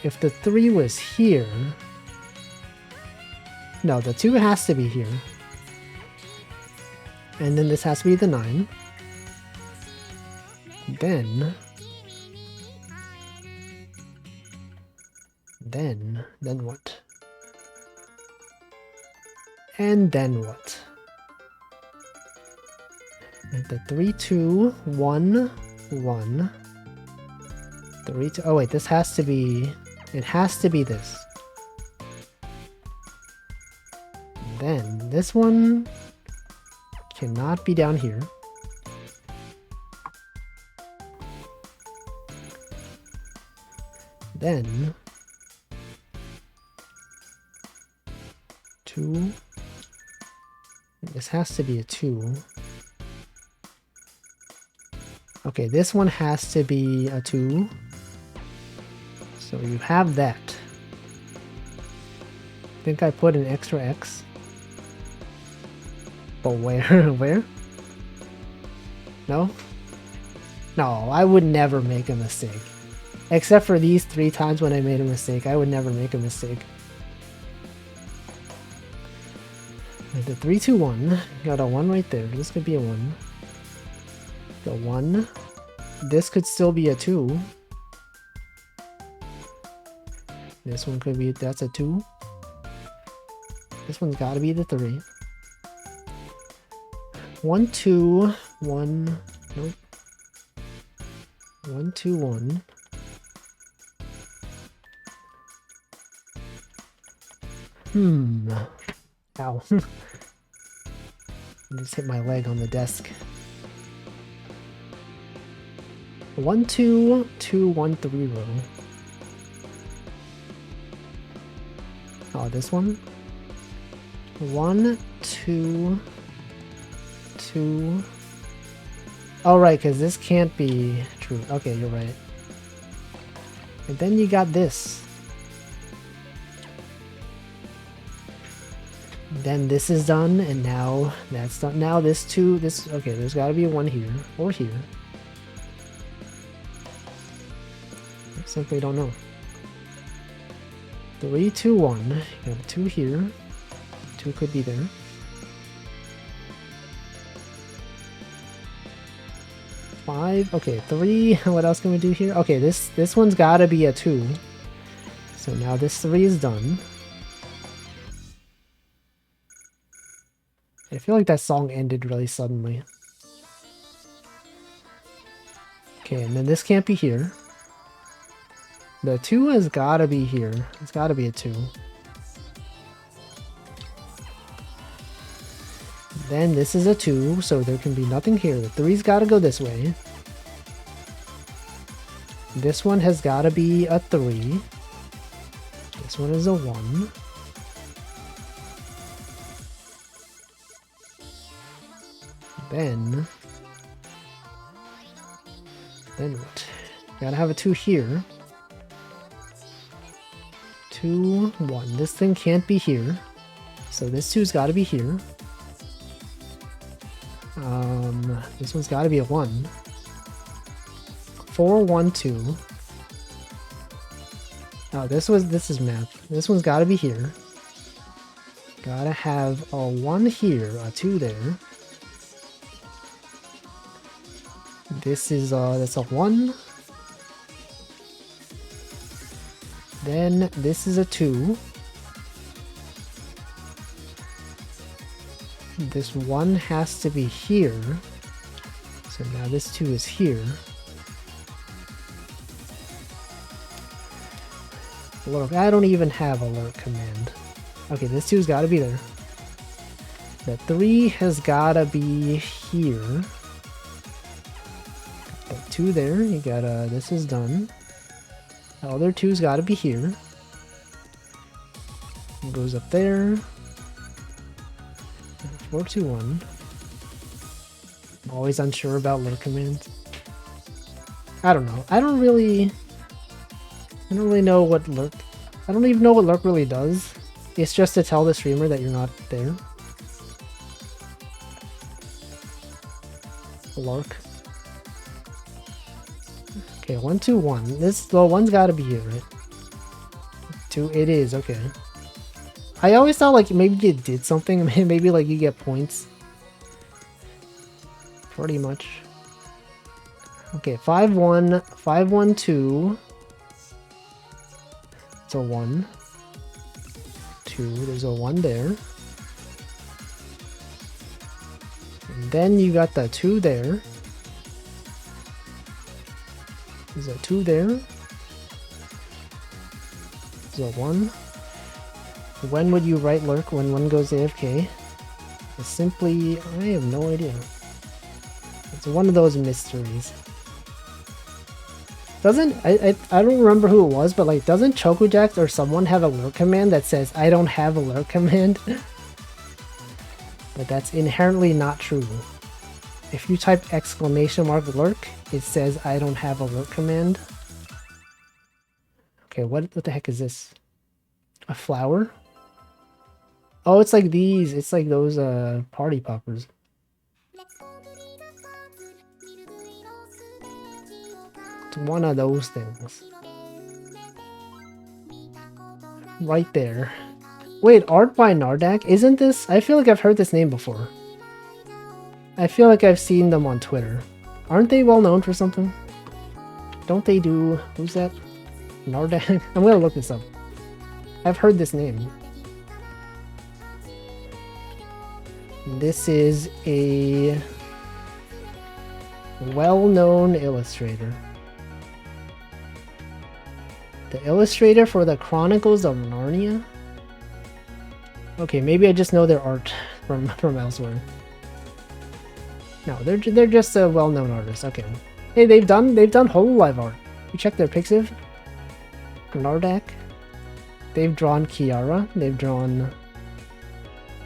if the 3 was here... No, the 2 has to be here. And then this has to be the 9. Then what? And then what? And the 3, 2, 1, 1. 3, 2. Oh wait, this has to be... It has to be this. Then this one cannot be down here. Then 2. This has to be a 2. Okay, this one has to be a 2. So you have that. I think I put an extra X. But where? Where? No? No, I would never make a mistake. Except for these 3 times when I made a mistake, I would never make a mistake. And the 3, 2, 1. Got a 1 right there. This could be a 1. The 1. This could still be a 2. This one could be, that's a 2. This one's gotta be the 3. 1, 2, 1. Nope. 1, 2, 1. Ow. I just hit my leg on the desk. 1, 2, 2, 1, 3 row. Oh, this one? 1, 2, 2. Oh, right, because this can't be true. Okay, you're right. And then you got this. Then this is done, and now that's done. Now this 2, this, okay, there's got to be a 1 here, or here. I simply don't know. 3, 2, 1. You have a 2 here. 2 could be there. 5. Okay, 3. What else can we do here? Okay, this one's got to be a 2. So now this 3 is done. I feel like that song ended really suddenly. Okay, and then this can't be here. The 2 has gotta be here. It's gotta be a 2. Then this is a 2, so there can be nothing here. The 3's gotta go this way. This one has gotta be a 3. This one is a 1. Then what? Gotta have a 2 here. 2, 1. This thing can't be here. So this 2's gotta be here. This one's gotta be a 1. 4, 1, 2. Oh, this is math. This one's gotta be here. Gotta have a 1 here, a 2 there. This is that's a 1. Then this is a 2. This 1 has to be here. So now this 2 is here. Look, I don't even have alert command. Okay, this 2's gotta be there. The 3 has gotta be here. 2 there, you gotta, this is done. The other 2's gotta be here. It goes up there. 4, 2, 1. I'm always unsure about lurk commands. I don't know. I don't really know what lurk, I don't even know what lurk really does. It's just to tell the streamer that you're not there. Lurk. Okay, 1, 2, 1. The 1's gotta be here, right? 2, it is, okay. I always thought like maybe it did something, maybe like you get points. Pretty much. Okay, 5-1, 5-1-2. It's a 1. 2, there's a 1 there. And then you got the 2 there. There's a 2 there. There's a 1. When would you right lurk when one goes AFK? It's simply, I have no idea. It's one of those mysteries. Doesn't, I don't remember who it was, but like, doesn't Chokujax or someone have a lurk command that says, I don't have a lurk command? But that's inherently not true. If you type !lurk, it says, I don't have a lurk command. Okay, what the heck is this? A flower? Oh, it's like these. It's like those party poppers. It's one of those things. Right there. Wait, art by Nardak? Isn't this? I feel like I've heard this name before. I feel like I've seen them on Twitter. Aren't they well known for something? Don't they do... Who's that? Nardak? I'm gonna look this up. I've heard this name. This is a well-known illustrator. The illustrator for the Chronicles of Narnia? Okay, maybe I just know their art from elsewhere. No, they're just a well-known artist. Okay. Hey, they've done Hololive art. You check their Pixiv? Nardak. They've drawn Kiara. They've drawn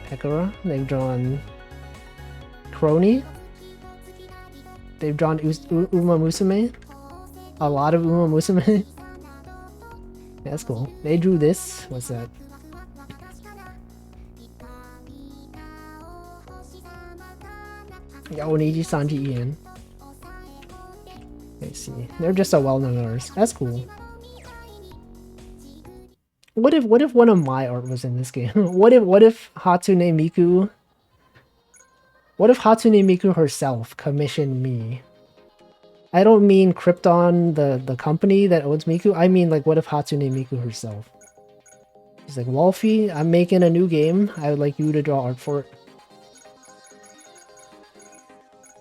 Pekora. They've drawn Crony. They've drawn Uma Musume. A lot of Uma Musume. That's cool. They drew this. What's that? Oniji Sanji Ian. Let's see. They're just a well-known artist. That's cool. What if one of my art was in this game? What if Hatsune Miku? What if Hatsune Miku herself commissioned me? I don't mean Krypton, the company that owns Miku. I mean like what if Hatsune Miku herself? She's like, Wolfie, I'm making a new game. I would like you to draw art for it.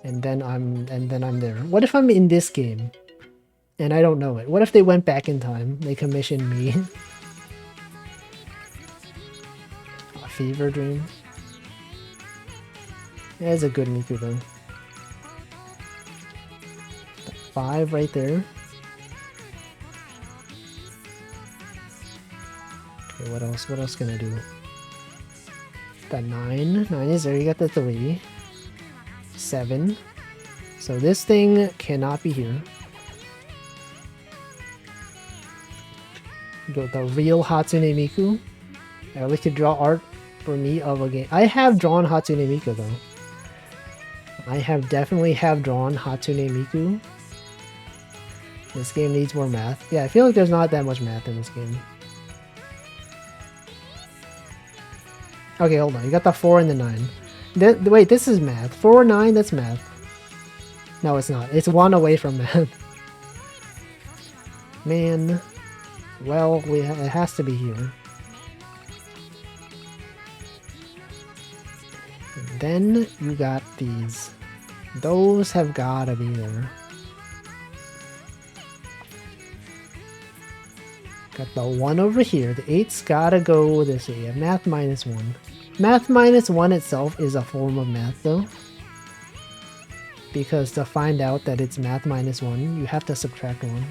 And then I'm there. What if I'm in this game and I don't know it? What if they went back in time? They commissioned me. A fever dream. That's a good Miku though. 5 right there. Okay, what else? What else can I do? The 9. 9 is there. You got the 3. 7. So this thing cannot be here. Go the real Hatsune Miku. I would like to draw art for me of a game. I have drawn Hatsune Miku though. I definitely have drawn Hatsune Miku. This game needs more math. Yeah, I feel like there's not that much math in this game. Okay, hold on. You got the 4 and the 9. Wait, this is math. 4, 9, that's math. No, it's not. It's 1 away from math. Man. Well, it has to be here. And then you got these. Those have gotta be there. Got the 1 over here. The 8's gotta go this way. Math -1. Math -1 itself is a form of math though. Because to find out that it's math -1, you have to subtract 1.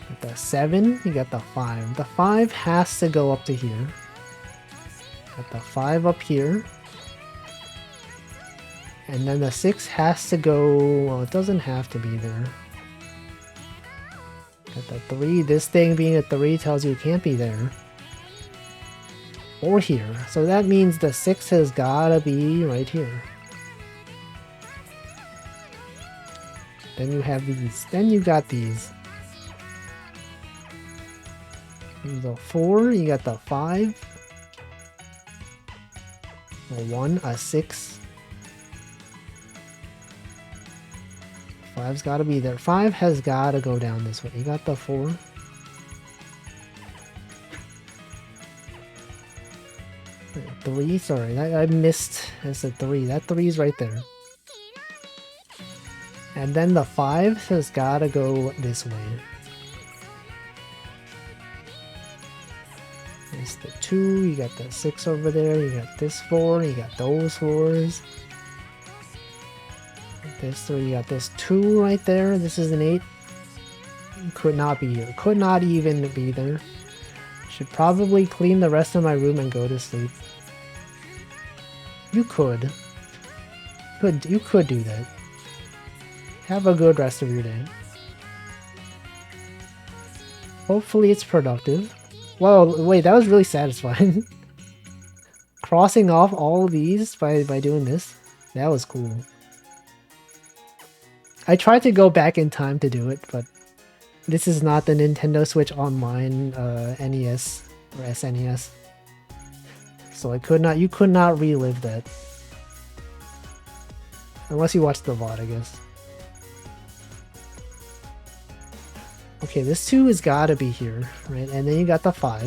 Got the 7, you got the 5. The 5 has to go up to here. Got the 5 up here. And then the 6 has to go, well, it doesn't have to be there. Got the 3, this thing being a 3 tells you it can't be there. Or here. So that means the 6 has gotta be right here. Then you have these. Then you got these. The 4, you got the 5. A 1, a 6. 5's gotta be there. 5 has gotta go down this way. You got the 4. Three, sorry, I missed. That's a 3. That 3's right there. And then the 5 has gotta go this way. There's the 2, you got the 6 over there, you got this 4, you got those 4s. This 3, you got this 2 right there, this is an 8. Could not be here. Could not even be there. Should probably clean the rest of my room and go to sleep. You could. You could do that. Have a good rest of your day. Hopefully it's productive. Whoa, wait, that was really satisfying. Crossing off all of these by doing this. That was cool. I tried to go back in time to do it, but this is not the Nintendo Switch Online NES or SNES. So you could not relive that. Unless you watched the VOD, I guess. Okay, this 2 has gotta be here, right? And then you got the 5.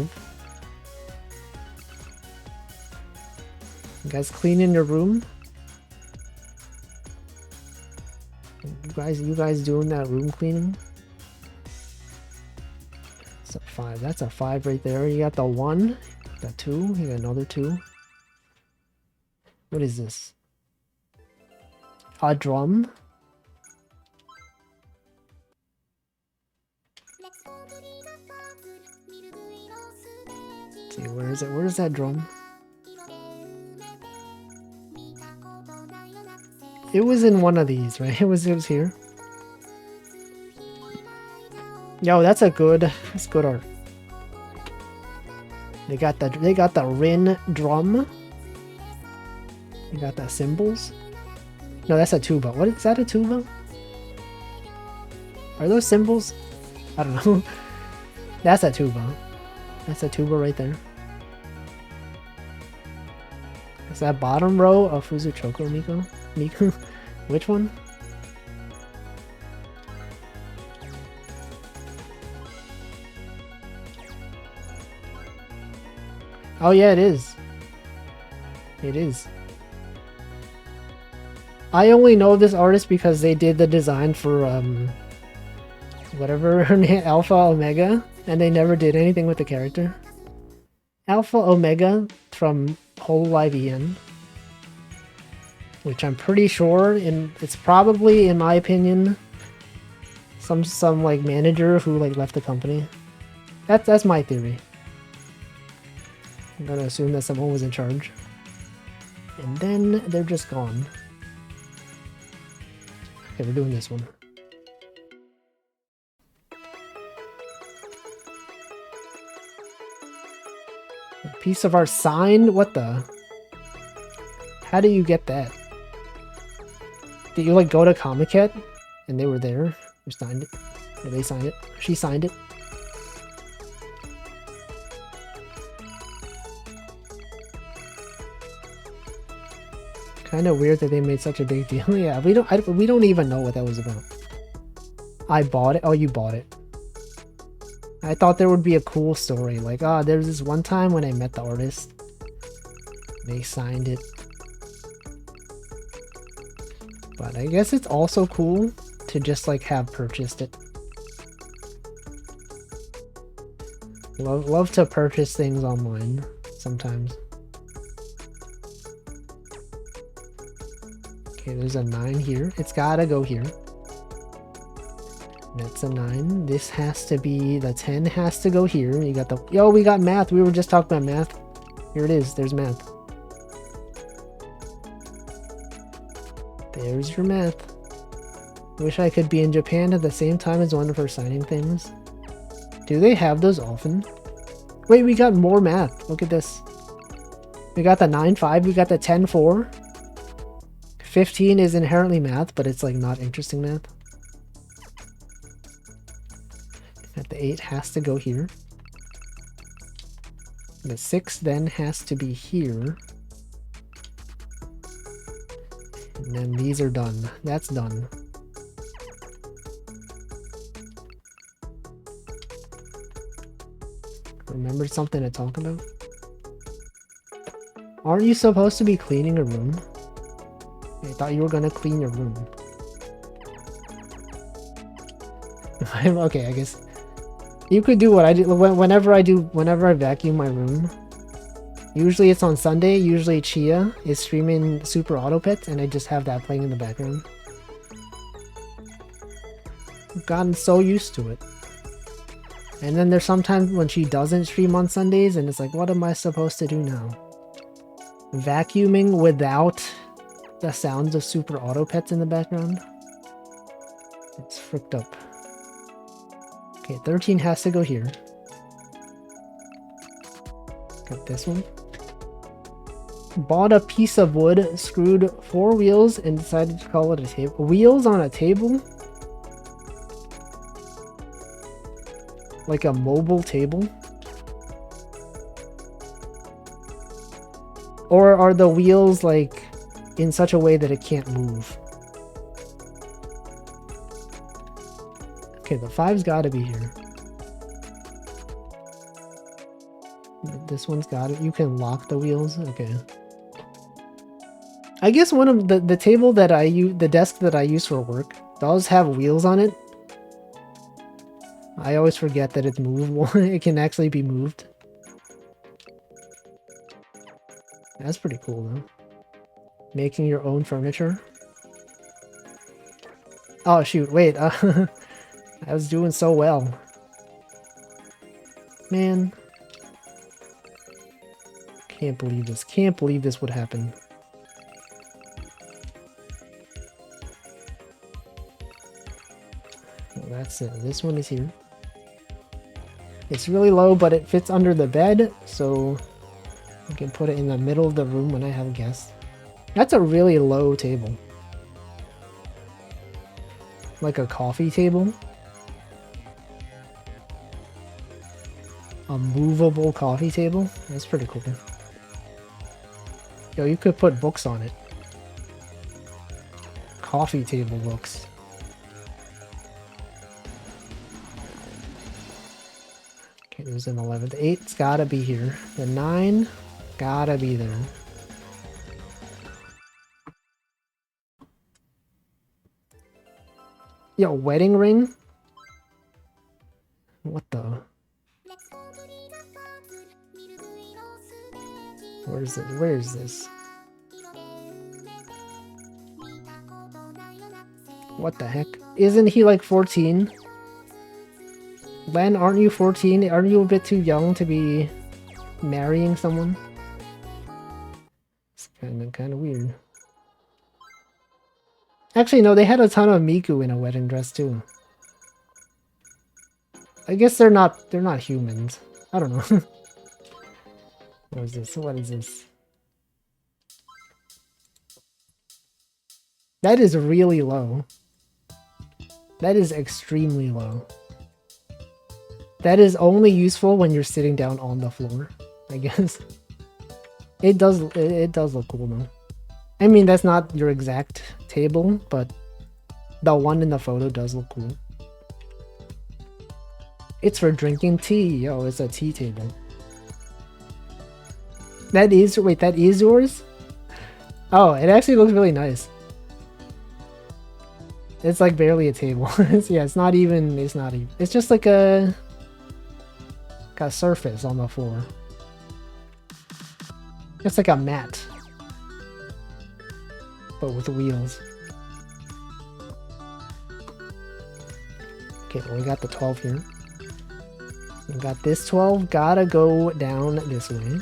You guys cleaning your room? You guys doing that room cleaning? It's a 5. That's a 5 right there. You got the 1, the 2, you got another 2. What is this? A drum? See, where is it? Where is that drum? It was in one of these, right? It was here. Yo, that's good art. They got the Rin drum. They got the cymbals. No, that's a tuba. What is that, a tuba? Are those cymbals? I don't know. That's a tuba. That's a tuba right there. Is that bottom row of Fuzu Choco Miku? Which one? Oh yeah, it is. It is. I only know this artist because they did the design for whatever her name, Alpha Omega, and they never did anything with the character. Alpha Omega from Hololive EN, which I'm pretty sure it's probably, in my opinion, some like manager who like left the company. That's my theory. I'm gonna assume that someone was in charge. And then they're just gone. Okay, we're doing this one. A piece of our sign? What the? How do you get that? Did you like go to Comiket and they were there? Who signed it? Or they signed it? She signed it? Kind of weird that they made such a big deal. Yeah, we don't even know what that was about. I bought it. Oh, you bought it. I thought there would be a cool story, like, oh, there was this one time when I met the artist. They signed it. But I guess it's also cool to just like have purchased it. Love to purchase things online sometimes. Okay, there's a 9 here. It's gotta go here. That's a 9. This has to be, the 10 has to go here. You got the, yo, we got math. We were just talking about math. Here it is. There's math. There's your math. Wish I could be in Japan at the same time as one of her signing things. Do they have those often? Wait, we got more math. Look at this. We got the 9-5. We got the 10-4. 15 is inherently math, but it's like not interesting math. At the 8 has to go here. The 6 then has to be here. And then these are done. That's done. Remember something to talk about? Aren't you supposed to be cleaning a room? I thought you were gonna clean your room. Okay, I guess you could do what I do whenever I vacuum my room. Usually it's on Sunday. Usually Chia is streaming Super Auto Pet, and I just have that playing in the background. I've gotten so used to it. And then there's sometimes when she doesn't stream on Sundays, and it's like, what am I supposed to do now? Vacuuming without the sounds of Super Auto Pets in the background? It's fricked up. Okay, 13 has to go here. Got this one. Bought a piece of wood, screwed 4 wheels, and decided to call it a table. Wheels on a table? Like a mobile table? Or are the wheels like in such a way that it can't move? Okay, the 5's gotta be here. This one's got it. You can lock the wheels. Okay. I guess one of the table that I use, the desk that I use for work, does have wheels on it. I always forget that it's movable. It can actually be moved. That's pretty cool though. Making your own furniture. Oh shoot, wait. I was doing so well. Man. Can't believe this. Can't believe this would happen. Well, that's it. This one is here. It's really low, but it fits under the bed, so I can put it in the middle of the room when I have guests. That's a really low table. Like a coffee table. A movable coffee table. That's pretty cool. Yo, you could put books on it. Coffee table books. Okay, there's an 11. The 8's gotta be here. The 9 gotta be there. Yo, wedding ring? What the? Where is it? Where is this? What the heck? Isn't he like 14? Len, aren't you 14? Aren't you a bit too young to be marrying someone? It's kind of weird. Actually, no, they had a ton of Miku in a wedding dress too. I guess they're not humans. I don't know. What is this? What is this? That is really low. That is extremely low. That is only useful when you're sitting down on the floor, I guess. It does look cool though. I mean, that's not your exact table, but the one in the photo does look cool. It's for drinking tea. Yo, it's a tea table. That is, wait, that is yours? Oh, it actually looks really nice. It's like barely a table. Yeah, it's not even, it's just like a surface on the floor. It's like a mat. But with wheels. Okay, well, we got the 12 here. We got this 12, gotta go down this way.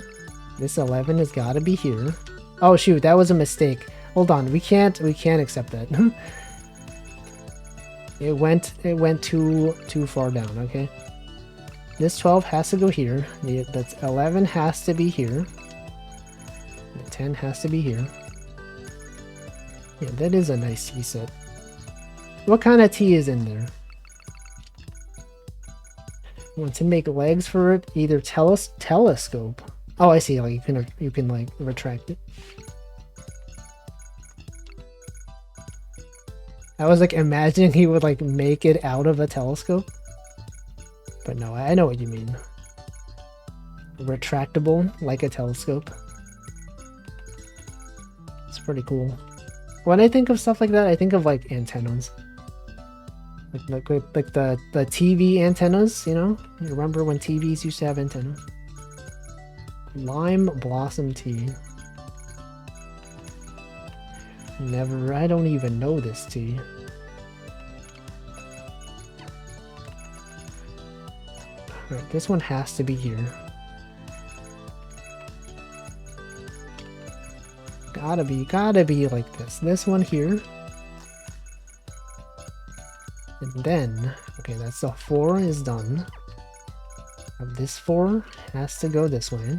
This 11 has gotta be here. Oh shoot, that was a mistake. Hold on, we can't accept that. It went too far down, okay? This 12 has to go here. That's 11 has to be here. The 10 has to be here. Yeah, that is a nice tea set. What kind of tea is in there? Want to make legs for it? Either telescope. Oh, I see. Like you can like retract it. I was like imagining he would like make it out of a telescope. But no, I know what you mean. Retractable, like a telescope. It's pretty cool. When I think of stuff like that, I think of like antennas. Like the TV antennas, you know? You remember when TVs used to have antennas? Lime blossom tea. Never, I don't even know this tea. Alright, this one has to be here. Gotta be like this. This one here. And then, okay, that's the 4 is done. This 4 has to go this way.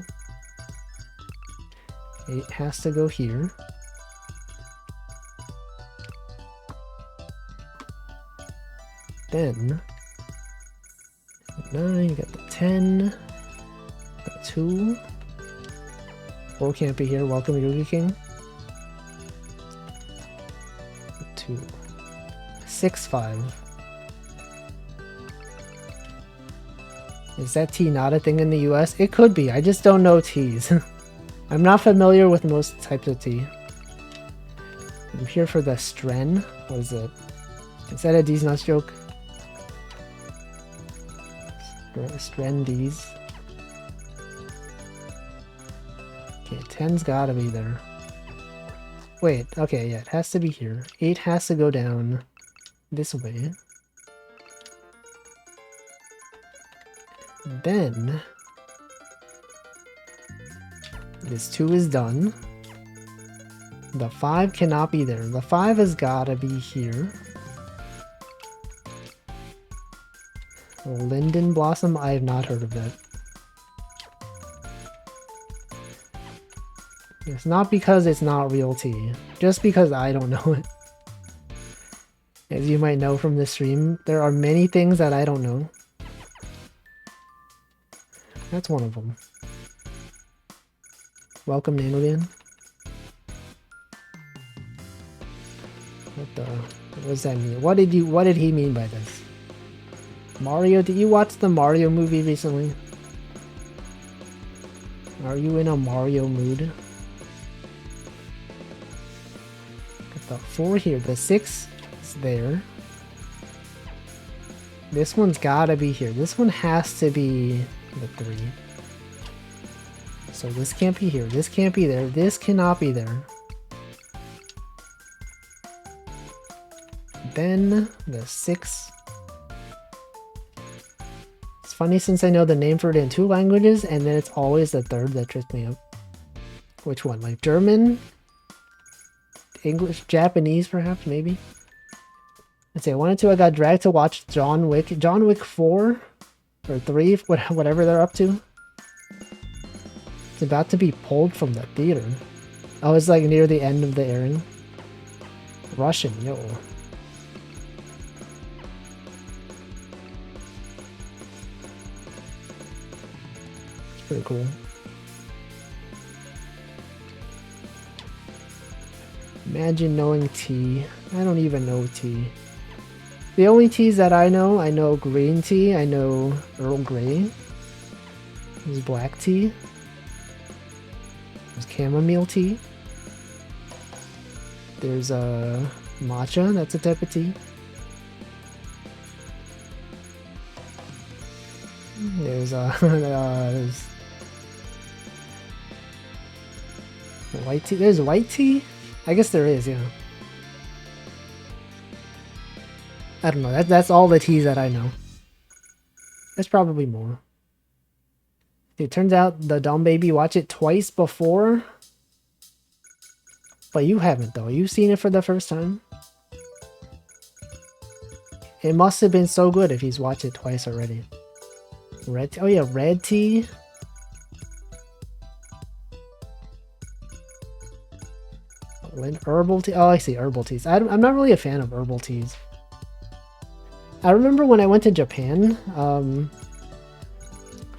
8 has to go here. Then 9, you got the 10, the 2. 4 can't be here. Welcome, Yugi King. 2, 6, 5. Is that tea not a thing in the US? It could be. I just don't know teas. I'm not familiar with most types of tea. I'm here for the Stren. What is it? Is that a D's Nuts joke? Stren D's. Okay, 10's gotta be there. Wait, okay, yeah, it has to be here. 8 has to go down this way. Then this 2 is done. The 5 cannot be there. The 5 has gotta be here. Linden Blossom, I have not heard of that. It's not because it's not real tea, just because I don't know it. As you might know from this stream, there are many things that I don't know. That's one of them. Welcome, Nanodian. What does that mean? What did he mean by this? Mario, did you watch the Mario movie recently? Are you in a Mario mood? Got the 4 here. The 6 is there. This one's gotta be here. This one has to be the 3. So this can't be here. This can't be there. This cannot be there. Then the 6. It's funny since I know the name for it in 2 languages, and then it's always the 3rd that trips me up. Which one? Like German? English? Japanese, perhaps? Maybe? Let's see, I got dragged to watch John Wick. John Wick 4? Or 3? Whatever they're up to. It's about to be pulled from the theater. Oh, it's like near the end of the airing. Russian, yo. It's pretty cool. Imagine knowing tea. I don't even know tea. The only teas that I know green tea, I know Earl Grey. There's black tea. There's chamomile tea. There's matcha, that's a type of tea. There's there's white tea. There's white tea? I guess there is, yeah. I don't know. That's all the teas that I know. There's probably more. It turns out the dumb baby watched it twice before. But you haven't though. You've seen it for the first time. It must have been so good if he's watched it twice already. Red tea? Oh yeah, red tea. Herbal tea? Oh, I see, herbal teas. I'm not really a fan of herbal teas. I remember when I went to Japan,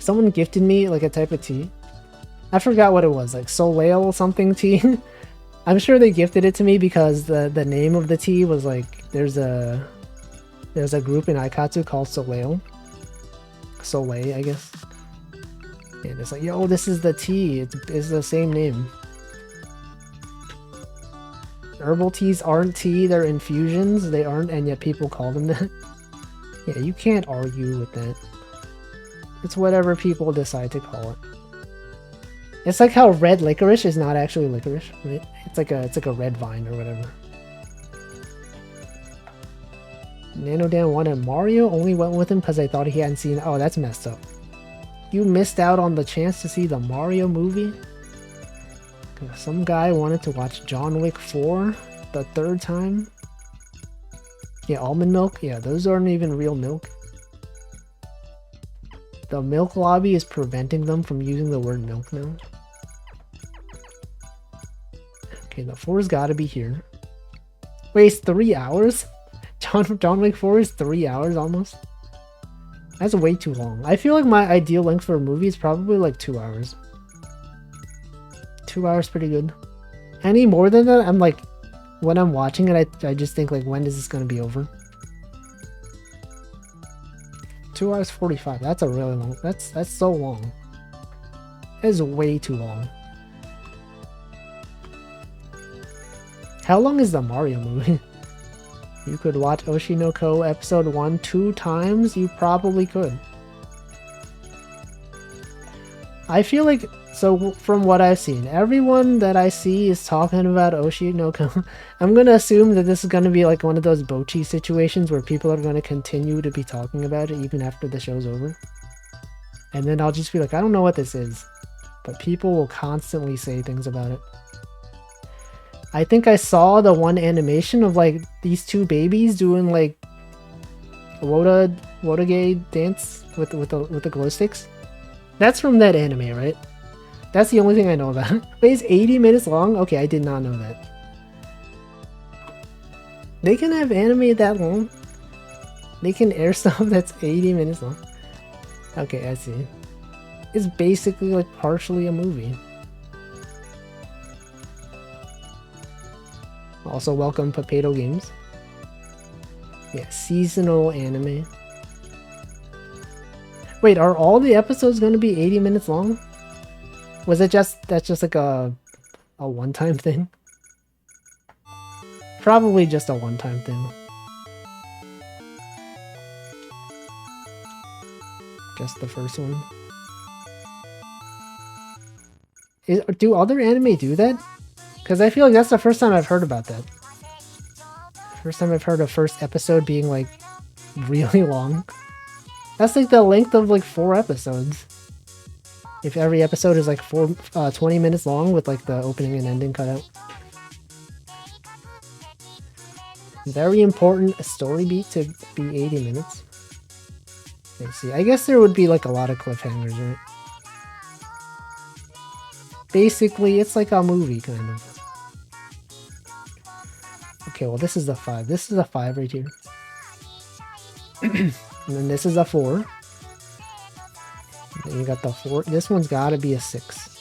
someone gifted me like a type of tea. I forgot what it was, like Soleil something tea. I'm sure they gifted it to me because the name of the tea was like, there's a group in Aikatsu called Soleil, I guess. And it's like, yo, this is the tea. It's the same name. Herbal teas aren't tea, they're infusions. They aren't, and yet people call them that. Yeah, you can't argue with that. It's whatever people decide to call it. It's like how red licorice is not actually licorice, right? It's like a red vine or whatever. Nanodan wanted Mario, only went with him because I thought he hadn't seen. Oh, that's messed up. You missed out on the chance to see the Mario movie? Some guy wanted to watch John Wick 4 the third time. Yeah, almond milk. Yeah, those aren't even real milk. The milk lobby is preventing them from using the word milk now. Okay, the 4's gotta be here. Wait, it's 3 hours? John Wick 4 is 3 hours almost? That's way too long. I feel like my ideal length for a movie is probably like 2 hours. 2 hours pretty good. Any more than that, I'm like, when I'm watching it, I just think like, when is this gonna be over? 2 hours 45. That's a really long. That's so long. That is way too long. How long is the Mario movie? You could watch Oshinoko episode 1 2 times? You probably could. I feel like, so from what I've seen, everyone that I see is talking about Oshinoko. I'm gonna assume that this is gonna be like one of those Bochi situations where people are gonna continue to be talking about it even after the show's over. And then I'll just be like, I don't know what this is. But people will constantly say things about it. I think I saw the one animation of like these two babies doing like Wotagay dance with the glow sticks. That's from that anime, right? That's the only thing I know about. Wait, it's 80 minutes long? Okay, I did not know that. They can have anime that long? They can air stuff that's 80 minutes long? Okay, I see. It's basically like partially a movie. Also, welcome Potato Games. Yeah, seasonal anime. Wait, are all the episodes going to be 80 minutes long? Was it that's just like a one-time thing? Probably just a one-time thing. Just the first one. Do other anime do that? Because I feel like that's the first time I've heard about that. First time I've heard a first episode being like really long. That's like the length of like 4 episodes. If every episode is like 20 minutes long with like the opening and ending cut out. Very important story beat to be 80 minutes. Let's see. I guess there would be like a lot of cliffhangers, right? Basically, it's like a movie, kind of. Okay, well, this is the 5. This is a 5 right here. And then this is a 4. And then you got the 4. This one's got to be a 6.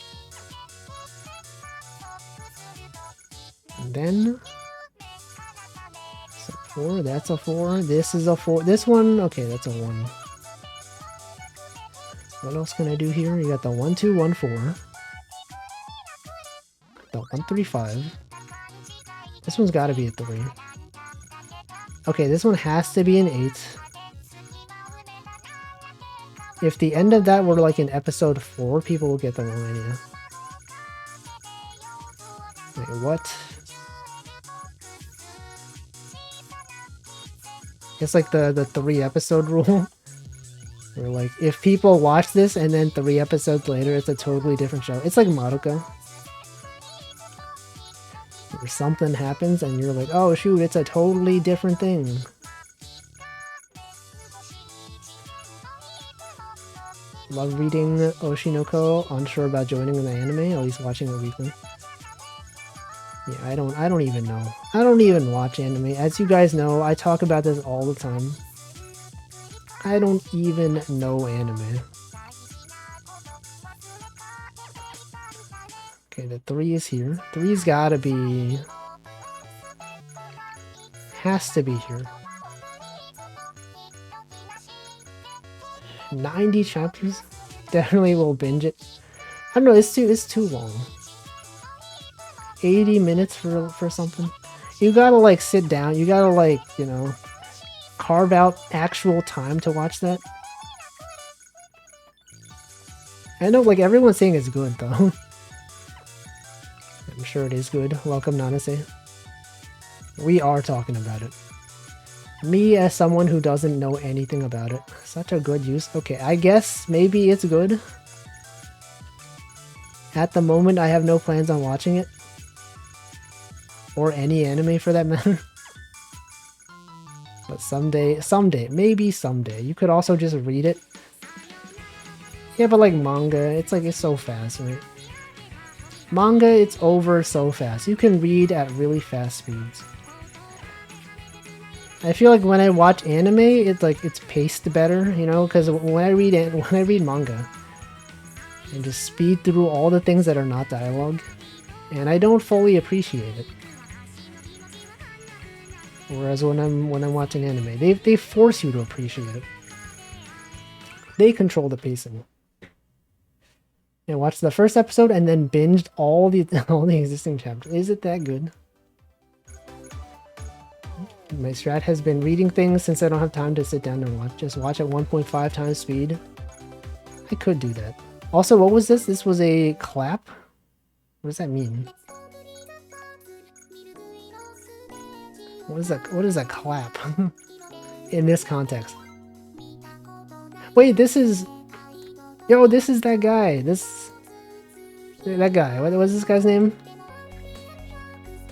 And then... That's a 4. That's a 4. This is a 4. This one... Okay, that's a 1. What else can I do here? You got the 1, 2, 1, 4. The 1, 3, 5. This one's got to be a 3. Okay, this one has to be an 8. If the end of that were like in episode 4, people will get the wrong idea. Wait, what? It's like the 3 episode rule. Where like, if people watch this and then 3 episodes later it's a totally different show. It's like Madoka. Or something happens and you're like, oh shoot, it's a totally different thing. Love reading Oshinoko, unsure about joining the anime, at least watching it weekly. Yeah, I don't even know. I don't even watch anime. As you guys know, I talk about this all the time. I don't even know anime. Okay, the 3 is here. 3's gotta be... Has to be here. 90 chapters? Definitely will binge it. I don't know, it's too long. 80 minutes for something. You gotta like sit down, you gotta like, you know, carve out actual time to watch that. I know like everyone's saying it's good though. I'm sure it is good. Welcome Nanase. We are talking about it. Me as someone who doesn't know anything about it. Such a good use. Okay, I guess maybe it's good. At the moment I have no plans on watching it. Or any anime for that matter. But someday, maybe someday. You could also just read it. Yeah, but like manga, it's so fast, right? Manga, it's over so fast. You can read at really fast speeds. I feel like when I watch anime, it's paced better, you know, because when I read manga, I just speed through all the things that are not dialogue, and I don't fully appreciate it. Whereas when I'm watching anime, they force you to appreciate it. They control the pacing. And watched the first episode and then binged all the existing chapters. Is it that good? My strat has been reading things since I don't have time to sit down and watch. Just watch at 1.5 times speed. I could do that. Also, what was this? This was a clap? What does that mean? What is a clap? In this context. Wait, this is... Yo, this is that guy. That guy. What was this guy's name?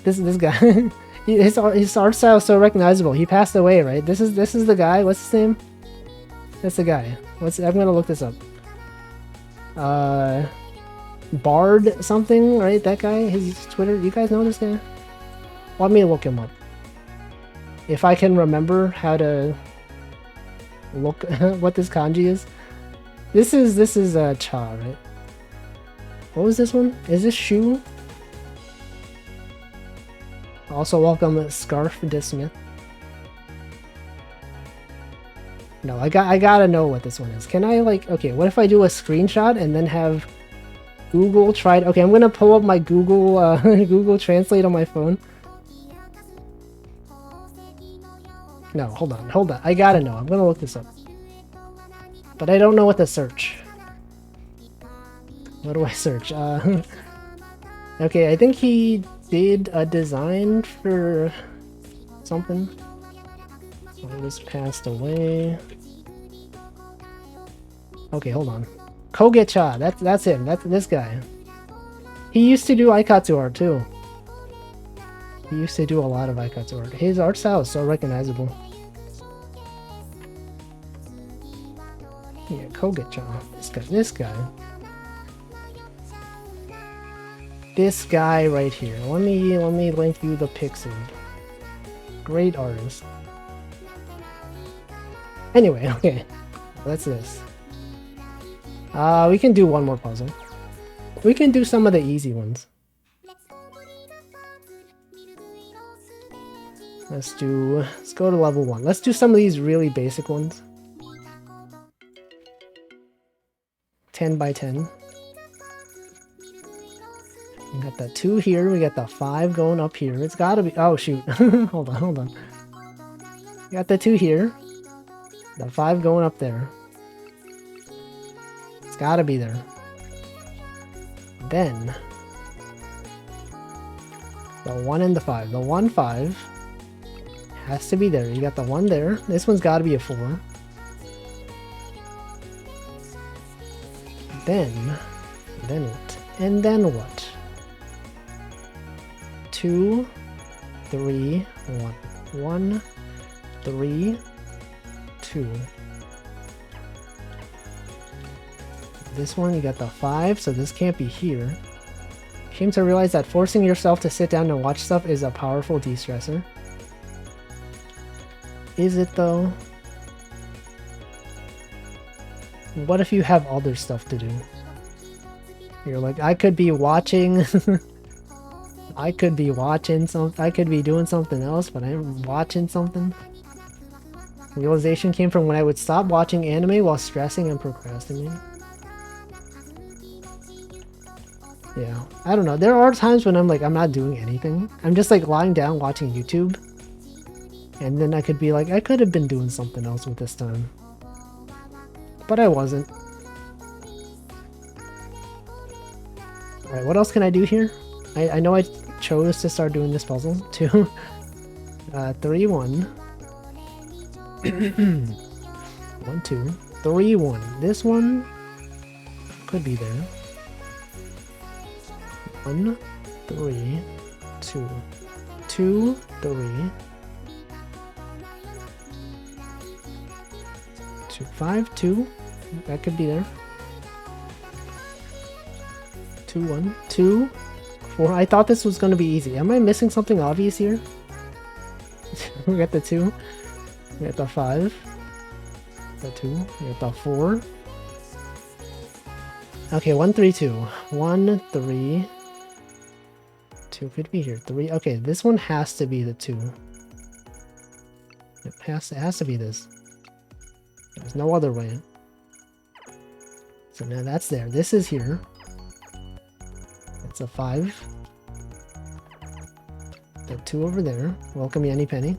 This guy. his art style is so recognizable. He passed away, right? This is the guy. What's his name? That's the guy. I'm gonna look this up. Bard something, right? That guy. His Twitter. You guys know this guy? Let me look him up. If I can remember how to look what this kanji is. This is Cha, right? What was this one? Is this Shu? Also welcome Scarf Smith. No, I gotta know what this one is. Can I like, okay, what if I do a screenshot and then have Google try it? Okay, I'm gonna pull up my Google Google Translate on my phone. No, hold on. I gotta know. I'm gonna look this up. But I don't know what to search. What do I search? Okay, I think he did a design for something. He was passed away. Okay, hold on. Kogecha, that's him. That's this guy. He used to do Aikatsu art too. He used to do a lot of Aikatsu art. His art style is so recognizable. Yeah, Kogecha. This guy. This guy right here. Let me link you the pics of. Great artist. Anyway, okay. That's this. We can do one more puzzle. We can do some of the easy ones. Let's go to level 1. Let's do some of these really basic ones. 10 by 10. We got the 2 here, we got the 5 going up here. It's gotta be, oh shoot. hold on. We got the 2 here. The 5 going up there. It's gotta be there. Then the 1 and the 5. The 1, 5 has to be there. You got the 1 there. This one's gotta be a 4. Then what? And then what? 2, 3, 1. 1, 3, 2. This one, you got the 5, so this can't be here. Came to realize that forcing yourself to sit down and watch stuff is a powerful de-stressor. Is it though? What if you have other stuff to do? You're like, I could be watching... I could be watching something. I could be doing something else, but I'm watching something. Realization came from when I would stop watching anime while stressing and procrastinating. Yeah, I don't know. There are times when I'm like, I'm not doing anything. I'm just like lying down watching YouTube. And then I could be like, I could have been doing something else with this time. But I wasn't. Alright, what else can I do here? I know I chose to start doing this puzzle too. 3, 1. 1, 2. 3, 1. This one could be there. 1, 3, 2. 2, 3. 2, 5, 2. That could be there. 2, 1, 2, 4. I thought this was going to be easy. Am I missing something obvious here? We got the 2. We got the 5. The 2. We got the 4. Okay, 1, 3, 2. 1, 3. 2 could be here. 3. Okay, this one has to be the 2. It has to be this. There's no other way. So now that's there. This is here. It's a 5. The 2 over there. Welcome, Yanni Penny.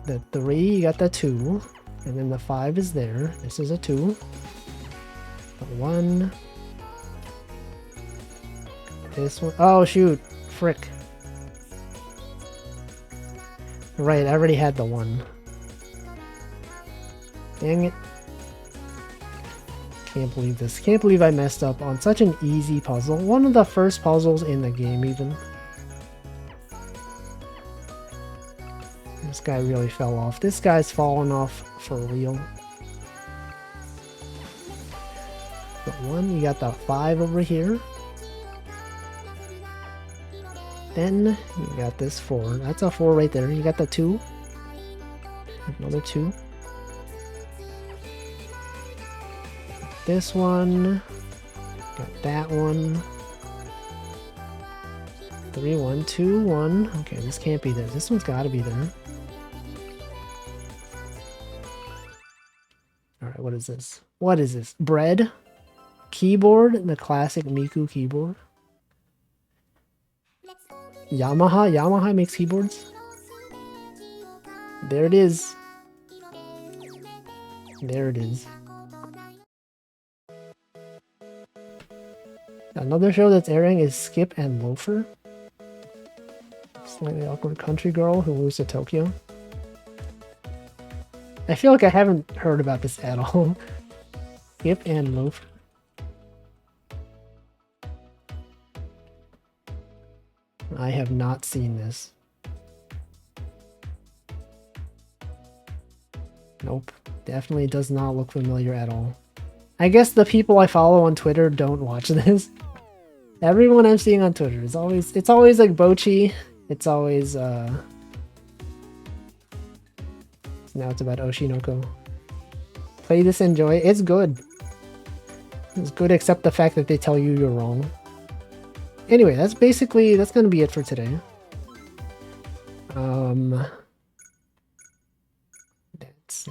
The 3, you got the 2. And then the 5 is there. This is a 2. The 1. This one. Oh, shoot. Frick. Right, I already had the 1. Dang it. Can't believe this. Can't believe I messed up on such an easy puzzle. One of the first puzzles in the game, even. This guy really fell off. This guy's fallen off for real. The 1, you got the 5 over here. Then you got this 4. That's a 4 right there. You got the 2. Another 2. This one. Got that one. 3, 1, 2, 1. Okay, this can't be there. This one's got to be there. Alright, what is this? What is this? Bread? Keyboard? The classic Miku keyboard? Yamaha? Yamaha makes keyboards? There it is. There it is. Another show that's airing is Skip and Loafer. Slightly awkward country girl who moves to Tokyo. I feel like I haven't heard about this at all. Skip and Loafer. I have not seen this. Nope. Definitely does not look familiar at all. I guess the people I follow on Twitter don't watch this. Everyone I'm seeing on Twitter is always, it's always like Bochi. It's always now it's about Oshinoko. Play this, enjoy. It's good. It's good except the fact that they tell you you're wrong. Anyway, that's gonna be it for today.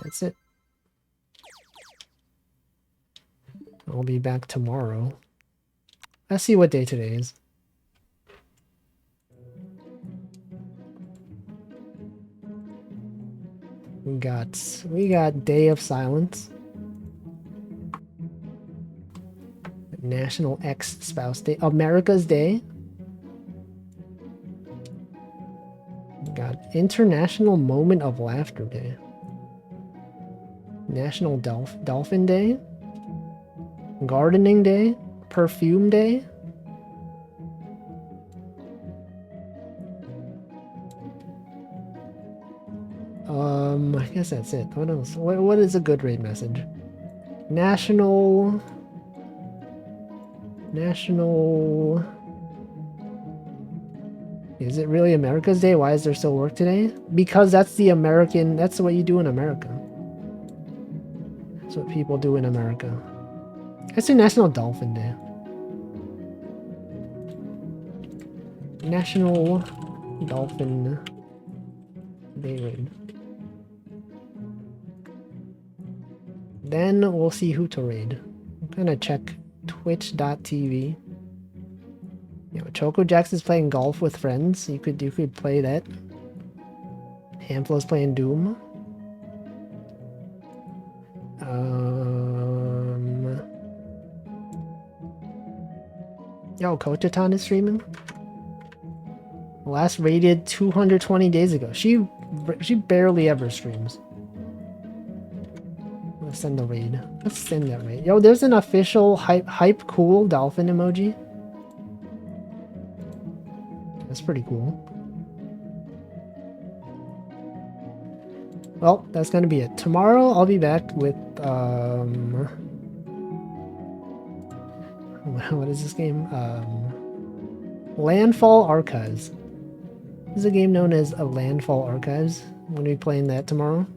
That's it. I'll be back tomorrow. Let's see what day today is. We got Day of Silence. National Ex-Spouse Day. America's Day. We got International Moment of Laughter Day. National Dolphin Day. Gardening Day. Perfume Day. I guess that's it. What else? What is a good raid message? National... Is it really America's Day? Why is there still work today? Because that's the American... That's what you do in America. That's what people do in America. It's a National Dolphin Day. National Dolphin Day raid. Then we'll see who to raid. I'm gonna check twitch.tv. You know, Choco Jax is playing golf with friends. You could play that. Hamflow's playing Doom. Yo, Kochatan is streaming. Last raided 220 days ago. She barely ever streams. Let's send the raid. Let's send that raid. Yo, there's an official hype cool dolphin emoji. That's pretty cool. Well, that's gonna be it. Tomorrow I'll be back with what is this game? Landfall Archives. This is a game known as a Landfall Archives. I'm gonna be playing that tomorrow.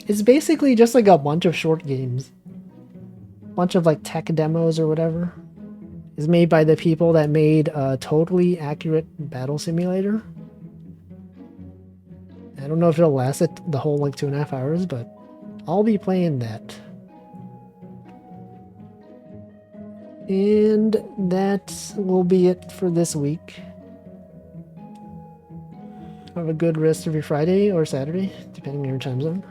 It's basically just like a bunch of short games. Bunch of like tech demos or whatever. It's made by the people that made a Totally Accurate Battle Simulator. I don't know if it'll last the whole like 2.5 hours, but I'll be playing that. And that will be it for this week. Have a good rest of your Friday or Saturday, depending on your time zone.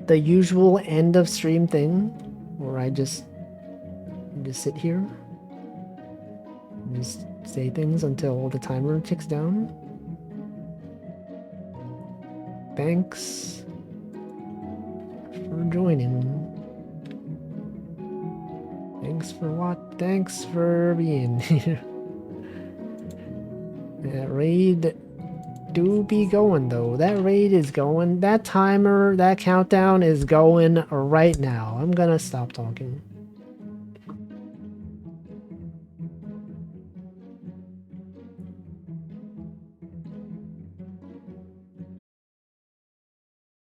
The usual end of stream thing, where I just sit here and just say things until the timer ticks down. Thanks for joining. Thanks for what? Thanks for being here. That raid do be going though. That raid is going. That timer, that countdown is going right now. I'm gonna stop talking.